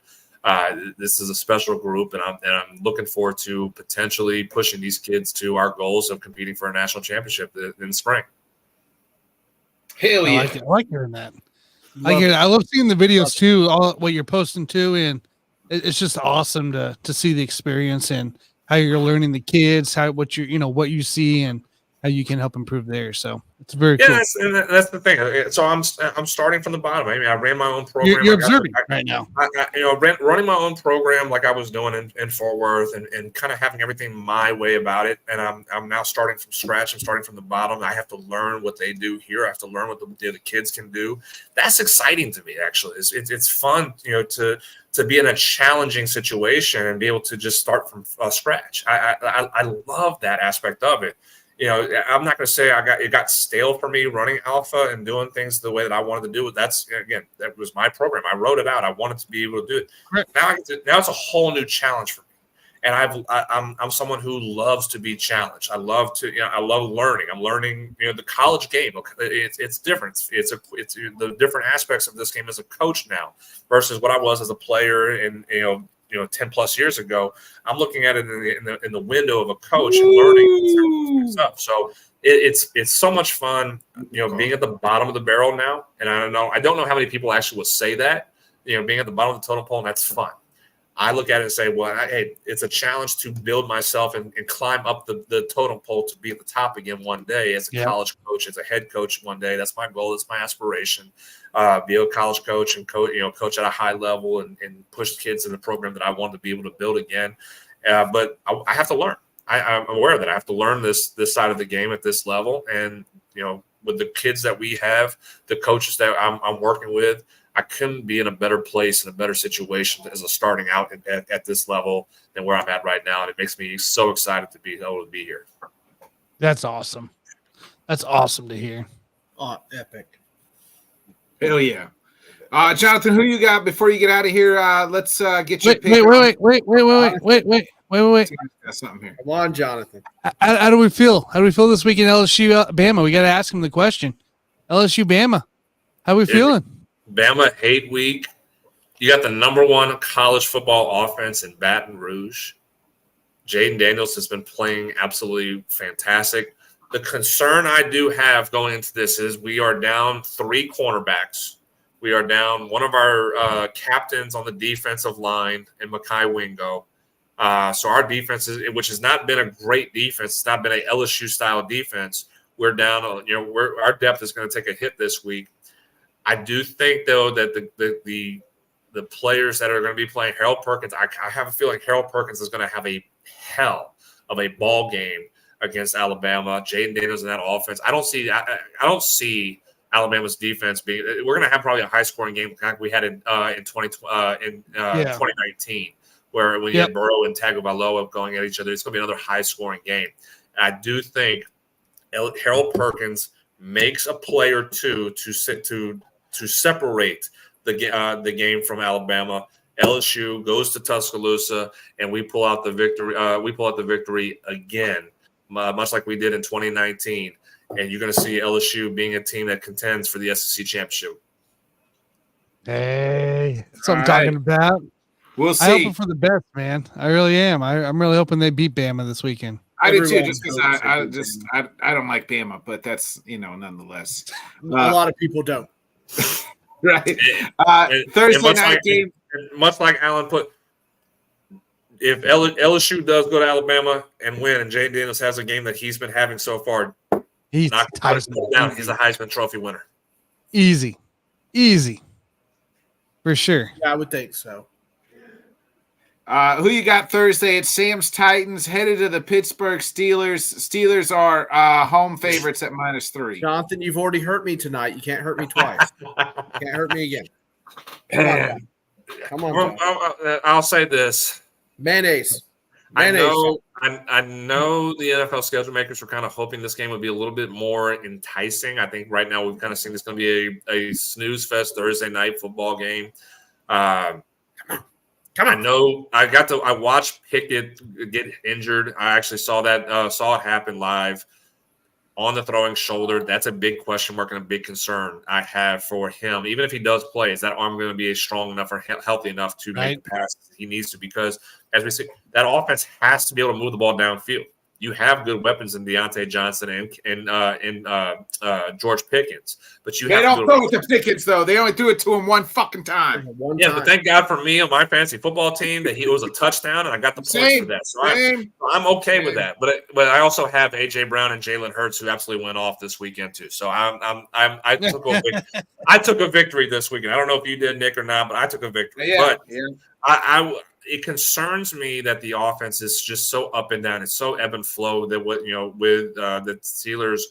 S7: This is a special group, and I'm looking forward to potentially pushing these kids to our goals of competing for a national championship in the spring.
S6: Hell yeah!
S3: I like hearing that. I love seeing the videos too. All what you're posting too, and it's just awesome to see the experience and how you're learning the kids, what you see and how you can help improve there. So it's very cool.
S7: That's the thing. So I'm starting from the bottom. I mean, I ran my own program.
S3: You're observing right now.
S7: Running my own program like I was doing in Fort Worth and kind of having everything my way about it. And I'm now starting from scratch. I'm starting from the bottom. I have to learn what they do here. I have to learn what the kids can do. That's exciting to me. Actually, it's fun. To be in a challenging situation and be able to just start from scratch. I love that aspect of it. I'm not going to say it got stale for me running Alpha and doing things the way that I wanted to do it. That was my program. I wrote it out. I wanted to be able to do it. Right. Now it's a whole new challenge for me. And I'm someone who loves to be challenged. I love learning. I'm learning, the college game. It's different. It's the different aspects of this game as a coach now versus what I was as a player and 10 plus years ago. I'm looking at it in the window of a coach and learning stuff. So it's so much fun, being at the bottom of the barrel now. And I don't know how many people actually would say that, being at the bottom of the totem pole, and that's fun. I look at it and say, well, hey, it's a challenge to build myself and climb up the totem pole to be at the top again one day as a college coach, as a head coach one day. That's my goal. That's my aspiration. Be a college coach and coach at a high level and push kids in the program that I want to be able to build again. But I have to learn. I'm aware that I have to learn this side of the game at this level. And, with the kids that we have, the coaches that I'm working with, I couldn't be in a better place, in a better situation as a starting out at this level than where I'm at right now. And it makes me so excited to be able to be here.
S3: That's awesome. That's awesome to hear.
S4: Oh, epic.
S6: Hell yeah. Jonathan, who you got before you get out of here? Let's get you.
S3: Wait.
S6: Got something here.
S4: Come on, Jonathan.
S3: How do we feel? How do we feel this week in LSU Bama? We got to ask him the question. LSU Bama. How we feeling?
S7: Bama hate week. You got the number one college football offense in Baton Rouge. Jaden Daniels has been playing absolutely fantastic. The concern I do have going into this is we are down 3 cornerbacks. We are down one of our captains on the defensive line in Mekhi Wingo. So our defense, which has not been a great defense, it's not been an LSU-style defense. We're down. Our depth is going to take a hit this week. I do think, though, that the players that are going to be playing Harold Perkins, I have a feeling Harold Perkins is going to have a hell of a ball game against Alabama. Jaden Daniels in that offense. I don't see Alabama's defense being. We're going to have probably a high-scoring game like we had in 2019. where when you have Burrow and Tagovailoa going at each other, it's going to be another high-scoring game. And I do think Harold Perkins makes a play or two to separate the game from Alabama. LSU goes to Tuscaloosa, and we pull out the victory. We pull out the victory again, much like we did in 2019. And you're going to see LSU being a team that contends for the SEC championship.
S3: Hey, that's what I'm talking about.
S6: We'll see.
S3: I hope for the best, man. I really am. I'm really hoping they beat Bama this weekend.
S6: I do too, just because I don't like Bama, but that's nonetheless.
S4: A lot of people don't.
S6: Right. Thursday night game.
S7: Much like Alan put, if LSU does go to Alabama and win, and Jay Daniels has a game that he's been having so far, he's a Heisman Trophy winner.
S3: Easy. For sure.
S4: Yeah, I would think so.
S6: Who you got Thursday? It's Sam's Titans headed to the Pittsburgh Steelers. Steelers are home favorites at -3.
S4: Jonathan, you've already hurt me tonight. You can't hurt me twice. You can't hurt me again. Come on.
S7: I'll say this.
S4: Mayonnaise.
S7: I know the NFL schedule makers were kind of hoping this game would be a little bit more enticing. I think right now we've kind of seen this going to be a snooze fest Thursday night football game. I know I watched Pickett get injured. I actually saw it happen live on the throwing shoulder. That's a big question mark and a big concern I have for him. Even if he does play, is that arm going to be strong enough or healthy enough to make the pass he needs to? Because as we see, that offense has to be able to move the ball downfield. You have good weapons in Deontay Johnson and George Pickens, but
S6: they don't throw it to Pickens though. They only threw it to him one fucking time.
S7: But thank God for me on my fantasy football team that it was a touchdown and I got the points for that. So I'm okay with that. But I also have AJ Brown and Jalen Hurts who absolutely went off this weekend too. So I took a victory this weekend. I don't know if you did, Nick, or not, but I took a victory. It concerns me that the offense is just so up and down. It's so ebb and flow that with the Steelers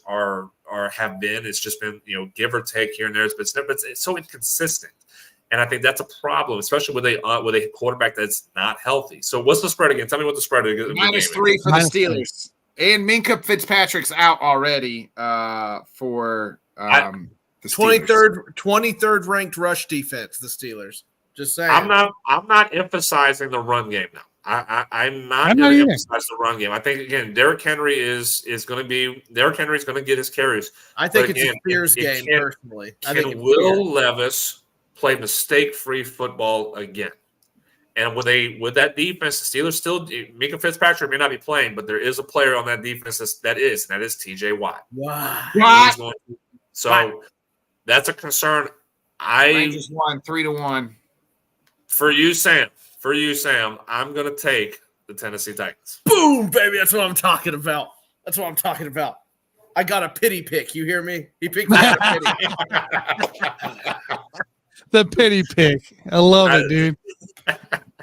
S7: have been. It's just been give or take here and there. But it's so inconsistent, and I think that's a problem, especially with a quarterback that's not healthy. So what's the spread again? Tell me what the spread is.
S6: -3 for the Steelers, and Minkah Fitzpatrick's out already for the
S4: 23rd ranked rush defense. The Steelers. Just saying.
S7: I'm not emphasizing the run game now. I'm not going to emphasize the run game. I think again, Derrick Henry is going to get his carries.
S4: I think it's a Spears game personally.
S7: Can Will Levis play mistake-free football again? And with that defense, the Steelers still Minkah Fitzpatrick may not be playing, but there is a player on that defense that is TJ Watt.
S4: Wow.
S7: So that's a concern.
S6: I just won 3-1.
S7: For you, Sam, I'm going to take the Tennessee Titans.
S4: Boom, baby. That's what I'm talking about. I got a pity pick. You hear me? He picked me out a pity.
S3: The pity pick. I love it, dude.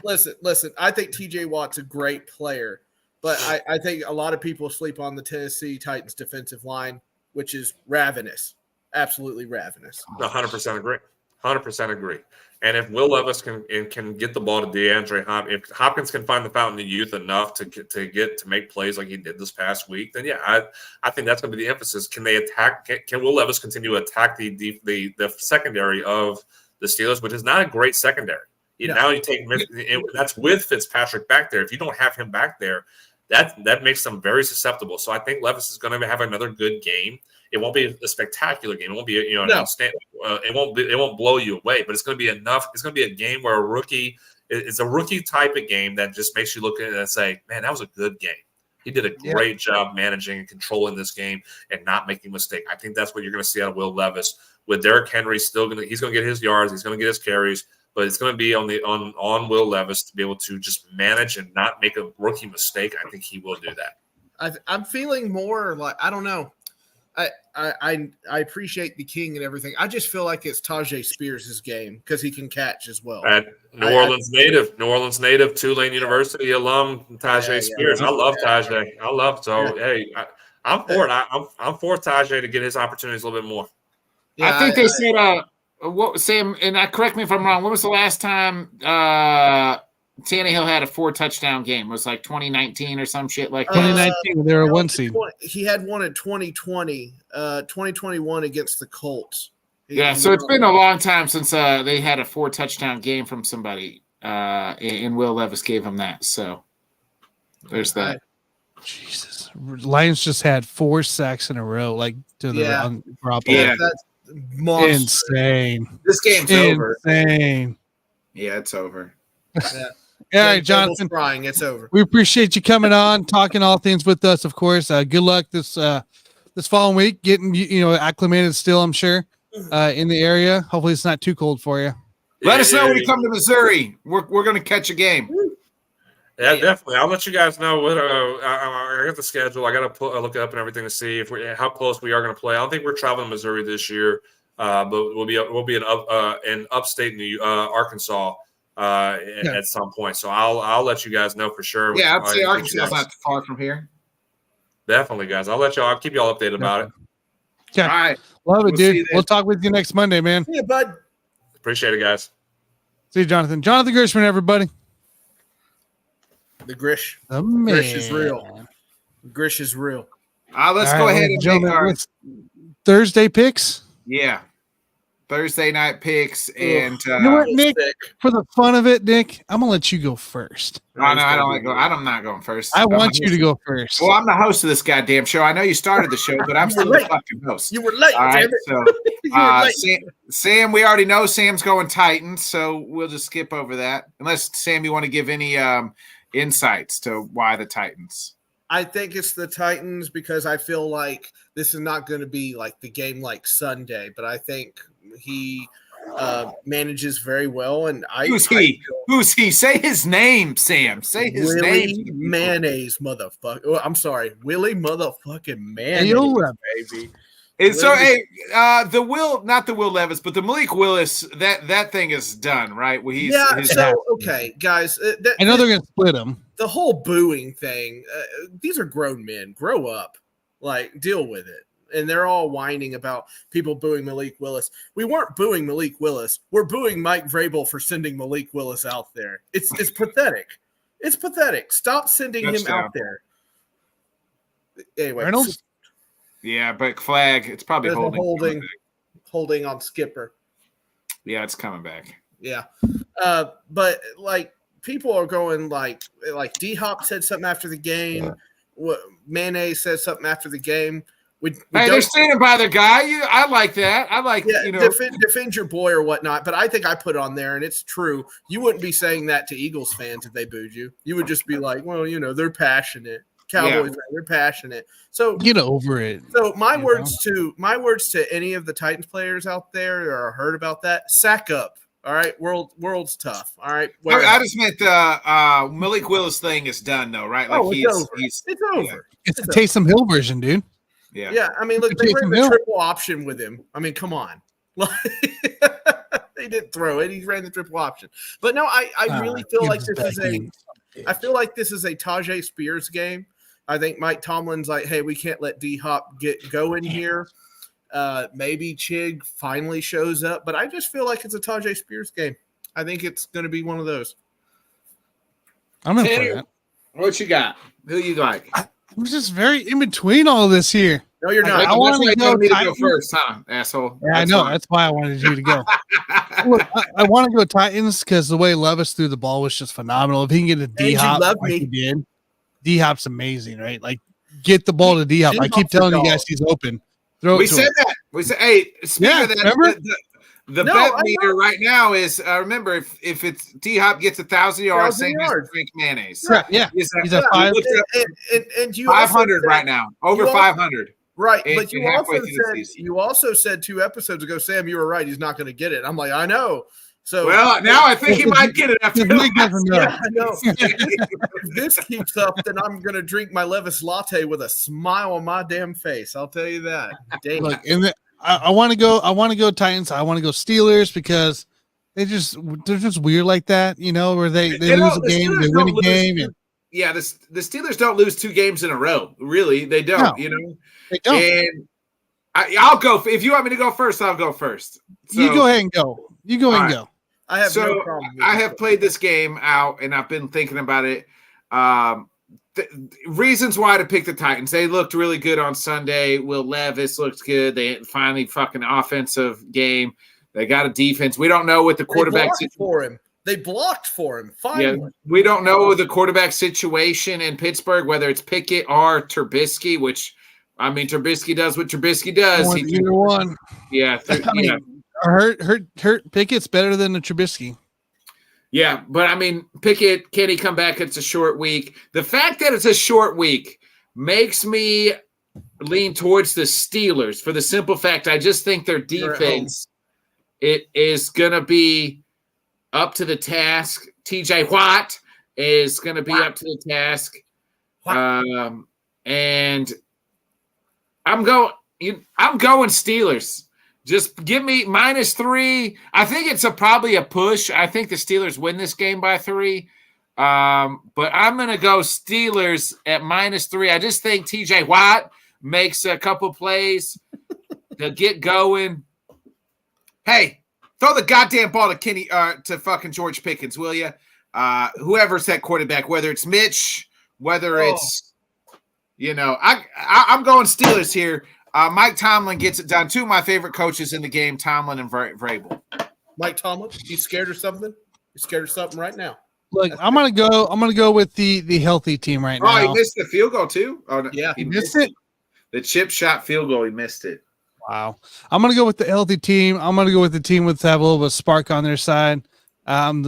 S4: Listen. I think TJ Watt's a great player, but I think a lot of people sleep on the Tennessee Titans defensive line, which is ravenous. Absolutely ravenous.
S7: 100% agree. 100% agree. And if Will Levis can get the ball to DeAndre Hopkins, if Hopkins can find the fountain of youth enough to make plays like he did this past week, then I think that's going to be the emphasis. Can they attack? Can Will Levis continue to attack the secondary of the Steelers, which is not a great secondary? Now you take that's with Fitzpatrick back there. If you don't have him back there, that makes them very susceptible. So I think Levis is going to have another good game. It won't be a spectacular game. It won't be it won't blow you away, but it's going to be enough. It's going to be a game where it's a rookie type of game that just makes you look at it and say, man, that was a good game. He did a great job managing and controlling this game and not making a mistake. I think that's what you're going to see out of Will Levis. With Derrick Henry he's going to get his yards, he's going to get his carries, but it's going to be on Will Levis to be able to just manage and not make a rookie mistake. I think he will do that.
S4: I'm feeling more like, I don't know. I appreciate the king and everything. I just feel like it's Tajay Spears' game because he can catch as well.
S7: New Orleans native, Tulane University alum, Tajay Spears. I love Tajay. Hey, I'm for it. I'm for Tajay to get his opportunities a little bit more.
S6: Yeah, I think they said Sam, and correct me if I'm wrong. When was the last time Tannehill had a 4-touchdown game. It was like 2019 or some shit like that.
S3: 2019, they were one seed.
S4: He had one in 2020, 2021 against the Colts.
S6: So it's been a long time since they had a 4-touchdown game from somebody, and Will Levis gave him that. So there's that.
S3: Jesus, Lions just had 4 sacks in a row, like to the Garoppolo.
S6: Yeah,
S4: that's monster.
S3: Insane.
S6: This game's over.
S3: Insane.
S6: Yeah, it's over.
S4: Yeah.
S3: All right, Jonathan.
S4: Crying. It's over.
S3: We appreciate you coming on, talking all things with us. Of course, good luck this following week, getting acclimated still. I'm sure in the area. Hopefully, it's not too cold for you.
S6: Let us know when you come to Missouri. We're going to catch a game.
S7: Yeah, definitely. I'll let you guys know what I got the schedule. I got to look it up and everything to see if how close we are going to play. I don't think we're traveling to Missouri this year, but we'll be in upstate Arkansas at some point. So I'll let you guys know for sure.
S6: Yeah, I'd say Arkansas is not far from here.
S7: Definitely, guys. I'll keep you all updated about it.
S3: Yeah,
S6: all right.
S3: Love it, dude. We'll talk with you next Monday, man.
S4: Yeah, bud.
S7: Appreciate it, guys.
S3: See you, Jonathan. Jonathan Grishman, everybody.
S4: The Grish.
S3: The man.
S4: Grish is real. Grish is real.
S6: Let's go ahead and make our
S3: Thursday picks.
S6: Yeah. Thursday night picks. And
S3: you know what, Nick? For the fun of it, Nick, I'm gonna let you go first.
S6: No, I don't like going. I'm not going first.
S3: I want you to go first.
S6: Well, I'm the host of this goddamn show. I know you started the show, but I'm still the fucking host.
S4: You were late.
S6: All right,
S4: damn it.
S6: so Sam, we already know Sam's going Titans, so we'll just skip over that. Unless Sam, you want to give any insights to why the Titans?
S4: I think it's the Titans because I feel like this is not going to be like the game like Sunday, but I think he manages very well. And
S6: Who's he? Who's he? Say his name, Sam. Say his
S4: Willie
S6: name.
S4: Mayonnaise, motherfucker. Oh, I'm sorry, Willie motherfucking Mayonnaise, baby.
S6: And so, not the Will Levis, but the Malik Willis, that thing is done, right? Well,
S4: okay, guys.
S3: I know they're going to split him.
S4: The whole booing thing, these are grown men. Grow up. Like, deal with it. And they're all whining about people booing Malik Willis. We weren't booing Malik Willis. We're booing Mike Vrabel for sending Malik Willis out there. It's pathetic. It's pathetic. Stop sending him out there. Anyway.
S3: Reynolds?
S6: Yeah, but flag. It's probably
S4: holding on Skipper.
S6: Yeah, it's coming back.
S4: Yeah. But like people are going like D-Hop said something after the game. Mayonnaise said something after the game.
S6: They're standing by their guy. I like that. I like
S4: defend your boy or whatnot. But I think I put on there, and it's true. You wouldn't be saying that to Eagles fans if they booed you. You would just be like, well, they're passionate. Cowboys, they're passionate. So
S3: get over it.
S4: So my words to any of the Titans players out there or heard about that, sack up. All right, world's tough. All right.
S6: I just meant the Malik Willis thing is done though, right? Like
S4: it's over.
S6: Yeah.
S3: It's a Taysom Hill version, dude.
S6: Yeah.
S4: Yeah. I mean, look, they ran the triple option with him. I mean, come on. They didn't throw it. He ran the triple option. But no, I really feel like this is a Tajay Spears game. I think Mike Tomlin's like, hey, we can't let D-Hop get going here. Maybe Chig finally shows up, but I just feel like it's a Tajay Spears game. I think it's going to be one of those.
S3: I'm in for that.
S6: What you got? Who you like?
S3: I'm just very in between all this here.
S4: No, you're not.
S3: I want to
S6: go first, huh, asshole?
S3: Yeah, I know. Fine. That's why I wanted you to go. Look, I want to go Titans because the way Levis threw the ball was just phenomenal. If he can get a D-Hop like he did, D-Hop's amazing, right? Like, get the ball to D-Hop. I keep telling you guys he's open.
S6: We said that. We said, hey, speaking of that,
S3: remember?
S6: The bet meter right now is, remember, if it's D-Hop gets 1,000 yards, same as Frank Mayonnaise.
S3: Correct, yeah. He's at 500
S4: and you
S6: 500 right now. Over 500.
S4: Right, but you also said 2 episodes ago, Sam, you were right. He's not going to get it. I'm like, I know. So
S6: now I think he might get it after
S3: the doesn't know.
S4: Yeah, I know. If this keeps up, then I'm going to drink my Levis latte with a smile on my damn face. I'll tell you that. Damn.
S3: Look, I want to go. I want to go Titans. I want to go Steelers because they're just weird like that, where they lose a game, they win a game, and
S6: yeah, the Steelers don't lose 2 games in a row. Really, they don't.
S3: No, they don't.
S6: And I'll go if you want me to go first. I'll go first. So,
S3: you go ahead and go. You go and go.
S4: I have
S6: so
S4: no problem. With
S6: I
S4: this
S6: have
S4: one.
S6: played this game out, and I've been thinking about it. Reasons why to pick the Titans. They looked really good on Sunday. Will Levis looked good. They finally fucking offensive game. They got a defense. We don't know what the quarterback
S4: for him. They blocked for him. Finally.
S6: Yeah, we don't know the quarterback situation in Pittsburgh, whether it's Pickett or Trubisky, which, I mean, Trubisky does what Trubisky does.
S3: Either one.
S6: Yeah.
S3: Hurt Pickett's better than the Trubisky.
S6: Yeah, but I mean, Pickett, can he come back? It's a short week. The fact that it's a short week makes me lean towards the Steelers for the simple fact I just think their defense it is going to be up to the task. TJ Watt is going to be up to the task. And I'm going Steelers. Just give me -3. I think it's probably a push. I think the Steelers win this game by 3. But I'm going to go Steelers at -3. I just think TJ Watt makes a couple plays to get going. Hey, throw the goddamn ball to fucking George Pickens, will you? Whoever's that quarterback, whether it's Mitch, whether it's, I'm going Steelers here. Mike Tomlin gets it done. 2 of my favorite coaches in the game, Tomlin and Vrabel.
S4: Mike Tomlin, you scared of something? You scared of something right now?
S3: Look, I'm gonna go with the healthy team right now.
S6: Oh, he missed the field goal too? Oh, no,
S4: yeah,
S3: he missed it.
S6: The chip shot field goal, he missed it.
S3: Wow. I'm going to go with the healthy team. I'm going to go with the team with have a little bit of spark on their side,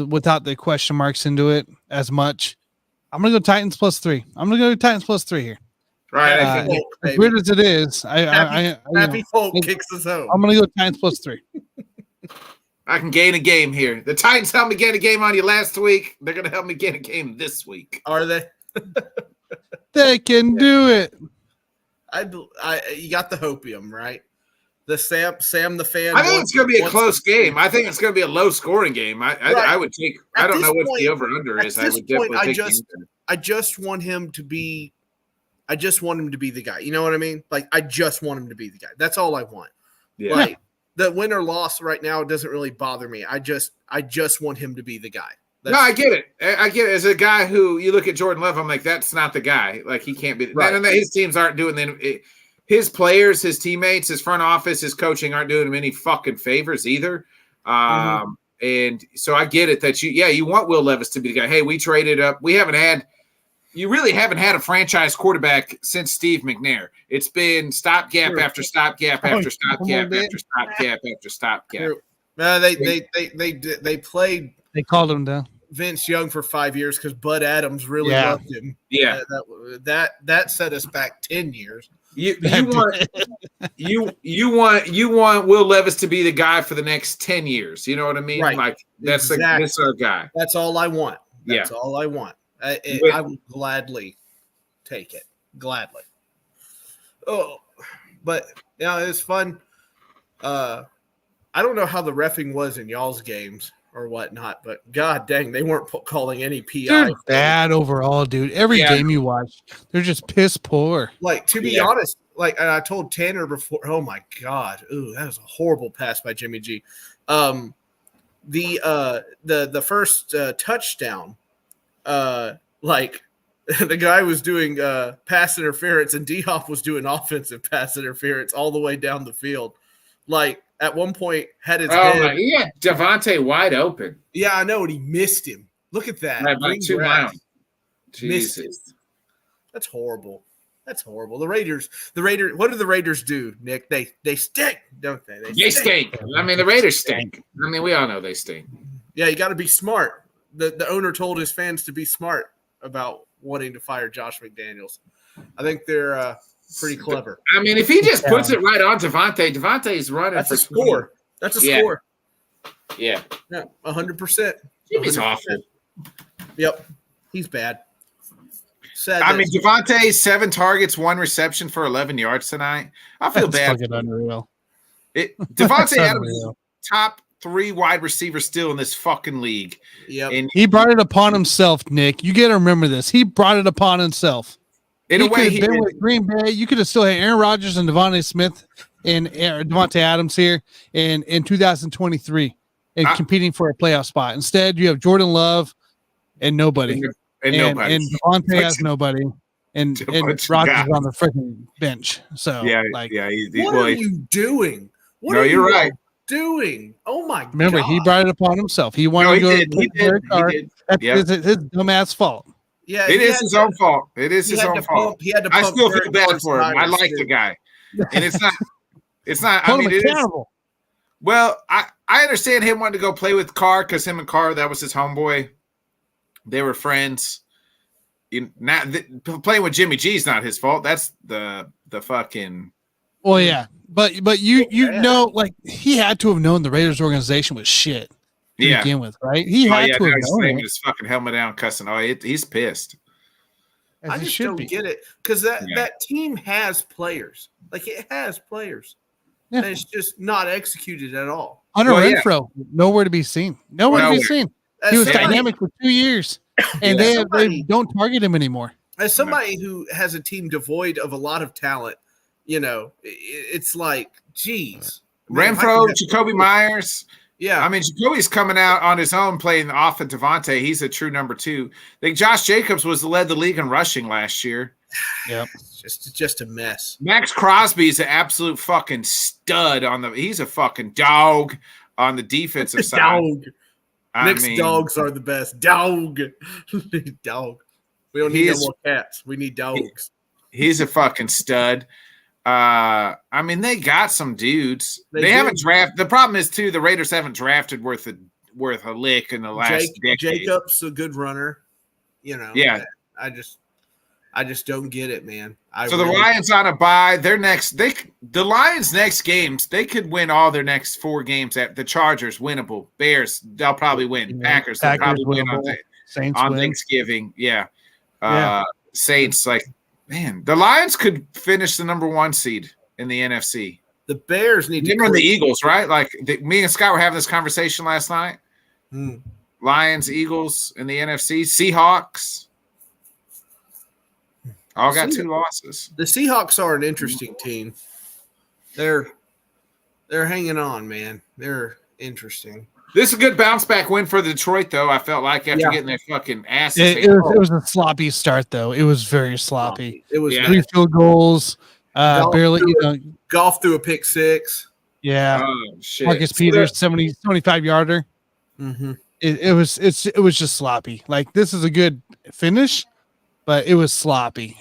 S3: without the question marks into it as much. I'm going to go Titans +3. I'm going to go Titans +3 here.
S6: Right.
S3: As weird as it is,
S4: Happy Folk kicks us home.
S3: I'm going to go Titans +3.
S6: I can gain a game here. The Titans helped me gain a game on you last week. They're going to help me gain a game this week.
S4: Are they?
S3: They can do it.
S4: You got the hopium, right? The Sam the fan.
S6: I think it's going to be a close game. I think it's going to be a low scoring game. I would take. I don't know what the over under is. I would definitely take.
S4: I just want him to be. I just want him to be the guy. You know what I mean? Like I just want him to be the guy. That's all I want.
S6: Yeah.
S4: Like the win or loss right now doesn't really bother me. I just want him to be the guy.
S6: I get it. I get it. As a guy who you look at Jordan Love, I'm like, that's not the guy. Like he can't be. Right. And his teams aren't doing that. His players, his teammates, his front office, his coaching aren't doing him any fucking favors either. And so I get it that you want Will Levis to be the guy. Hey, we traded up. You really haven't had a franchise quarterback since Steve McNair. It's been stopgap after stopgap after stopgap after stopgap after stopgap.
S4: They played.
S3: They called him down.
S4: Vince Young for 5 years because Bud Adams really loved him.
S6: Yeah,
S4: that set us back 10 years.
S6: You want Will Levis to be the guy for the next 10 years. You know what I mean?
S4: Right.
S6: Like that's our guy.
S4: That's all I want. That's all I want. I would gladly take it. Gladly. Oh, but it's fun. I don't know how the reffing was in y'all's games or whatnot, but god dang, they weren't calling any PI.
S3: They're bad overall, dude. Every game you watch, they're just piss poor.
S4: Like, to be honest, like I told Tanner before, oh my god, ooh, that was a horrible pass by Jimmy G. The first touchdown, like the guy was doing pass interference and D-Hop was doing offensive pass interference all the way down the field. Like, at one point, had his head.
S6: He had Devontae wide open.
S4: Yeah, I know, and he missed him. Look at that.
S6: Like 2 miles. Jesus.
S4: That's horrible. That's horrible. The Raiders. What do the Raiders do, Nick? They stink, don't they?
S6: They stink. I mean, the Raiders stink. I mean, we all know they stink.
S4: Yeah, you got to be smart. The owner told his fans to be smart about wanting to fire Josh McDaniels. I think they're pretty clever.
S6: I mean, if he just puts it right on Devontae's running.
S4: That's a score. That's a score.
S6: Yeah.
S4: 100%.
S6: Jimmy's awful.
S4: Yep. He's bad.
S6: I mean, Devontae, 7 targets, 1 reception for 11 yards tonight. I feel bad.
S3: Fucking unreal.
S6: Devontae Adams, top 3 wide receivers still in this fucking league.
S4: Yep.
S6: And
S3: he brought it upon himself, Nick. You got to remember this. He brought it upon himself.
S6: In a way, he
S3: been with Green Bay. You could have still had Aaron Rodgers and Devontae Smith and Devontae Adams here in 2023. and competing for a playoff spot. Instead, you have Jordan Love and nobody.
S6: And nobody.
S3: And Devontae has nobody. And Rodgers on the freaking bench. So
S4: what are you doing? What
S6: no,
S4: are
S6: you're
S4: you
S6: right.
S4: doing? Oh my God.
S3: Remember, he brought it upon himself. He wanted to go
S6: He did.
S3: That's his dumbass fault.
S4: Yeah,
S6: it is his own fault. It is his own fault.
S4: He had to
S6: I
S4: pump
S6: still feel
S4: Derek
S6: bad
S4: Carr's
S6: for him. I
S4: tires,
S6: like
S4: dude.
S6: the guy. And it's not
S3: Hold
S6: I mean
S3: him
S6: it is.
S3: accountable.
S6: Well, I understand him wanting to go play with Carr because him and Carr, that was his homeboy. They were friends. Playing with Jimmy G is not his fault. That's the fucking.
S3: Well, yeah, but you know, like he had to have known the Raiders organization was shit to begin with, right? He had to have known it.
S6: His fucking helmet down, cussing. Oh, he's pissed.
S3: As
S4: I
S3: he
S4: just
S3: should
S4: don't
S3: be.
S4: get it because that team has players. Like it has players.
S3: Yeah.
S4: And it's just not executed at all.
S3: Hunter Renfro, nowhere to be seen. Nowhere to be seen. He was dynamic for 2 years, and they don't target him anymore.
S4: As somebody who has a team devoid of a lot of talent, you know, it's like, geez.
S6: Renfro, Jacoby Myers.
S4: Yeah.
S6: I mean, Jacoby's coming out on his own playing off of Devontae. He's a true number 2. I think Josh Jacobs led the league in rushing last year.
S3: Yep.
S4: Just a mess.
S6: Max Crosby's an absolute fucking stud he's a fucking dog on the defensive side.
S4: Dog. Nick's dogs are the best. Dog. Dog. We don't need no more cats. We need dogs.
S6: He's a fucking stud. I mean, they got some dudes. They haven't drafted. The problem is too, the Raiders haven't drafted worth a lick in the last decade. Jacobs
S4: a good runner. You know.
S6: Yeah.
S4: I just don't get it, man.
S6: The Lions on a bye. The Lions' next games, they could win all their next 4 games. At the Chargers, winnable. Bears, they'll probably win. Packers, they'll probably win on Thanksgiving. Yeah. Saints, man, the Lions could finish the number 1 seed in the NFC.
S4: The Bears need to
S6: run the Eagles, right? Me and Scott were having this conversation last night. Lions, Eagles in the NFC, Seahawks. All got 2 losses.
S4: The Seahawks are an interesting team. They're hanging on, man. They're interesting.
S6: This is a good bounce back win for Detroit, though. I felt like after getting their fucking asses.
S3: It was a sloppy start, though. It was very sloppy.
S4: It was
S3: 3 field goals. Barely,
S4: golf through a pick 6.
S3: Yeah.
S6: Oh, shit.
S3: Marcus Peters, 75 yarder.
S4: Mm-hmm.
S3: It was just sloppy. Like this is a good finish, but it was sloppy.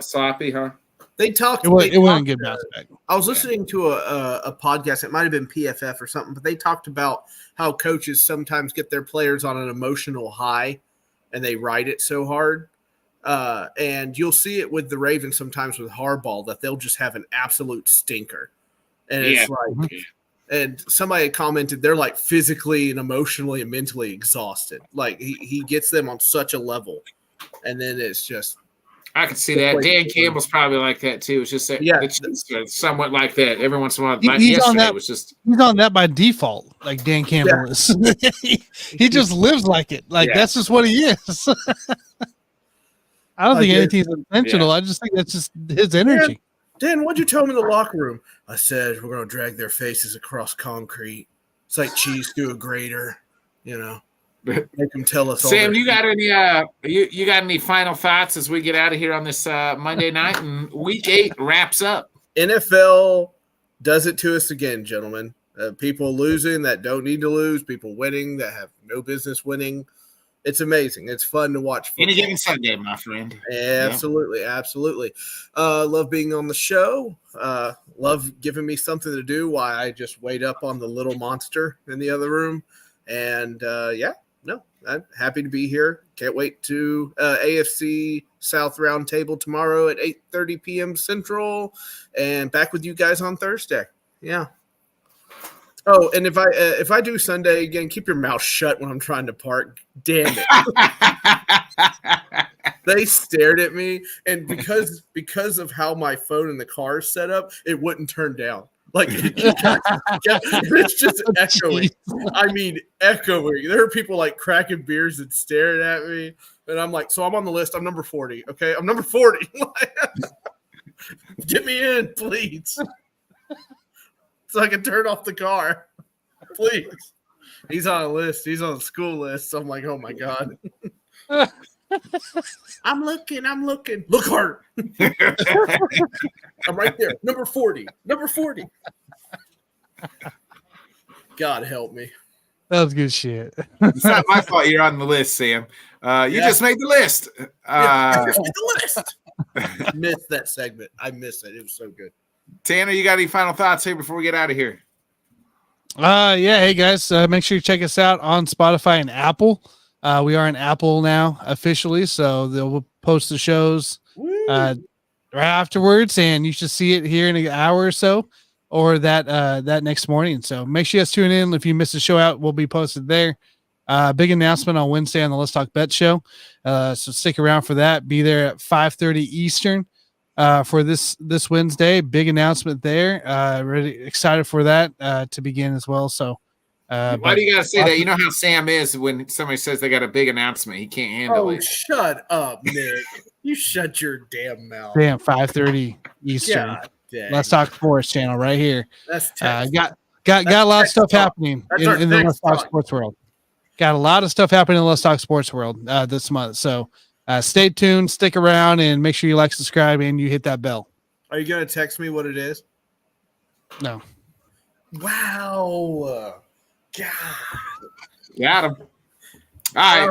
S6: Sloppy, huh?
S4: They talked.
S3: It wasn't good bounce back.
S4: I was listening to a podcast. It might have been PFF or something, but they talked about how coaches sometimes get their players on an emotional high, and they ride it so hard. And you'll see it with the Ravens sometimes with Harbaugh that they'll just have an absolute stinker, and it's like. And somebody had commented they're like physically and emotionally and mentally exhausted. Like he gets them on such a level, and then it's just.
S6: I can see that. Dan Campbell's probably like that too. It's just it's somewhat like that. Every once in a while,
S3: he's on that by default. Like Dan Campbell is. he just lives like it. Like that's just what he is. I don't think anything's intentional. I just think that's just his energy.
S4: Dan, what'd you tell him in the locker room? I said we're gonna drag their faces across concrete. It's like cheese through a grater, you know. Make them tell us.
S6: Sam, you got any? You got any final thoughts as we get out of here on this Monday night and Week 8 wraps up?
S4: NFL does it to us again, gentlemen. People losing that don't need to lose. People winning that have no business winning. It's amazing. It's fun to watch.
S6: Any given Sunday, my friend.
S4: Absolutely, absolutely. Love being on the show. Love giving me something to do while I just wait up on the little monster in the other room. And I'm happy to be here. Can't wait to AFC South Roundtable tomorrow at 8:30 p.m. Central, and back with you guys on Thursday. Yeah. Oh, and if I do Sunday again, keep your mouth shut when I'm trying to park. Damn it. They stared at me, and because of how my phone in the car is set up, it wouldn't turn down. Like it's just echoing. I mean, echoing. There are people like cracking beers and staring at me, and I'm like, so I'm on the list. I'm number 40. Okay, I'm number 40. Get me in, please, so I can turn off the car. Please. He's on a list. He's on a school list. So I'm like, oh my God. I'm looking. Look hard. I'm right there. Number 40. God help me.
S3: That was good shit.
S6: It's not my fault you're on the list, Sam. You just made the list.
S4: I just made the list. Missed that segment. I missed it. It was so good.
S6: Tanner, you got any final thoughts here before we get out of here?
S3: Yeah. Hey guys, make sure you check us out on Spotify and Apple. We are on Apple now officially, so they'll post the shows right afterwards, and you should see it here in an hour or so, or that next morning. So make sure you guys tune in. If you miss the show out, we'll be posted there. Big announcement on Wednesday on the Let's Talk Bet show. So stick around for that. Be there at 5:30 Eastern for this Wednesday. Big announcement there. Really excited for that to begin as well. So
S6: why do you gotta say that? You know how Sam is when somebody says they got a big announcement. He can't handle it.
S4: Shut up, Nick. You shut your damn mouth.
S3: Damn, 5:30 Eastern. Let's Talk Sports channel right here.
S4: That's
S3: got a lot of stuff happening in the Let's Talk Sports world. Got a lot of stuff happening in the Let's Talk Sports world this month. So stay tuned, stick around, and make sure you like, subscribe, and you hit that bell.
S4: Are you gonna text me what it is?
S3: No.
S4: Wow. God.
S6: Got him. All right.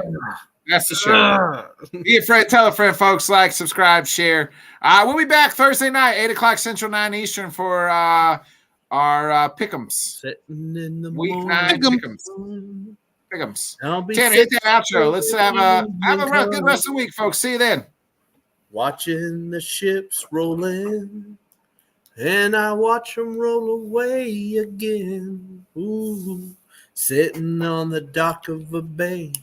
S6: That's the show. Be a friend, tell a friend, folks. Like, subscribe, share. We'll be back Thursday night, 8 o'clock Central, 9 Eastern for our pick'ems. Week 9 pick'ems. Tanner, hit that outro. Let's have a good rest of the week, folks. See you then.
S4: Watching the ships roll in, and I watch them roll away again. Ooh, sitting on the dock of a bay,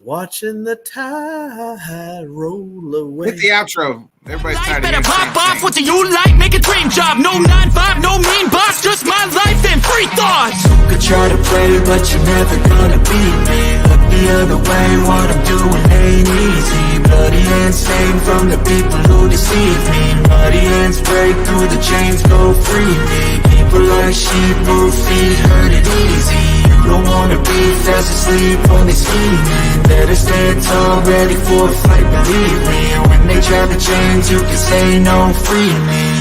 S4: watching the tide roll away.
S6: Hit the outro. Everybody's tired of
S8: better pop off. What do you like? Make a dream job. No 9-5, no mean boss. Just my life and free thoughts.
S9: You could try to play, but you're never gonna beat me. Look the other way, what I'm doing ain't easy. Bloody hands stained from the people who deceive me. Muddy hands break through the chains, go free me. People like sheep move feet, hurt it easy. You don't wanna be fast asleep when they scheming. Better stand tall, ready for a fight, believe me. When they try to change, you can say no, free me.